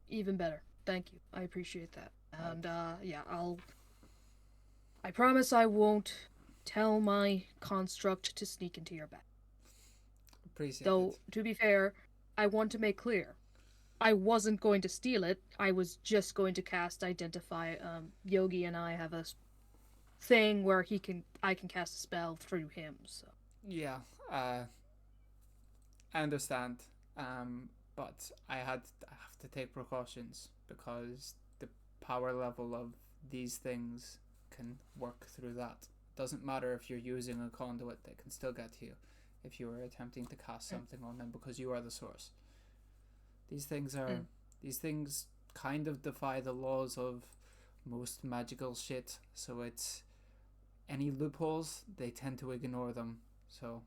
Even better. Thank you. I appreciate that. And I promise I won't tell my construct to sneak into your bag. Appreciate Though, it. to be fair, I want to make clear, I wasn't going to steal it. I was just going to cast Identify. Yogi and I have a thing where I can cast a spell through him. So yeah, I understand. But I have to take precautions because the power level of these things can work through that. Doesn't matter if you're using a conduit; they can still get to you if you are attempting to cast something on them because you are the source. These things kind of defy the laws of most magical shit, so it's any loopholes, they tend to ignore them. So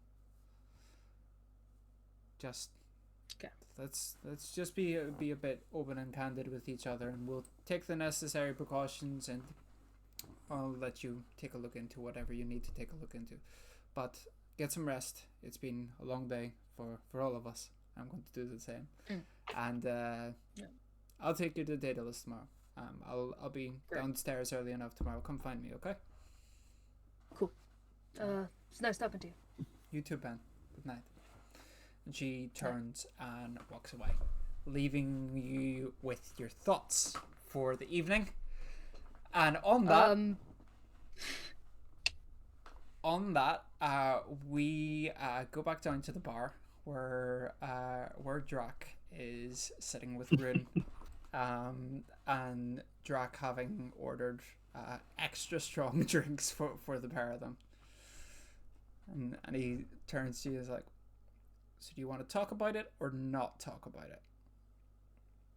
just let's just be a bit open and candid with each other, and we'll take the necessary precautions, and I'll let you take a look into whatever you need to take a look into. But get some rest. It's been a long day for all of us. I'm going to do the same. And I'll take you to Daedalus tomorrow. I'll be downstairs early enough tomorrow. Come find me, okay? Cool. It's nice talking to you. You too, Ben. Good night. And she turns and walks away, leaving you with your thoughts for the evening. And on that, we go back down to the bar where Drak is sitting with Rune, and Drak having ordered extra strong drinks for the pair of them. And he turns to you and is like, so do you want to talk about it or not talk about it?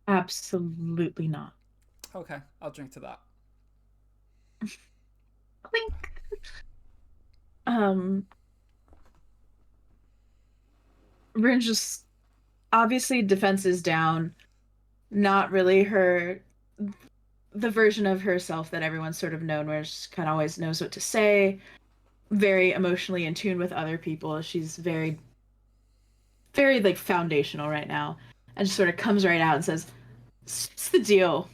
Absolutely not. Okay, I'll drink to that. Clink. Rin's just obviously defense is down. Not really the version of herself that everyone's sort of known, where she kind of always knows what to say, very emotionally in tune with other people. She's very, very like foundational right now, and just sort of comes right out and says, "What's the deal,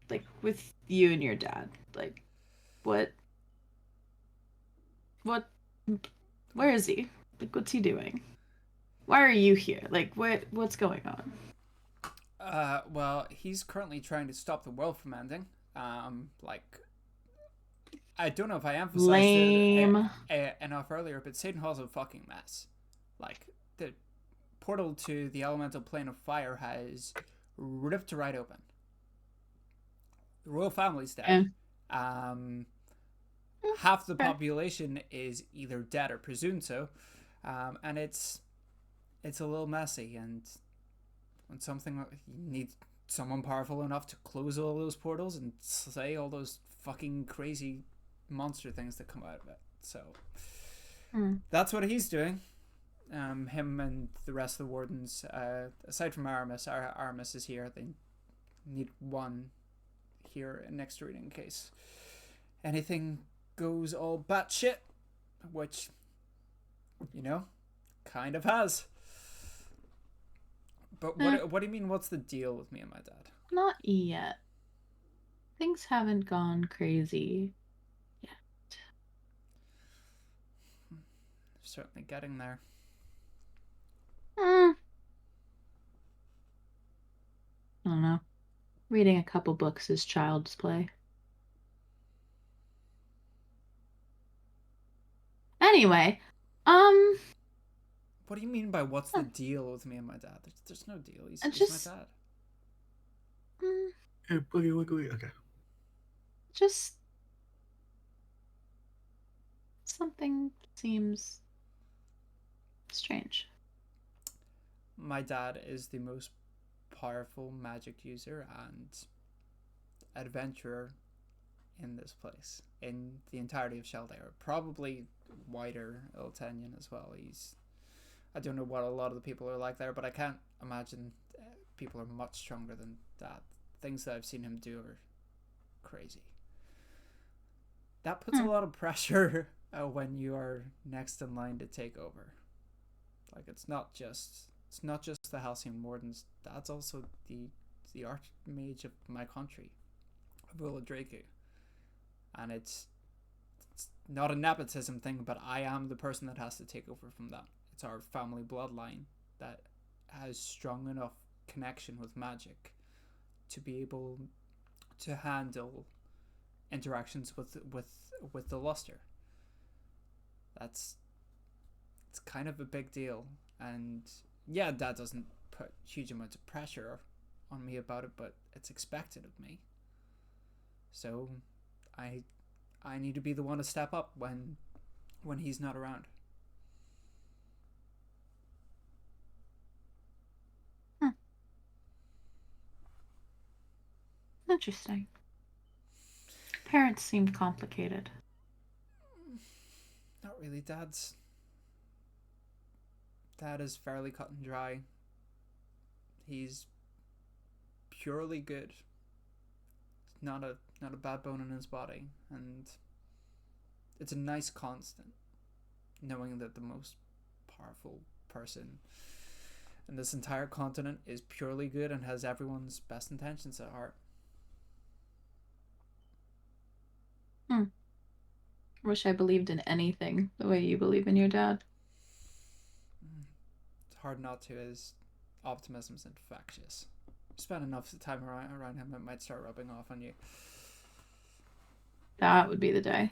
like with you and your dad? Like, what? Where is he? Like, what's he doing? Why are you here? Like, what's going on?" Well, he's currently trying to stop the world from ending. Like, I don't know if I emphasized it enough earlier, but Satan Hall's a fucking mess. Like, the portal to the elemental plane of fire has ripped right open. The royal family's dead. Half the population is either dead or presumed so, and it's a little messy. And when you need someone powerful enough to close all those portals and slay all those fucking crazy monster things that come out of it. So that's what he's doing. Him and the rest of the wardens, aside from Aramis, Aramis is here. They need one here next to it in case anything goes all batshit, which, kind of has. But what do you mean, what's the deal with me and my dad? Not yet. Things haven't gone crazy yet. Certainly getting there. I don't know. Reading a couple books is child's play. Anyway, what do you mean by what's the deal with me and my dad? There's no deal. He's my dad. Hey, boogie. Okay. Just something seems strange. My dad is the most powerful magic user and adventurer in this place, in the entirety of Shaldaera, probably wider Iltanian as well. I don't know what a lot of the people are like there, but I can't imagine people are much stronger than that. Things that I've seen him do are crazy. That puts a lot of pressure when you are next in line to take over. Like, it's not just the Halcyon Wardens. That's also the Archmage of my country, Vula Draku. And it's not a nepotism thing, but I am the person that has to take over from that. It's our family bloodline that has strong enough connection with magic to be able to handle interactions with the luster. It's kind of a big deal. And yeah, Dad doesn't put huge amounts of pressure on me about it, but it's expected of me. So I need to be the one to step up when he's not around. Interesting. Parents seem complicated. Not really. Dad is fairly cut and dry. He's purely good. Not a bad bone in his body, and it's a nice constant knowing that the most powerful person in this entire continent is purely good and has everyone's best intentions at heart. Wish I believed in anything the way you believe in your dad. It's hard not to. His optimism's infectious. Spend enough time around him, it might start rubbing off on you. That would be the day.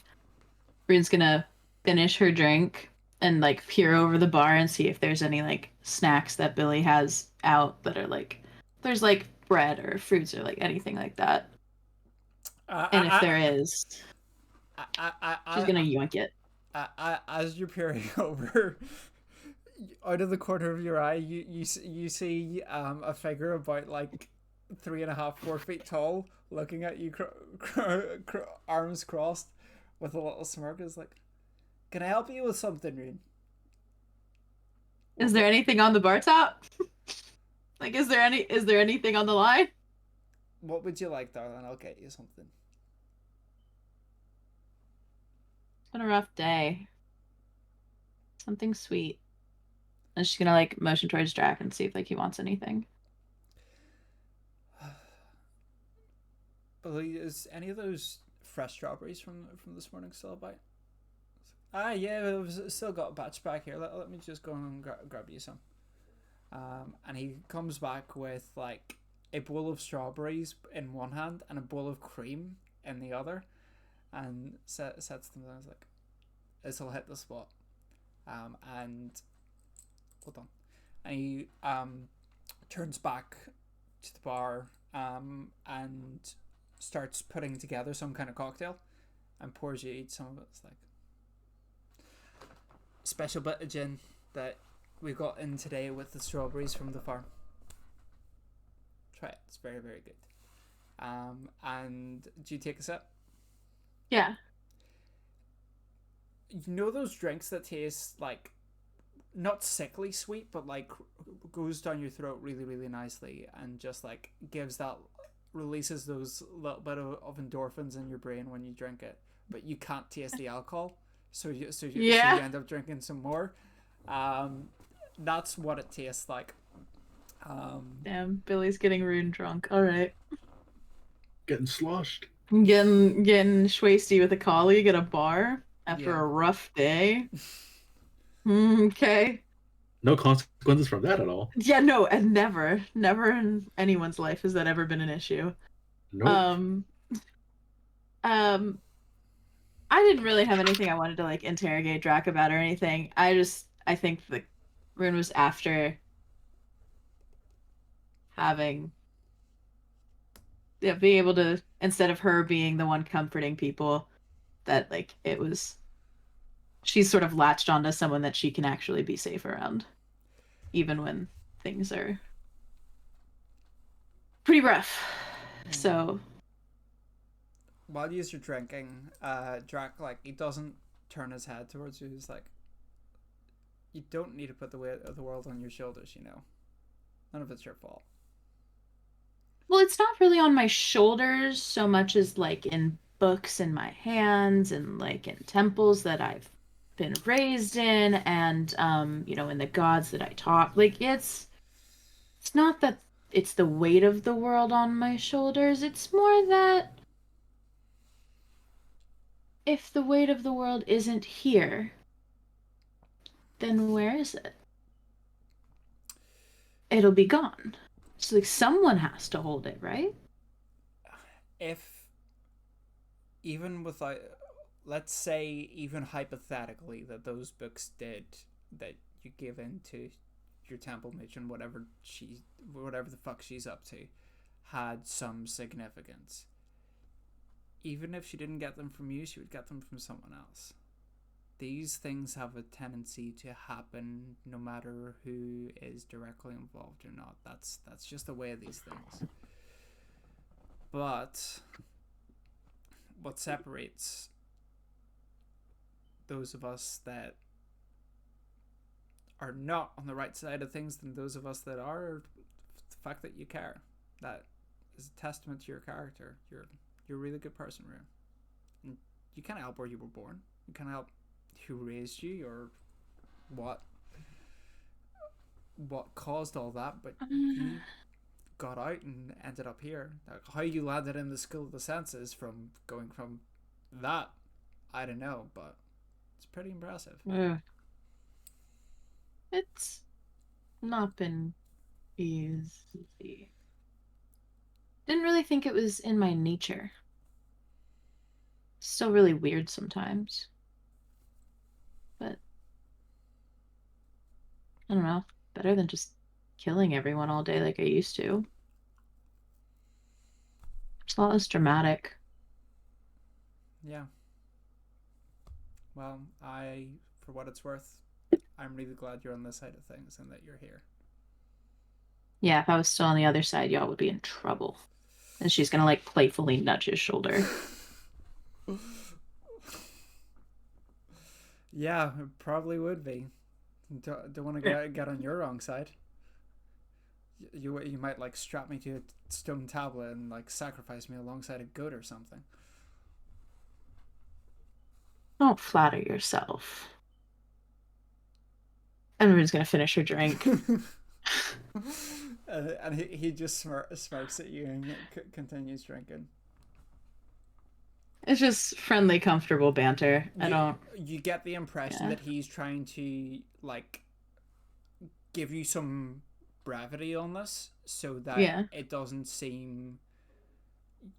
Rune's gonna finish her drink and like peer over the bar and see if there's any like snacks that Billy has out that are like there's like bread or fruits or like anything like that. And if there is, she's gonna yoink it. As you're peering over, out of the corner of your eye, you see a figure about like 3.5, 4 feet tall, looking at you, arms crossed, with a little smirk. Is like, "Can I help you with something, Rune?" Is there anything on the bar top? Like, is there anything on the line? What would you like, darling? I'll get you something. It's been a rough day. Something sweet. And she's gonna like motion towards Drac and see if like he wants anything. Billy, is any of those fresh strawberries from this morning still about? Yeah, I've still got a batch back here. Let me just go and grab you some. And he comes back with like a bowl of strawberries in one hand and a bowl of cream in the other, and sets them down. I was like, "This'll hit the spot." And hold on, and he turns back to the bar and starts putting together some kind of cocktail and pours you each some of it. It's like special bit of gin that we got in today with the strawberries from the farm. Try it. It's very, very good. And do you take a sip? Yeah. You know those drinks that taste like not sickly sweet, but like goes down your throat really, really nicely and just like releases those little bit of endorphins in your brain when you drink it, but you can't taste the alcohol, so you end up drinking some more. That's what it tastes like. Damn, Billy's getting Rune drunk. All right. Getting sloshed. Getting schwasty with a colleague at a bar after a rough day. Okay. No consequences from that at all. Yeah, no, and never in anyone's life has that ever been an issue. Nope. I didn't really have anything I wanted to like interrogate Drac about or anything. I think the Rune was after having being able to, instead of her being the one comforting people, that like she's sort of latched onto someone that she can actually be safe around, even when things are pretty rough. So while you're drinking, Drac, like, he doesn't turn his head towards you. He's like, you don't need to put the weight of the world on your shoulders, you know. None of it's your fault. Well, it's not really on my shoulders so much as like in books in my hands and like in temples that I've been raised in, and in the gods that I talk. Like it's not that it's the weight of the world on my shoulders. It's more that if the weight of the world isn't here, then where is it? It'll be gone. So like someone has to hold it, right? If even without, let's say even hypothetically that those books that you give into your temple matron, whatever the fuck she's up to, had some significance. Even if she didn't get them from you, she would get them from someone else. These things have a tendency to happen no matter who is directly involved or not. That's just the way of these things. But what separates those of us that are not on the right side of things than those of us that are the fact that you care. That is a testament to your character. You're a really good person, Rune. And you can't help where you were born. You can't help who raised you or what caused all that, but you got out and ended up here. Like, how you landed in the School of the Senses from going from that, I don't know, but it's pretty impressive. It's not been easy. Didn't really think it was in my nature. Still really weird sometimes. But I don't know. Better than just killing everyone all day like I used to. It's a lot less dramatic. Yeah. Well, for what it's worth, I'm really glad you're on this side of things and that you're here. Yeah, if I was still on the other side, y'all would be in trouble. And she's gonna like playfully nudge his shoulder. Yeah, it probably would be. Don't want to get on your wrong side. You might like strap me to a stone tablet and like sacrifice me alongside a goat or something. Don't flatter yourself. Everyone's gonna finish her drink. And he just smirks at you and continues drinking. It's just friendly, comfortable banter. You get the impression that he's trying to like give you some brevity on this, so that it doesn't seem.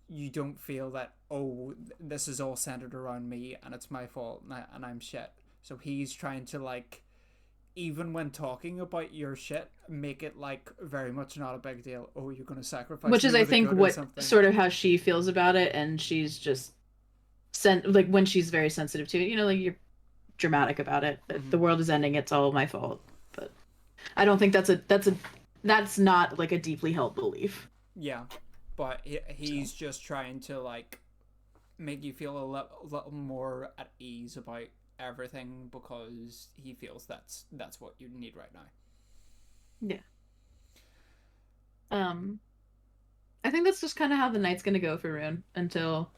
You don't feel that, oh, this is all centered around me and it's my fault and I'm shit. So he's trying to like, even when talking about your shit, make it like very much not a big deal. Oh, you're going to sacrifice. Which is, I think, what sort of how she feels about it, and she's just like when she's very sensitive to it. You know, like you're dramatic about it. Mm-hmm. The world is ending. It's all my fault. But I don't think that's not like a deeply held belief. Yeah. But he's just trying to like make you feel a little more at ease about everything, because he feels that's what you need right now. Yeah. I think that's just kind of how the night's gonna go for Rune until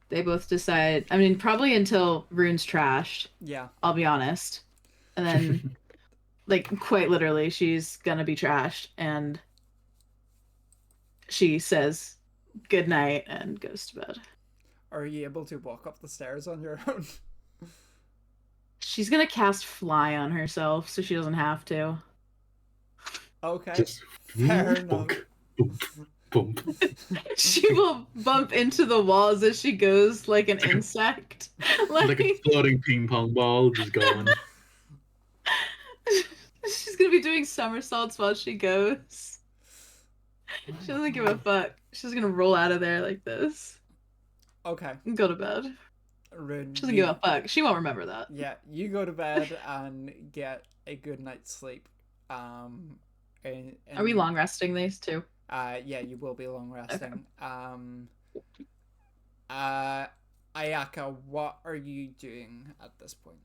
they both decide. I mean, probably until Rune's trashed. Yeah. I'll be honest. And then, like, quite literally, she's gonna be trashed, and she says good night and goes to bed. Are you able to walk up the stairs on your own? She's gonna cast Fly on herself so she doesn't have to. Okay. Just fair enough. Bunk, bunk, bump. She will bump into the walls as she goes like an insect. Like a floating ping pong ball just going. She's gonna be doing somersaults while she goes. She doesn't give a fuck. She's gonna roll out of there like this. Okay. And go to bed. Rune, She doesn't give a fuck. She won't remember that. Yeah, you go to bed and get a good night's sleep. Are we long resting these two? Yeah, you will be long resting. Okay. Ayaka, what are you doing at this point?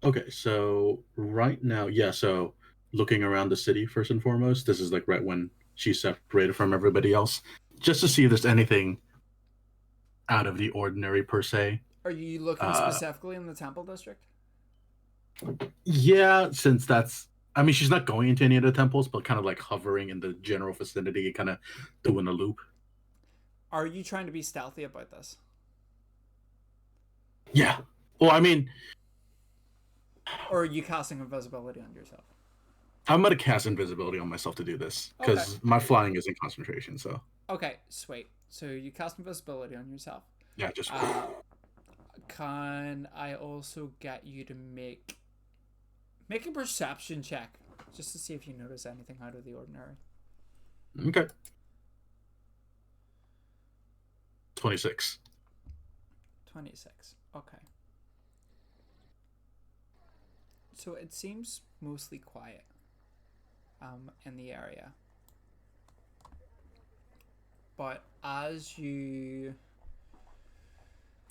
Okay, so right now, so looking around the city first and foremost. This is like right when she's separated from everybody else, just to see if there's anything out of the ordinary per se. Are you looking specifically in the temple district? Yeah, since that's, I mean, she's not going into any of the temples, but kind of like hovering in the general vicinity, kind of doing a loop. Are you trying to be stealthy about this? Yeah. Well, I mean, or are you casting invisibility on yourself? I'm going to cast invisibility on myself to do this, because my flying is in concentration, so. Okay, sweet. So you cast invisibility on yourself. Yeah, just... can I also get you to make a perception check, just to see if you notice anything out of the ordinary? Okay. 26. 26. Okay. So it seems mostly quiet in the area. But as you...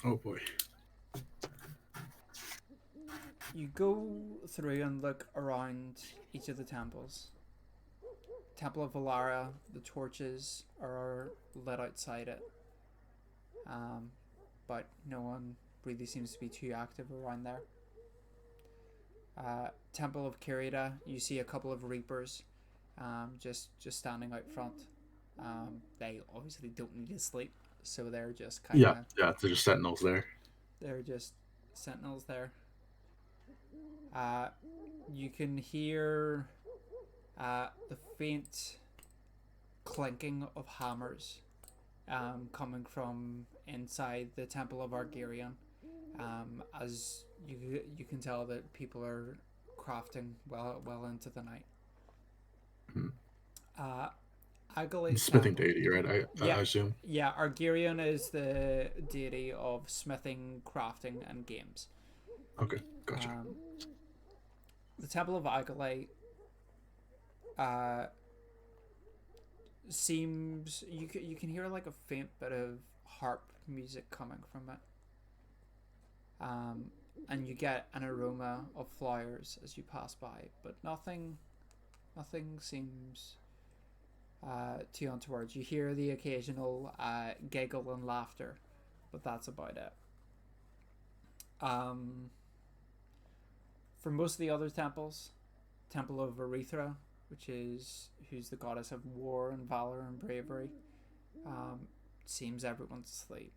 Oh boy. You go through and look around each of the temples. Temple of Valara, the torches are lit outside it. But no one really seems to be too active around there. Temple of Kirita, you see a couple of reapers just standing out front. They obviously don't need to sleep, so they're just kind Yeah, of yeah, they're just sentinels there. they're just sentinels there. You can hear the faint clinking of hammers coming from inside the Temple of Argirion. As you can tell that people are crafting well into the night. Agalay's Smithing temple. deity, right? I assume. Yeah, Argirion is the deity of smithing, crafting, and games. Okay, gotcha. The Temple of Agalay seems you can hear like a faint bit of harp music coming from it. And you get an aroma of flowers as you pass by, but nothing seems too untoward. You hear the occasional giggle and laughter, but that's about it. For most of the other temples, Temple of Erethra, who's the goddess of war and valor and bravery, seems everyone's asleep.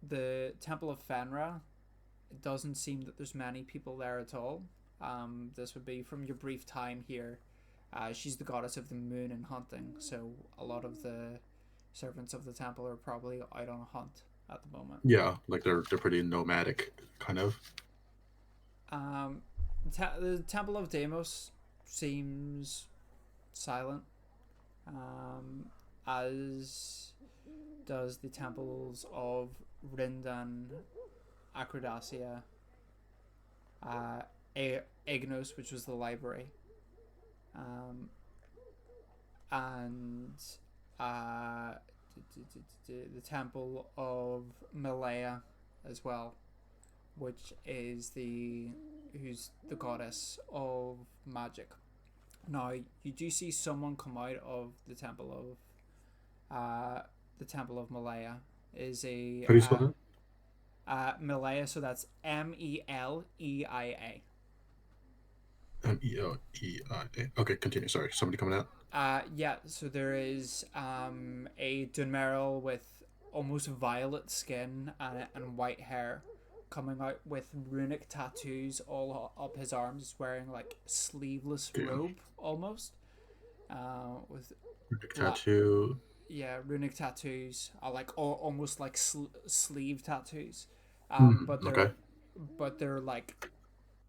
The Temple of Fenra, it doesn't seem that there's many people there at all. This would be from your brief time here. She's the goddess of the moon and hunting, so a lot of the servants of the temple are probably out on a hunt at the moment. Yeah, like they're pretty nomadic, kind of. The Temple of Deimos seems silent, as does the temples of Rind and Acrodacia, Ignos, which was the library, and the Temple of Malaya as well, which is who's the goddess of magic. Now you do see someone come out of the Temple of Malaya. Is a How do you spell Malaya, so that's Meleia. Meleia. Okay, continue. Sorry, somebody coming out. Yeah, so there is a Dunmeril with almost violet skin and white hair coming out with runic tattoos all up his arms, wearing like sleeveless robe almost. With tattoo. Yeah, runic tattoos are like almost like sleeve tattoos. But they're like,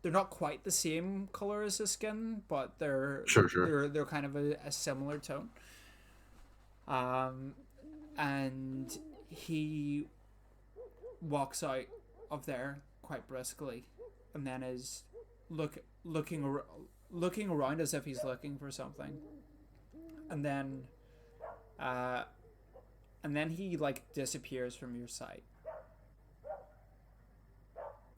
they're not quite the same color as the skin, but they're they're kind of a similar tone. And he walks out of there quite briskly, and then is looking around as if he's looking for something, and then he like disappears from your sight.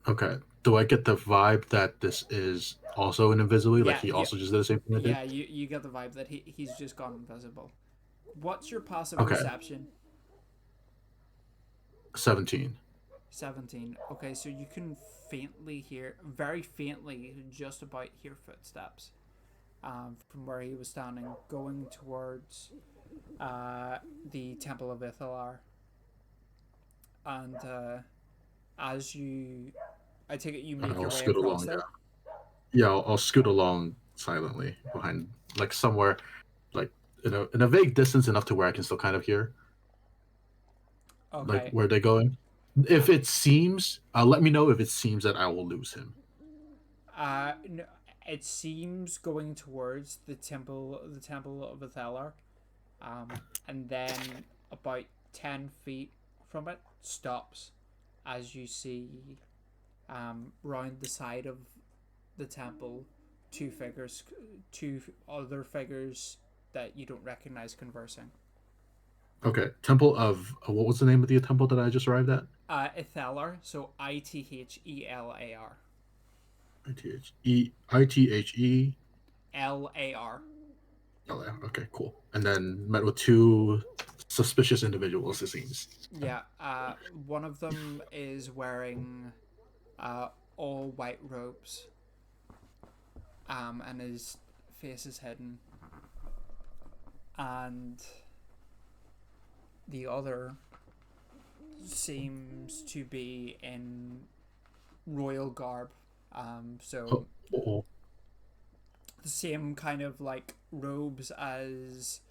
Okay. Do I get the vibe that this is also an invisibility? Like he also just did the same thing I did? Yeah, you get the vibe that he's just gone invisible. What's your passive Okay. perception? 17. 17. Okay, so you can very faintly, just about hear footsteps from where he was standing, going towards the Temple of Ithalar. And I take it you make your way across there? Yeah, I'll scoot along silently behind, like somewhere, like in a vague distance enough to where I can still kind of hear. Okay. Like where they're going. If it seems, let me know if it seems that I will lose him. No, it seems going towards the temple of Ithalar, and then about 10 feet from it stops, as you see, round the side of the temple, two other figures that you don't recognize conversing. Okay, Temple of what was the name of the temple that I just arrived at? Ithalar, so Ithelar. Ithe Lar. Okay, cool. And then met with two suspicious individuals, it seems. Yeah, one of them is wearing all white robes, and his face is hidden, and the other seems to be in royal garb. So Oh. the same kind of like robes as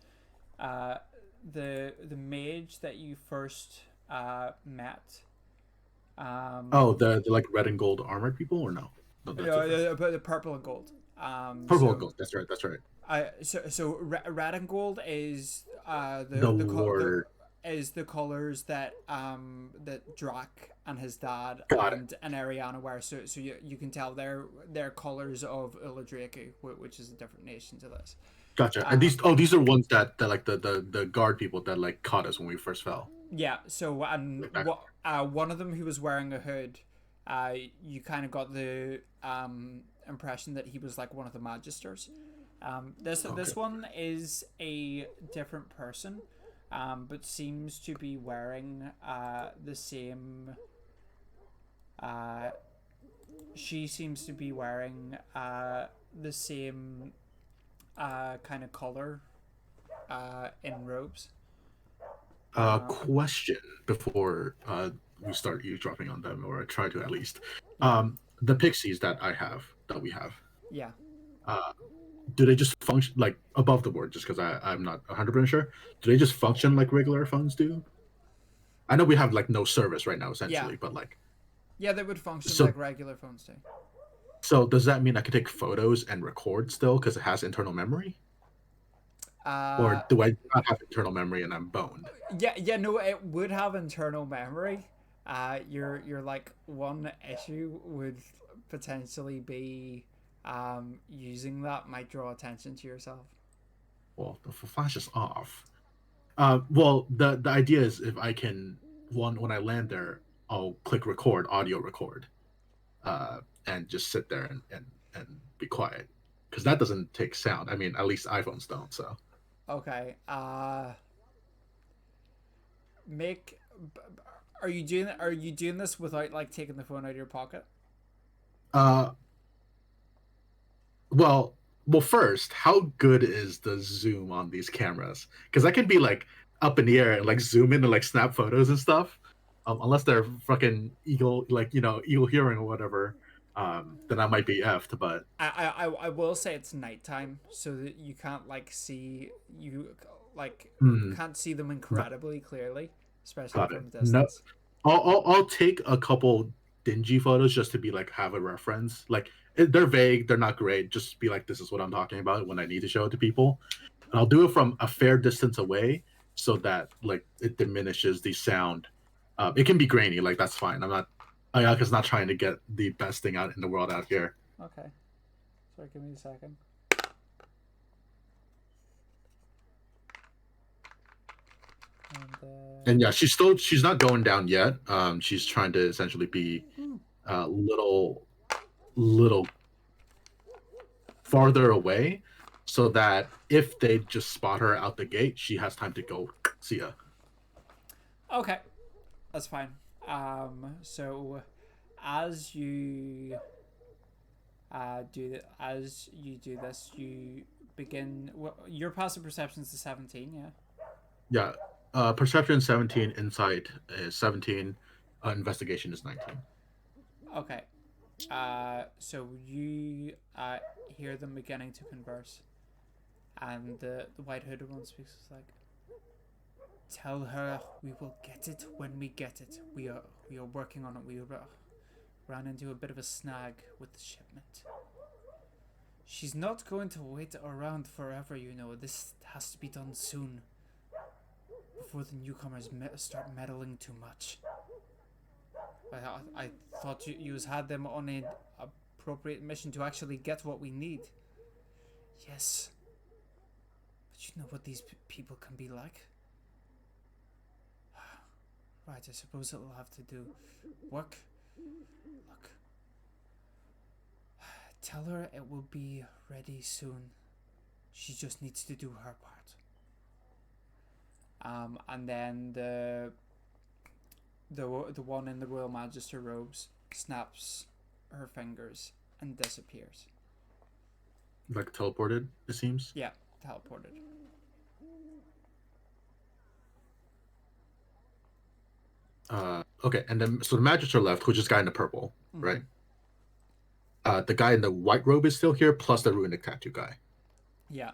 the mage that you first met. The like red and gold armored people, or no? No, that's different. But the purple and gold. Purple and gold. That's right. That's right. So red and gold is The Lord. is the colors that that Drak and his dad Got and Ariana wear. So you can tell they're colors of Uladraku, which is a different nation to this. Gotcha. And these are ones that like the guard people that like caught us when we first fell. Yeah. So and one of them who was wearing a hood, you kind of got the impression that he was like one of the magisters. This one is a different person, but seems to be wearing the same. She seems to be wearing the same kind of color in robes. Question before we start eavesdropping on them, or I try to at least. The pixies that we have. Yeah. Do they just function like above the board? Just because I'm not 100% sure. Do they just function like regular phones do? I know we have like no service right now, essentially, but like. Yeah, they would function like regular phones do. So does that mean I can take photos and record still because it has internal memory? Or do I not have internal memory and I'm boned? Yeah, no, it would have internal memory. Your like one issue would potentially be using that might draw attention to yourself. Well, the flash is off. Well, the idea is if I can when I land there, I'll click record, audio record, and just sit there and be quiet because that doesn't take sound. I mean, at least iPhones don't. So. Okay. Are you doing this without like taking the phone out of your pocket? Well, first, how good is the zoom on these cameras? Because I can be like up in the air and like zoom in and like snap photos and stuff. Unless they're fucking eagle hearing or whatever, then I might be effed. But I will say it's nighttime, so that you can't like see can't see them incredibly clearly, especially from a distance. No, I'll take a couple dingy photos just to be like have a reference. Like they're vague, they're not great. Just be like, this is what I'm talking about when I need to show it to people. And I'll do it from a fair distance away so that like it diminishes the sound. It can be grainy, like that's fine. Ayaka's not trying to get the best thing out in the world out here. Okay. Sorry, give me a second. And yeah, she's not going down yet. She's trying to essentially be little farther away so that if they just spot her out the gate, she has time to go see ya. Okay. That's fine. So as you do this, you begin. Your passive perception is 17, yeah. Yeah. Perception 17, insight is 17, investigation is 19. Okay. So you hear them beginning to converse, and the white hooded one speaks. It's like, tell her we will get it when we get it. We are working on it. We ran into a bit of a snag with the shipment. She's not going to wait around forever, you know. This has to be done soon, before the newcomers start meddling too much. I thought you had them on an appropriate mission to actually get what we need. Yes. But you know what these people can be like. Right, I suppose it'll have to do work. Look. Tell her it will be ready soon. She just needs to do her part. And then the one in the Royal Magister robes snaps her fingers and disappears. Like teleported, it seems? Yeah, teleported. Okay, and then so the magics are left, which is guy in the purple, right? The guy in the white robe is still here, plus the runic tattoo guy. Yeah.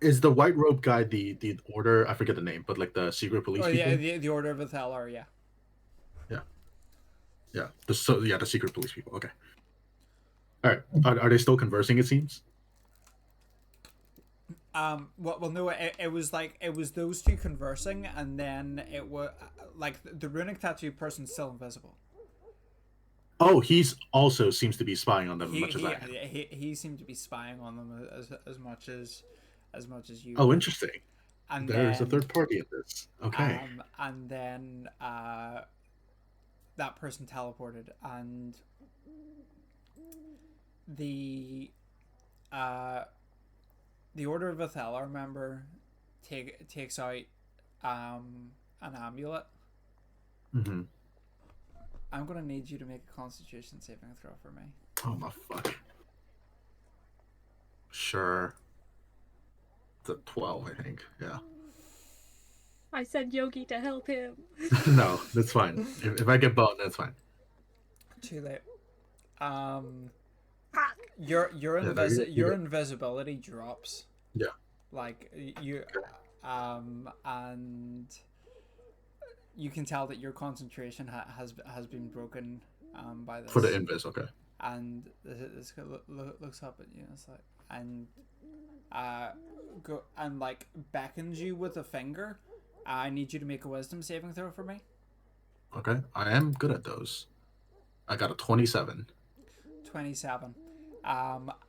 Is the white robe guy the order? I forget the name, but like the secret police Oh people. yeah, the Order of Athalar. Yeah. Yeah. The secret police people. Okay. All right. Are they still conversing? It seems. Well, no. It was like it was those two conversing, and then it was like the runic tattoo person's still invisible. Oh, he's also seems to be spying on them as much as I am. He seemed to be spying on them as much as you. Oh, interesting. And there's then, a third party in this. Okay. And then that person teleported, and the Order of Athalar member takes out an amulet. Mm-hmm. I'm gonna need you to make a Constitution saving throw for me. Oh my fuck. Sure. It's a 12, I think. Yeah. I sent Yogi to help him. No, that's fine. If I get boned, that's fine. Too late. Your invisibility drops. Yeah. Like you, and you can tell that your concentration has been broken by this. For the invis, okay. And this guy looks up at you. And it's like, and go and like beckons you with a finger. I need you to make a wisdom saving throw for me. Okay, I am good at those. I got a 27. 27.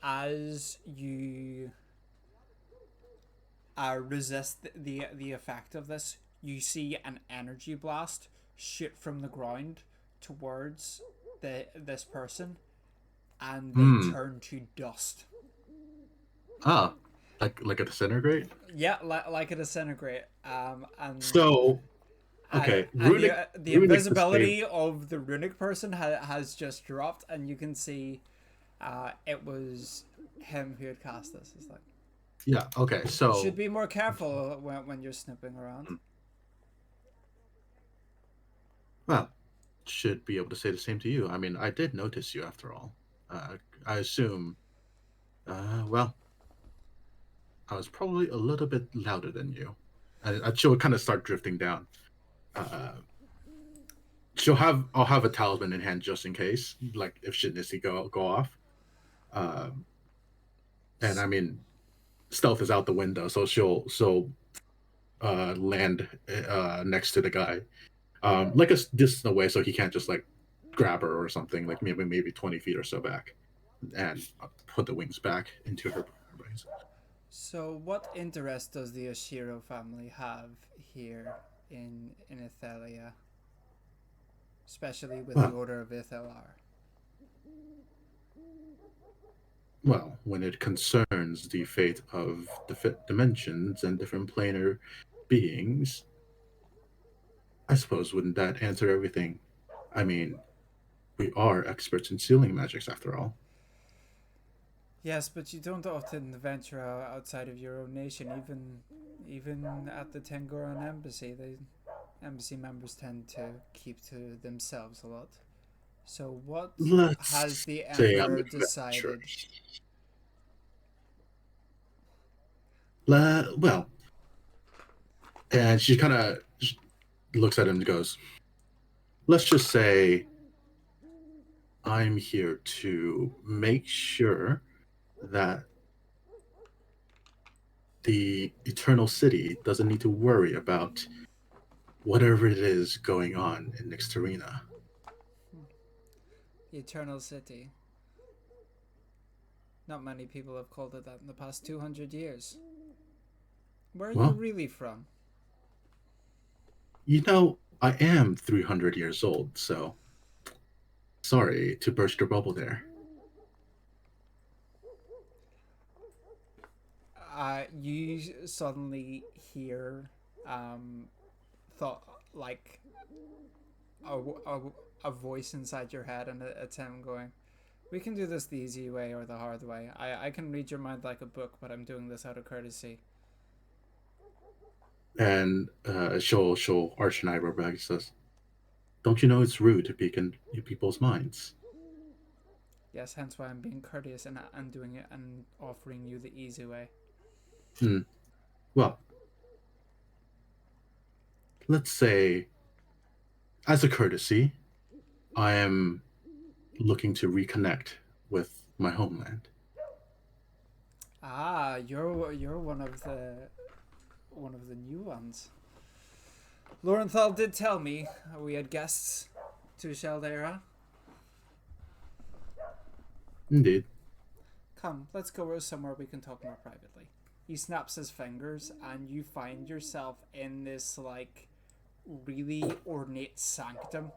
As you resist the effect of this, you see an energy blast shoot from the ground towards this person, and they turn to dust. Ah, like a disintegrate? Yeah, like a disintegrate. And so, okay, and the invisibility of the runic person has just dropped, and you can see it was him who had cast this. It's like, yeah, okay, so you should be more careful when you're snipping around. Well, should be able to say the same to you. I mean, I did notice you after all. I assume, well, I was probably a little bit louder than you. And she'll kind of start drifting down. I'll have a talisman in hand just in case, like if shit needs to go off. And I mean, stealth is out the window, so she'll land next to the guy, like a distance away, so he can't just like grab her or something, like maybe 20 feet or so back, and put the wings back into her brains. So, what interest does the Oshiro family have here in Ithelia, especially with the Order of Ithalar? Well, when it concerns the fate of the fifth dimensions and different planar beings, I suppose wouldn't that answer everything? I mean, we are experts in sealing magics after all. Yes, but you don't often venture outside of your own nation. Even at the Tengoran embassy, embassy members tend to keep to themselves a lot. So what has the Emperor decided? Well, and she kind of looks at him and goes, let's just say I'm here to make sure that the Eternal City doesn't need to worry about whatever it is going on in Nixterina. The Eternal City. Not many people have called it that in the past 200 years. Where are you really from? You know, I am 300 years old, so sorry to burst your bubble there. You suddenly hear thought like a voice inside your head, and it's him going, we can do this the easy way or the hard way. I can read your mind like a book, but I'm doing this out of courtesy. And she'll arch an eyebrow back and says, "Don't you know it's rude to peek in people's minds?" Yes, hence why I'm being courteous and doing it and offering you the easy way. Well, let's say, as a courtesy, I am looking to reconnect with my homeland. Ah, you're one of the new ones. Lorenthal did tell me we had guests to Shaldaera. Indeed. Come, let's go somewhere we can talk more privately. He snaps his fingers, and you find yourself in this like really ornate sanctum,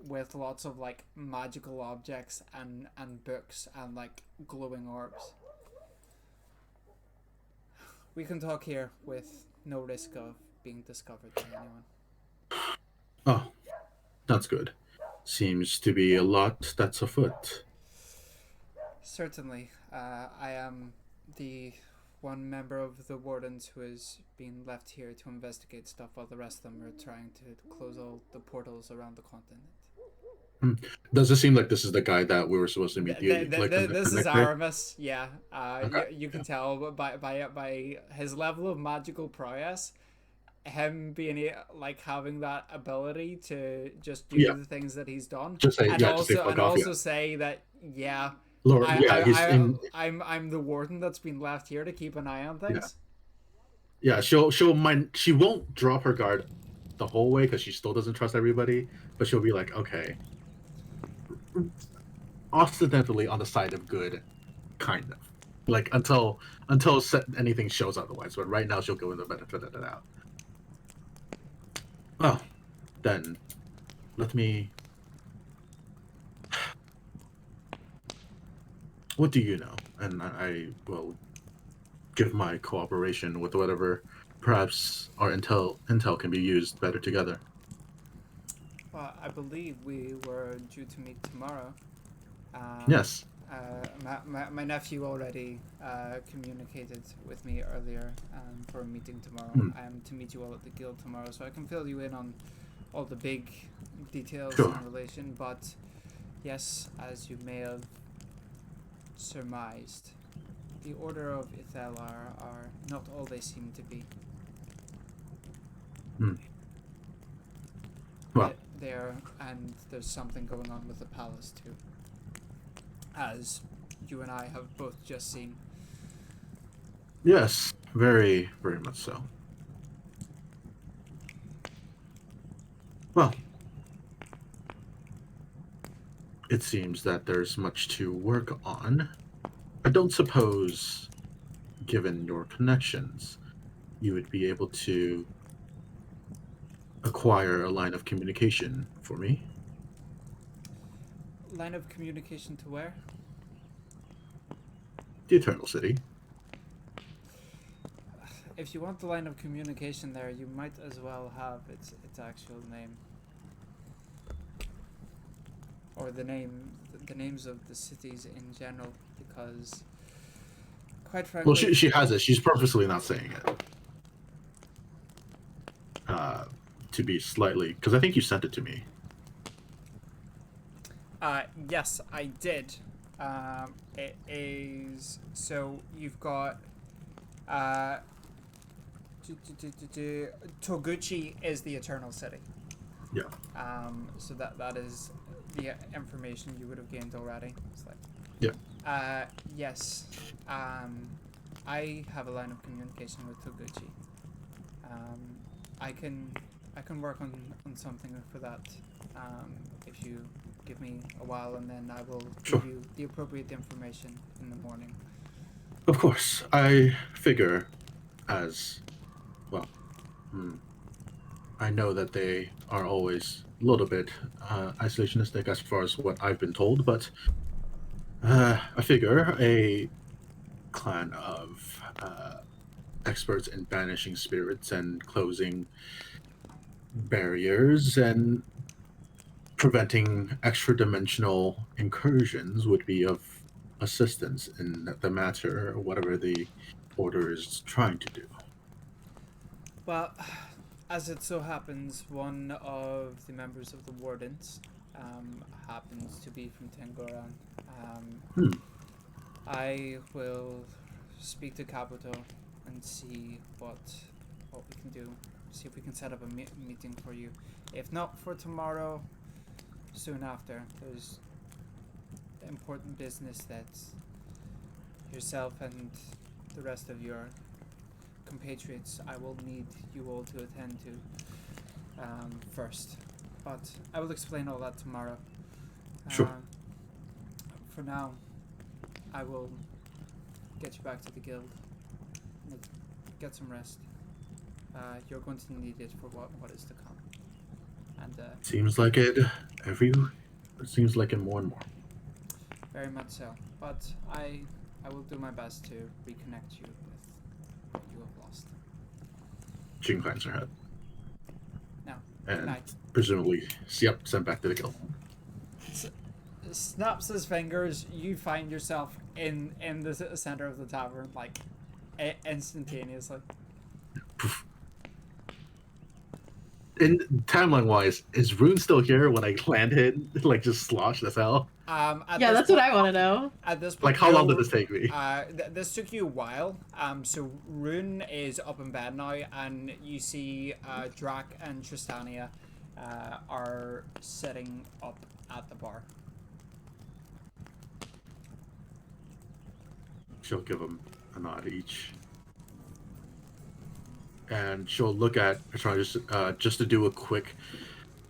with lots of like magical objects and books and like glowing orbs. We can talk here with no risk of being discovered by anyone. Oh, that's good. Seems to be a lot that's afoot. Certainly. I am the one member of the wardens who is being left here to investigate stuff while the rest of them are trying to close all the portals around the continent. Does it seem like this is the guy that we were supposed to meet? This is Aramis, yeah. Okay. You can tell by his level of magical prowess, him being like having that ability to just do the things that he's done, Just say, say that Lord, I'm the warden that's been left here to keep an eye on things. Yeah, she'll mind. She won't drop her guard the whole way because she still doesn't trust everybody. But she'll be like, okay, ostensibly on the side of good, kind of, like until anything shows otherwise. But right now, she'll go in the benefit of the doubt. Well, then, let me. What do you know? And I will give my cooperation with whatever. Perhaps our intel can be used better together. Well, I believe we were due to meet tomorrow. Yes. My nephew already communicated with me earlier for a meeting tomorrow. I am to meet you all at the guild tomorrow, so I can fill you in on all the big details in relation. But yes, as you may have surmised, the Order of Ithelar are not all they seem to be. Well, and there's something going on with the palace too, as you and I have both just seen. Yes, very, very much so. Well, it seems that there's much to work on. I don't suppose, given your connections, you would be able to acquire a line of communication for me. Line of communication to where? The Eternal City. If you want the line of communication there, you might as well have its actual name. Or the names of the cities in general, because quite frankly... Well, she has it. She's purposely not saying it. To be slightly... Because I think you sent it to me. Yes, I did. It is... So, you've got... Toguchi is the Eternal City. Yeah. So that is the information you would have gained already. It's like, yeah. Yes. I have a line of communication with Toguchi. I can work on something for that. If you give me a while, and then I will give you the appropriate information in the morning. Of course. I figure as well. I know that they are always a little bit isolationistic as far as what I've been told, but I figure a clan of experts in banishing spirits and closing barriers and preventing extra-dimensional incursions would be of assistance in the matter, whatever the Order is trying to do. Well, as it so happens, one of the members of the Wardens happens to be from Tengoran. Hmm. I will speak to Kabuto and see what we can do. See if we can set up a meeting for you. If not for tomorrow, soon after. There's important business that yourself and the rest of your compatriots, I will need you all to attend to first. But I will explain all that tomorrow. Sure. For now, I will get you back to the guild. Get some rest. You're going to need it for what is to come. And seems like it. It seems like it more and more. very much so. But I will do my best to reconnect you with what you have lost. She inclines her head. Now, good And night. presumably, yep, sent back to the guild. Snaps his fingers. You find yourself in the center of the tavern, like instantaneously. And timeline-wise, is Rune still here when I landed? Like, just sloshed as hell? Yeah, that's what I want to know. At this point, Like, how long did this take me? this took you a while. So Rune is up in bed now, and you see Drak and Tristania are sitting up at the bar. She'll give them a nod each. And she'll look at just to do a quick.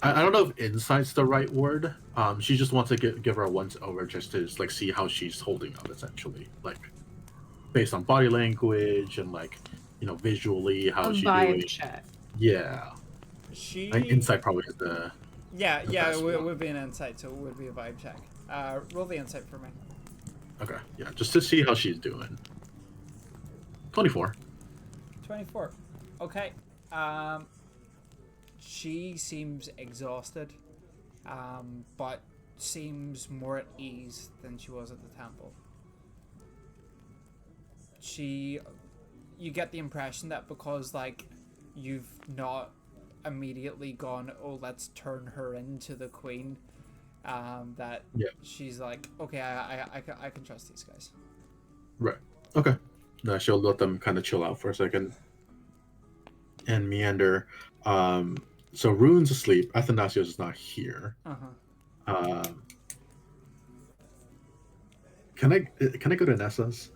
I don't know if insight's the right word. She just wants to give her a once over just to like see how she's holding up, essentially, like based on body language and like visually how she's vibe doing. check. Yeah, She. I think insight probably is the. Yeah, the yeah, best it one. would be an insight, so it would be a vibe check. Roll the insight for me. Okay, yeah, just to see how she's doing. 24. 24. Okay. She seems exhausted, but seems more at ease than she was at the temple. You get the impression that because, like, you've not immediately gone, oh, let's turn her into the queen, that she's like, okay, I can trust these guys. Right. Okay. She'll let them kind of chill out for a second. And meander. So Rune's asleep. Athanasios is not here. Can I go to Nessa's?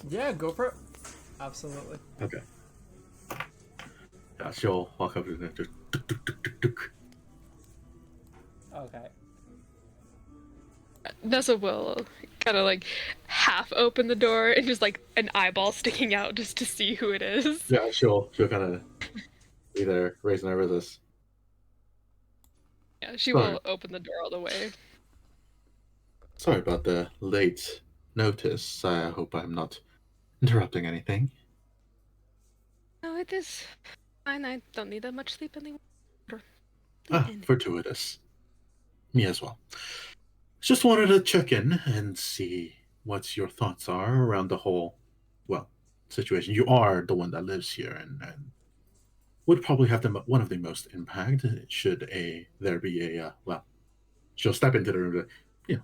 Yeah, go for it. Absolutely. Okay. Yeah, she'll walk up to the just tuk, tuk, tuk, tuk, tuk. Okay. Nessa will kind of like half open the door and just like an eyeball sticking out just to see who it is. Yeah, she'll kind of either raise and resist. Yeah, she Sorry. will open the door all the way. Sorry about the late notice. I hope I'm not interrupting anything. No, it is fine. I don't need that much sleep anymore. Fortuitous. Me as well. Just wanted to check in and see what your thoughts are around the whole, situation. You are the one that lives here and would probably have one of the most impact should there be a she'll step into the room,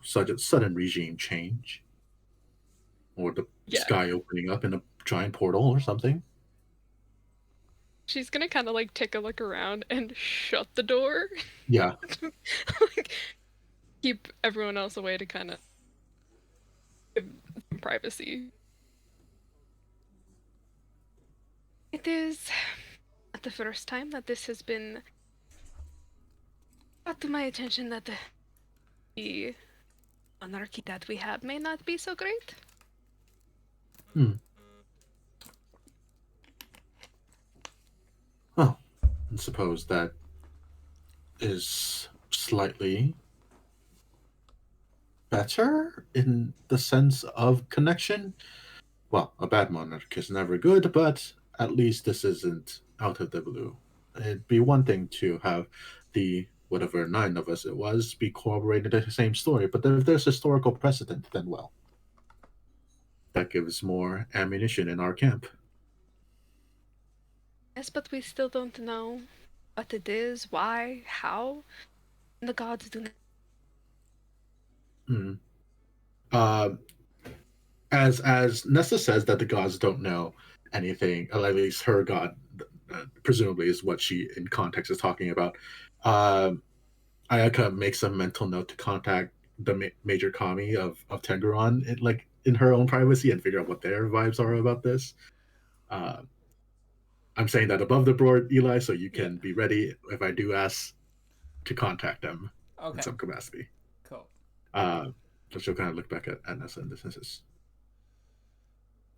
such a sudden regime change, or the sky opening up in a giant portal or something. She's gonna kind of like take a look around and shut the door. Yeah. Like, keep everyone else away to kind of give some privacy. It is not the first time that this has been brought to my attention that the monarchy that we have may not be so great. Well, I suppose that is slightly better in the sense of connection. Well, a bad monarch is never good, but at least this isn't out of the blue. It'd be one thing to have the whatever 9 of us it was be corroborated the same story, but if there's historical precedent, then that gives more ammunition in our camp. Yes, but we still don't know what it is, why, how. And the gods do not. Hmm. Uh, as Nessa says that the gods don't know anything, or at least her god, presumably is what she in context is talking about. Ayaka makes a mental note to contact the major kami of Tenguron in her own privacy and figure out what their vibes are about this. Uh, I'm saying that above the board, Eli, so you can be ready if I do ask to contact them in Okay. some capacity. Cool. So she'll kind of look back at Nessa and this is,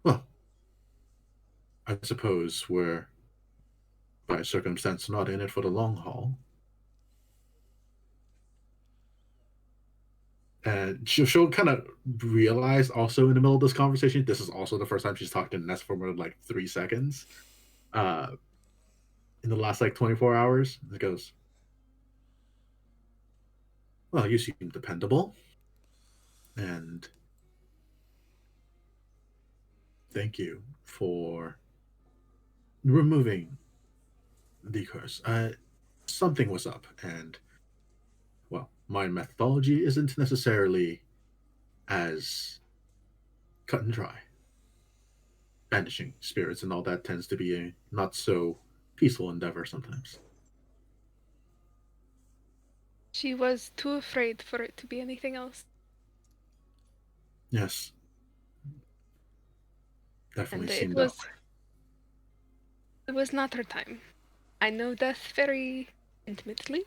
well, I suppose we're by circumstance not in it for the long haul. And she'll kind of realize also in the middle of this conversation, this is also the first time she's talked to Ness for more than like 3 seconds. In the last like 24 hours, it goes, well, you seem dependable. And thank you for removing the curse. Something was up, and well, my methodology isn't necessarily as cut and dry. Banishing spirits and all that tends to be a not so peaceful endeavor sometimes. She was too afraid for it to be anything else. Yes. Definitely And seemed that way. it was not her time. I know death very intimately.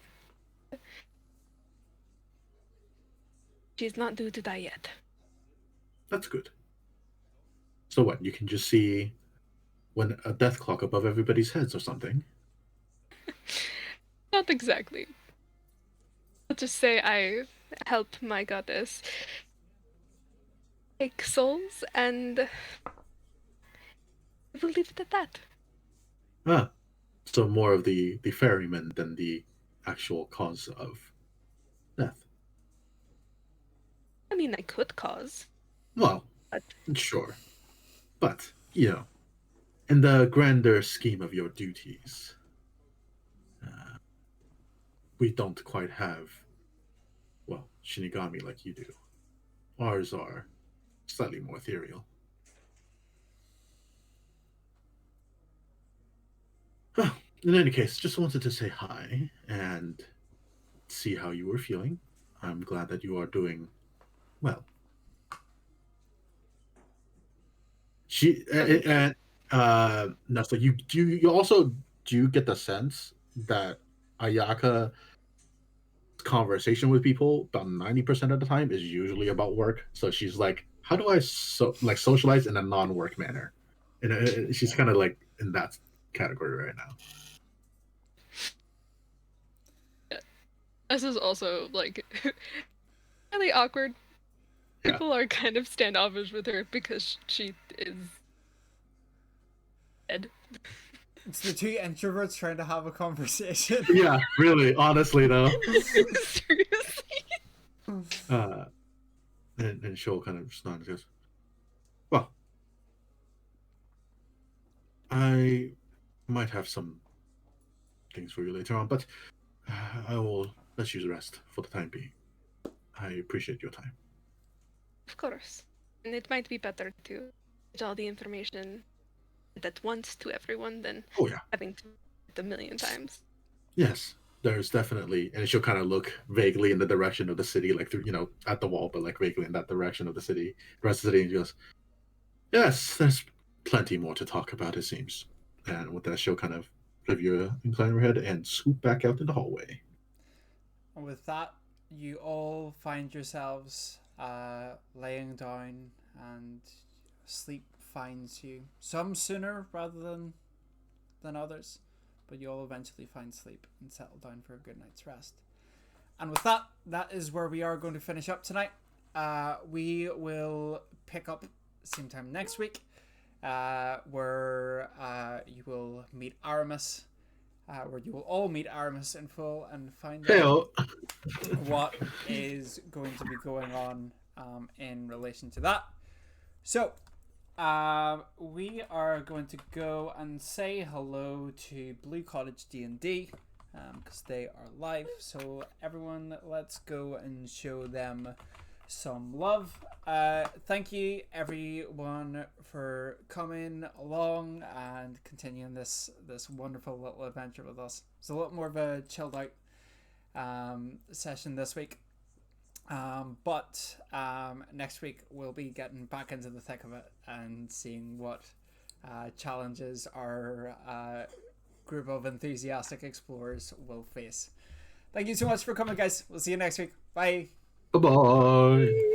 She's not due to die yet. That's good. So what, you can just see when a death clock above everybody's heads or something? Not exactly. I'll just say I help my goddess take souls, and we'll leave it at that. Ah, so more of the ferryman than the actual cause of death. I mean, I could cause. Well, But sure. But, in the grander scheme of your duties, we don't quite have, well, Shinigami like you do. Ours are slightly more ethereal. Well, in any case, just wanted to say hi and see how you were feeling. I'm glad that you are doing well. Nesta, you also do you get the sense that Ayaka conversation with people about 90% of the time is usually about work. So she's like, how do I socialize in a non-work manner? And she's kind of like in that category right now. this is also like really awkward. Yeah. People are kind of standoffish with her because she is dead. It's the two introverts trying to have a conversation. Yeah, really, honestly though. Seriously. And she'll kind of just nod and goes, well, I might have some things for you later on, but I will let you rest for the time being. I appreciate your time. Of course. And it might be better to get all the information at once to everyone than having to it a million times. Yes, there's definitely, and she'll kind of look vaguely in the direction of the city, like through, at the wall, but like vaguely in that direction of the city, the rest of the city, and she goes, yes, there's plenty more to talk about, it seems. And with that, she'll kind of give you an incline her head and scoop back out in the hallway. And with that, you all find yourselves laying down, and sleep finds you. Some sooner rather than others, but you all eventually find sleep and settle down for a good night's rest. And with that, that is where we are going to finish up tonight. We will pick up same time next week, where you will meet Aramis, where you will all meet Aramis in full and find out what is going to be going on in relation to that. So, we are going to go and say hello to Blue Cottage D&D because they are live. So everyone, let's go and show them some love. Thank you everyone for coming along and continuing this wonderful little adventure with us. It's a lot more of a chilled out session this week. But next week we'll be getting back into the thick of it and seeing what challenges our group of enthusiastic explorers will face. Thank you so much for coming, guys. We'll see you next week. Bye. Bye-bye.